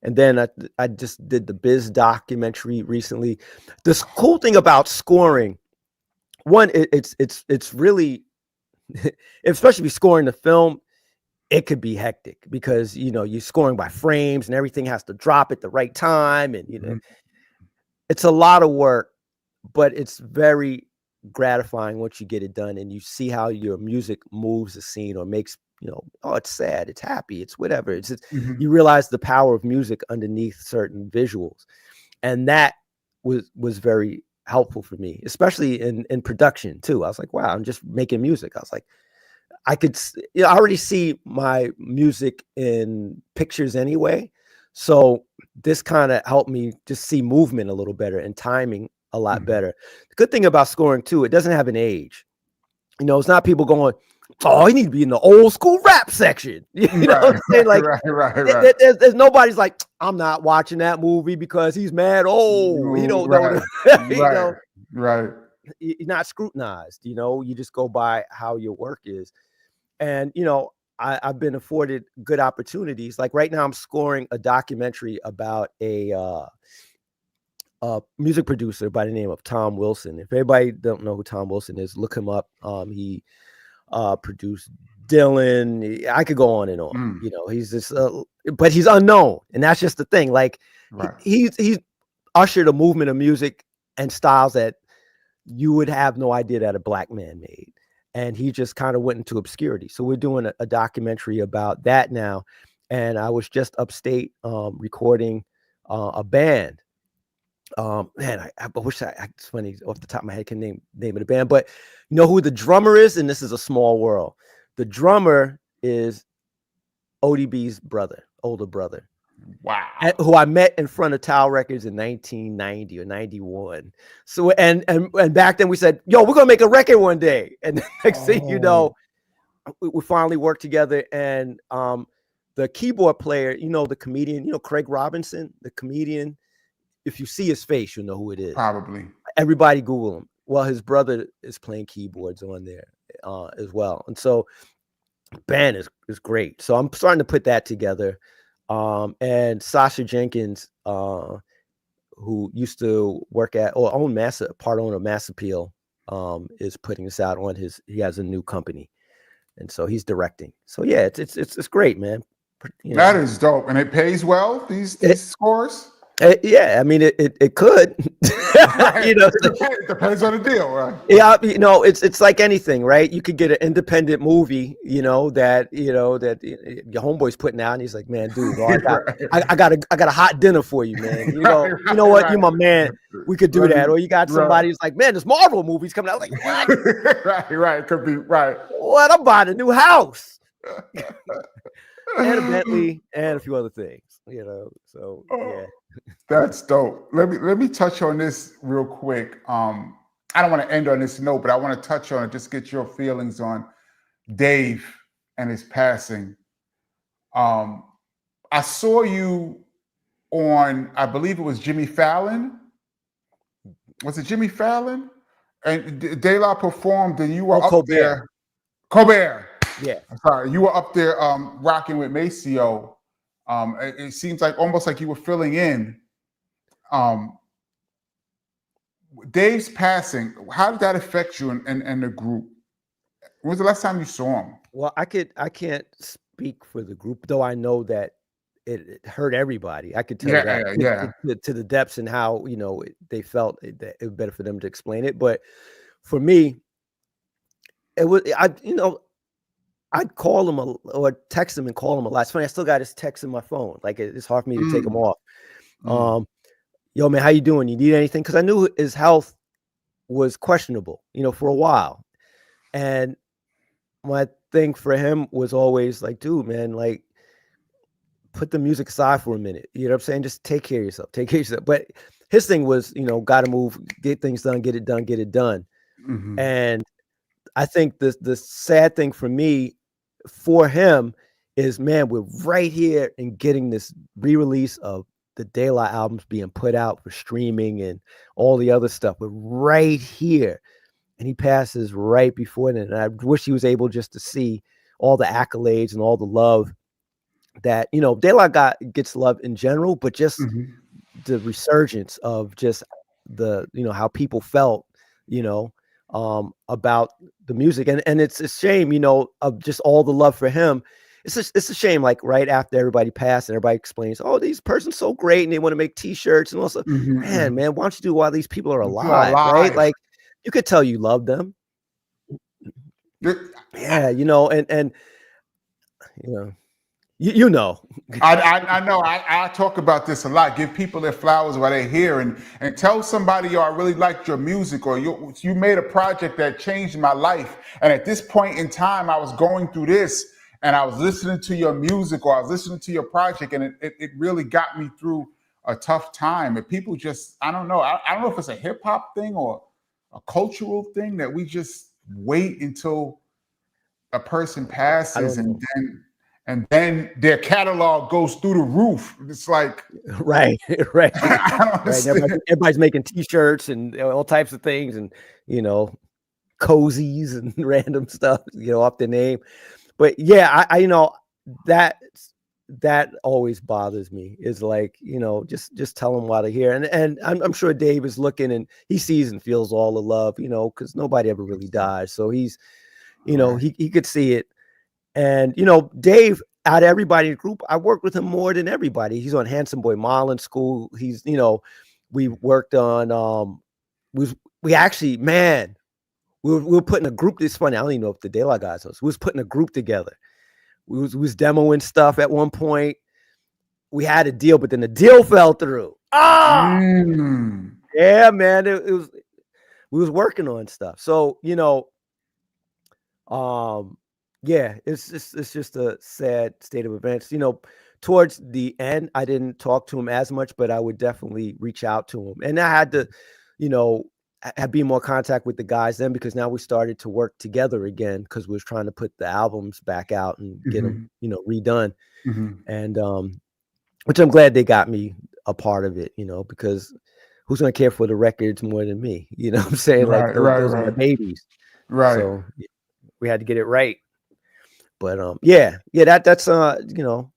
And then I just did the Biz documentary recently. The cool thing about scoring, one, it's really, especially scoring the film, it could be hectic because, you're scoring by frames and everything has to drop at the right time. And, it's a lot of work, but it's very gratifying once you get it done and you see how your music moves the scene or makes, oh, it's sad, it's happy, it's whatever. It's just, you realize the power of music underneath certain visuals. And that was very helpful for me, especially in production too. I was like, wow, I'm just making music. I was like, I could, I already see my music in pictures anyway. So this kind of helped me just see movement a little better and timing a lot better. The good thing about scoring too, it doesn't have an age. It's not people going, oh, he needs to be in the old school rap section. You know what I'm saying? Like, right. There's nobody's like, I'm not watching that movie because he's mad. Oh, he don't know. Right. You're not scrutinized. You just go by how your work is. And, I've been afforded good opportunities. Like right now I'm scoring a documentary about a music producer by the name of Tom Wilson. If anybody don't know who Tom Wilson is, look him up. He produced Dylan. I could go on and on. He's just, but he's unknown, and that's just the thing. Like he's ushered a movement of music and styles that you would have no idea that a black man made, and he just kind of went into obscurity. So we're doing a documentary about that now, and I was just upstate recording a band. Man, I wish it's funny off the top of my head I can name of the band, but you know who the drummer is? And this is a small world. The drummer is ODB's older brother. Wow. Who I met in front of Tower Records in 1990 or 91. So and back then we said, yo, we're gonna make a record one day. And the next thing you know, we finally worked together. And the keyboard player, the comedian, Craig Robinson, the comedian. If you see his face, you'll know who it is. Probably. Everybody Google him. Well, his brother is playing keyboards on there as well. And so band is great. So I'm starting to put that together. And Sasha Jenkins, who used to work at or own part owner of Mass Appeal, is putting this out on he has a new company. And so he's directing. So yeah, it's great, man. That is dope. And it pays well, these scores? Yeah, I mean it could. It depends on the deal, right? Yeah, it's like anything, right? You could get an independent movie, that your homeboy's putting out, and he's like, man, dude, I got a hot dinner for you, man. You know what? You're my man. We could do that. Or you got somebody who's like, man, this Marvel movie's coming out. Like, what? right, could be right. What? I'm buying a new house. And a Bentley and a few other things, so yeah. That's dope. Let me touch on this real quick. I don't want to end on this note, but I want to touch on it, just get your feelings on Dave and his passing. I saw you on, I believe it was Jimmy Fallon. Was it Jimmy Fallon? And De La performed, and you were up there. Colbert. Yeah. I'm sorry. You were up there rocking with Maceo. It seems like almost like you were filling in. Dave's passing, how did that affect you and the group? When was the last time you saw him? Well, I can't speak for the group, though I know that it hurt everybody. I could tell that to the depths and how they felt that it was better for them to explain it. But for me, it was I'd call him or text him and call him a lot. It's funny, I still got his text in my phone. Like it's hard for me to take him off. Yo, man, how you doing? You need anything? Because I knew his health was questionable, for a while. And my thing for him was always like, dude, man, like put the music aside for a minute. You know what I'm saying? Just take care of yourself. But his thing was, got to move, get things done, get it done. Mm-hmm. And I think the sad thing for me, for him, is, man, we're right here and getting this re-release of the De La albums being put out for streaming and all the other stuff. We're right here. And he passes right before then. And I wish he was able just to see all the accolades and all the love that, you know, De La gets love in general, but just Mm-hmm. the resurgence of just the, you know, how people felt, you know, about the music. And it's a shame, you know, of just all the love for him. It's a shame, like right after everybody passed and everybody explains, oh, these person's so great and they want to make t-shirts and also, Mm-hmm. man, why don't you do while these people are People are alive, right? alive. Like you could tell you love them. Yeah, you know, and you know, you know. I know. I talk about this a lot. Give people their flowers while they're here, and tell somebody, yo, I really liked your music, or you made a project that changed my life. And at this point in time, I was going through this, and I was listening to your music, or I was listening to your project, and it really got me through a tough time. And people just, I don't know. I don't know if it's a hip hop thing or a cultural thing that we just wait until a person I passes, don't know. and then their catalog goes through the roof. It's like, right, right, I don't right. understand. Everybody's making t-shirts and all types of things, and you know, cozies and random stuff, you know, off the name. But yeah, I you know, that always bothers me. Is like, you know, just tell them why they're here, and I'm sure Dave is looking and he sees and feels all the love, you know, because nobody ever really dies. So he's, you know, he could see it. And, you know, Dave, out of everybody in the group, I worked with him more than everybody. He's on Handsome Boy Marlin School. He's, you know, we worked on, we actually, man, we were putting a group. It's funny. I don't even know if the De La guys knows. We was putting a group together. We was demoing stuff at one point. We had a deal, but then the deal fell through. Yeah, man. It was, we was working on stuff. So, you know, yeah, it's just a sad state of events. You know, towards the end, I didn't talk to him as much, but I would definitely reach out to him. And I had to, you know, be more contact with the guys then, because now we started to work together again, because we was trying to put the albums back out and get them, you know, redone. And which I'm glad they got me a part of it, you know, because who's gonna care for the records more than me? You know what I'm saying? Right, like those are the babies. Right. So we had to get it right. But yeah, that's you know,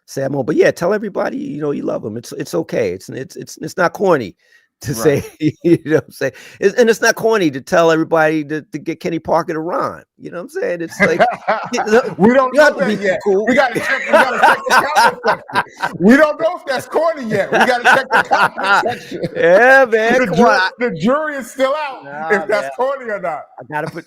sad moment. But yeah, tell everybody, you know, you love them. It's okay. It's not corny to say, you know what I'm saying? And it's not corny to tell everybody to get Kenny Parker to rhyme. You know what I'm saying? It's like we don't know that yet. Cool. We gotta check the comment section. We don't know if that's corny yet. We gotta check the comment section. Yeah, man. The jury is still out if that's corny or not. I gotta put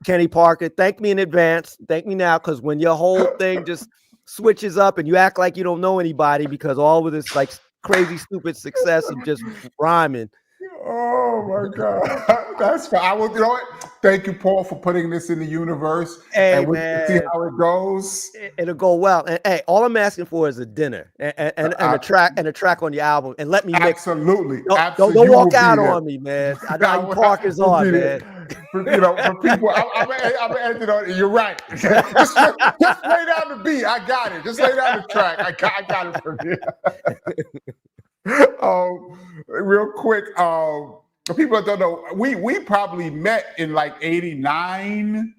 Kenny Parker, thank me in advance. Thank me now, because when your whole thing just switches up and you act like you don't know anybody because all of this like crazy stupid success of just rhyming. Oh my God, that's fine. I will. You know what? Thank you, Paul, for putting this in the universe. Hey, and we'll man, see how it goes. It'll go well. And hey, all I'm asking for is a dinner and a track on your album, and let me mix. Absolutely. Don't walk out on me, man. I know how you Parker's on, man. You know, for people, I'm gonna end it on. You're right. just lay down the beat. I got it. Just lay down the track. I got it from here. Real quick, people that don't know, we probably met in like 89,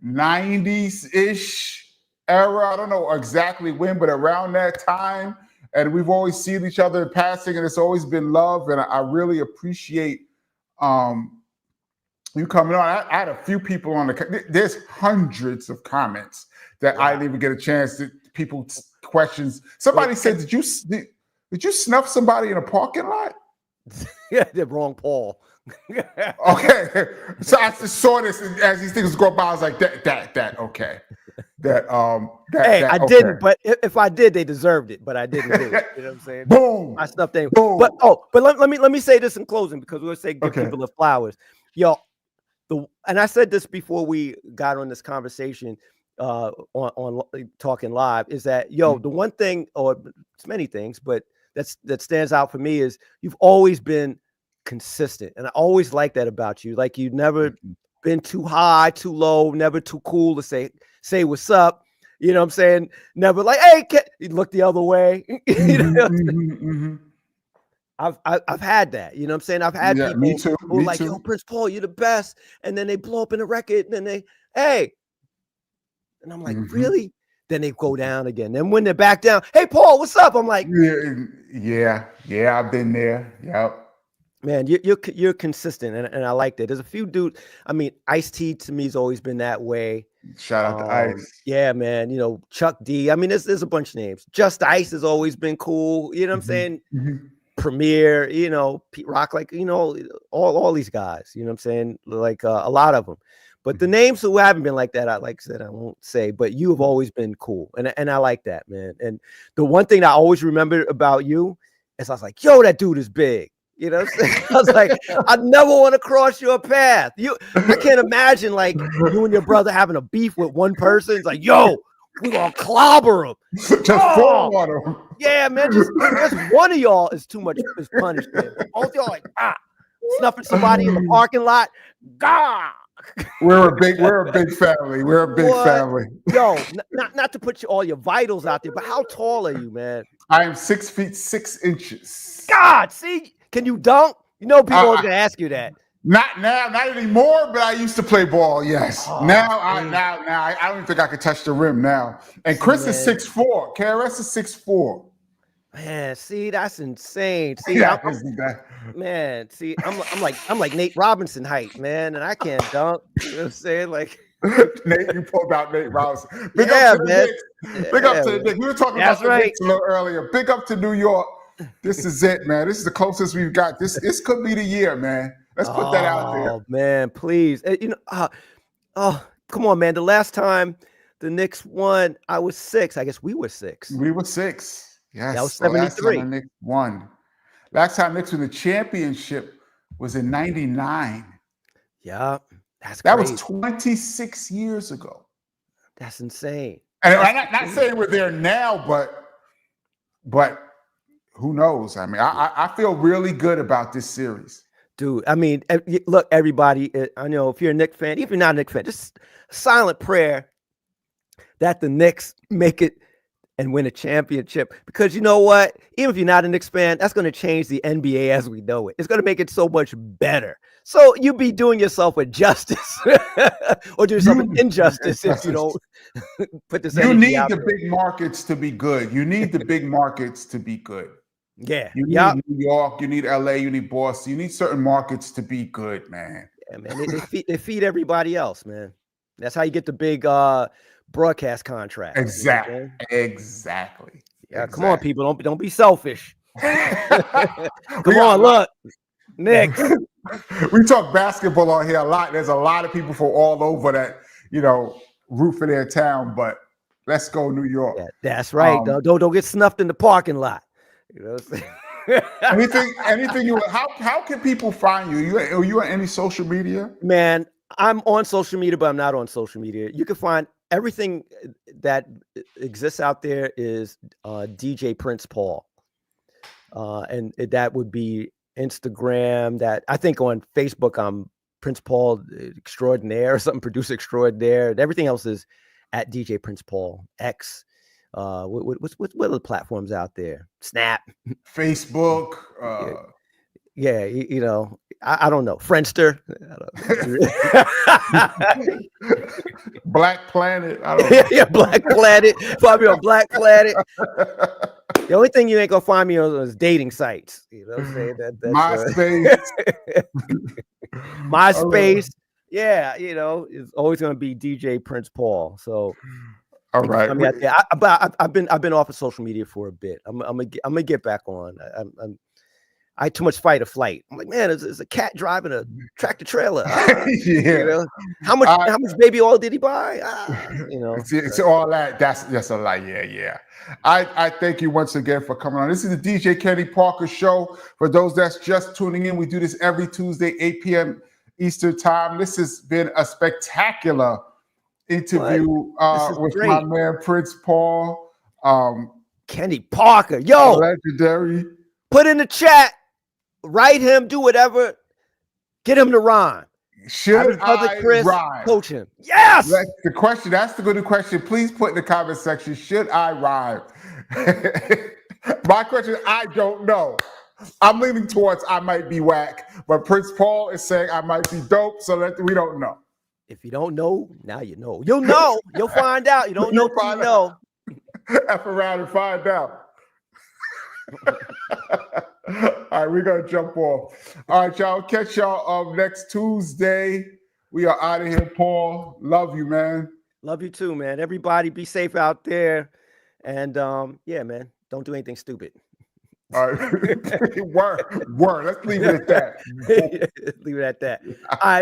90s-ish era. I don't know exactly when, but around that time. And we've always seen each other in passing, and it's always been love. And I really appreciate you coming on. I had a few people on there's hundreds of comments that I didn't even get a chance to, people's questions. Somebody said, did you snuff somebody in a parking lot? Yeah, the wrong Paul. Okay. So I just saw this as these things go by. I was like, that okay. Hey, I didn't, but if I did, they deserved it, but I didn't do it. You know what I'm saying? Boom. My stuff thing. Boom. But let me say this in closing, because we'll say give people the flowers. Yo, and I said this before we got on this conversation on Talking Live, is that the one thing, or it's many things, but that stands out for me is you've always been consistent, and I always like that about you. Like you've never been too high, too low, never too cool to say what's up. You know what I'm saying? Never like, hey, you look the other way. You know I've had that. You know what I'm saying? I've had people who are like, yo, Prince Paul, you're the best. And then they blow up in a record, and then hey. And I'm like, really? then they go down again. Then when they're back down, hey Paul, what's up? I'm like, yeah, I've been there. Yep. Man, you're consistent, and I like that. There's a few dudes. I mean, Ice-T to me has always been that way. Shout out to Ice. Yeah, man. You know, Chuck D. I mean, there's a bunch of names. Just Ice has always been cool. You know what I'm saying? Premier. You know, Pete Rock. Like, you know, all these guys. You know what I'm saying? Like a lot of them. But the names who haven't been like that, like I said, I won't say. But you have always been cool, and I like that, man. And the one thing I always remember about you is I was like, yo, that dude is big. You know what I'm saying? I was like, I never want to cross your path. I can't imagine like you and your brother having a beef with one person. It's like, yo, we gonna clobber him. Just fall on him. Yeah, man. Just one of y'all is too much is punishment. Both y'all like snuffing somebody in the parking lot. Gah. We're a big family. We're a big family. Yo, not to put all your vitals out there, but how tall are you, man? I am 6 feet 6 inches. God, see. Can you dunk? You know people are gonna ask you that. Not now, not anymore. But I used to play ball. Yes. Now I don't even think I could touch the rim now. And Chris is 6'4". KRS is 6'4". Man, see, that's insane. See, yeah, man, see, I'm like Nate Robinson height, man, and I can't dunk. You know what I'm saying? Like Nate, you pulled out Nate Robinson. Big up to man. Big up to the Knicks. We were talking about the Knicks a little earlier. Big up to New York. This is it, man. This is the closest we've got. This could be the year, man. Let's put that out there. Oh man, please. You know, come on, man. The last time the Knicks won, I was 6. I guess we were 6. We were 6. Yes, that was 73. Last time the Knicks won. Last time Knicks won the championship was in '99. Yeah, that was 26 years ago. That's insane. And I'm not saying we're there now, but. Who knows? I mean, I feel really good about this series. Dude, I mean, look, everybody, I know if you're a Knicks fan, even if you're not a Knicks fan, just a silent prayer that the Knicks make it and win a championship. Because you know what? Even if you're not a Knicks fan, that's going to change the NBA as we know it. It's going to make it so much better. So you'd be doing yourself a justice or do yourself an injustice if you don't put this. You need the big markets to be good. You need the big markets to be good. Yeah. You need New York, you need LA, you need Boston, you need certain markets to be good, man. Yeah, man. They feed everybody else, man. That's how you get the big broadcast contract. Exactly. You know exactly. Yeah, come on, people. Don't be selfish. Come on, look. Nick. We talk basketball on here a lot. There's a lot of people from all over that, you know, root for their town, but let's go New York. Yeah, that's right. Don't get snuffed in the parking lot. You know what I'm saying? anything you how can people find you? Are you on any social media? Man, I'm on social media, but I'm not on social media. You can find everything that exists out there is DJ Prince Paul. And that would be Instagram. That I think on Facebook I'm Prince Paul Extraordinaire or something, producer extraordinaire. Everything else is at DJ Prince Paul X. What are the platforms out there? Snap, Facebook. Yeah, you know, I don't know. Friendster. Black Planet. I don't know. Yeah, Black Planet. Probably on Black Planet. The only thing you ain't gonna find me on is dating sites. You know what I'm saying? MySpace. MySpace. Yeah, you know, it's always gonna be DJ Prince Paul. So. All right. But I've been off of social media for a bit. I'm gonna get back on. I had too much fight or flight. I'm like, man, it's a cat driving a tractor trailer. Yeah. You know? How much baby oil did he buy? You know, it's all that. That's a lie. Yeah. I thank you once again for coming on. This is the DJ Kenny Parker Show. For those that's just tuning in, we do this every Tuesday, 8 p.m. Eastern Time. This has been a spectacular interview with my man Prince Paul. Kenny Parker, yo, legendary. Put in the chat, write him, do whatever, get him to rhyme. Should I rhyme? Coach him. Yes. That's the question. That's the good question. Please put in the comment section. Should I rhyme? My question, I don't know. I'm leaning towards I might be whack, but Prince Paul is saying I might be dope, so that we don't know. If you don't know, now you know. You'll know. You'll find out. You don't know. You'll find out. F around and find out. All right, we're gonna jump off. All right, y'all. Catch y'all next Tuesday. We are out of here, Paul. Love you, man. Love you too, man. Everybody be safe out there. And yeah, man, don't do anything stupid. All right. Word. Let's leave it at that. Leave it at that. All right.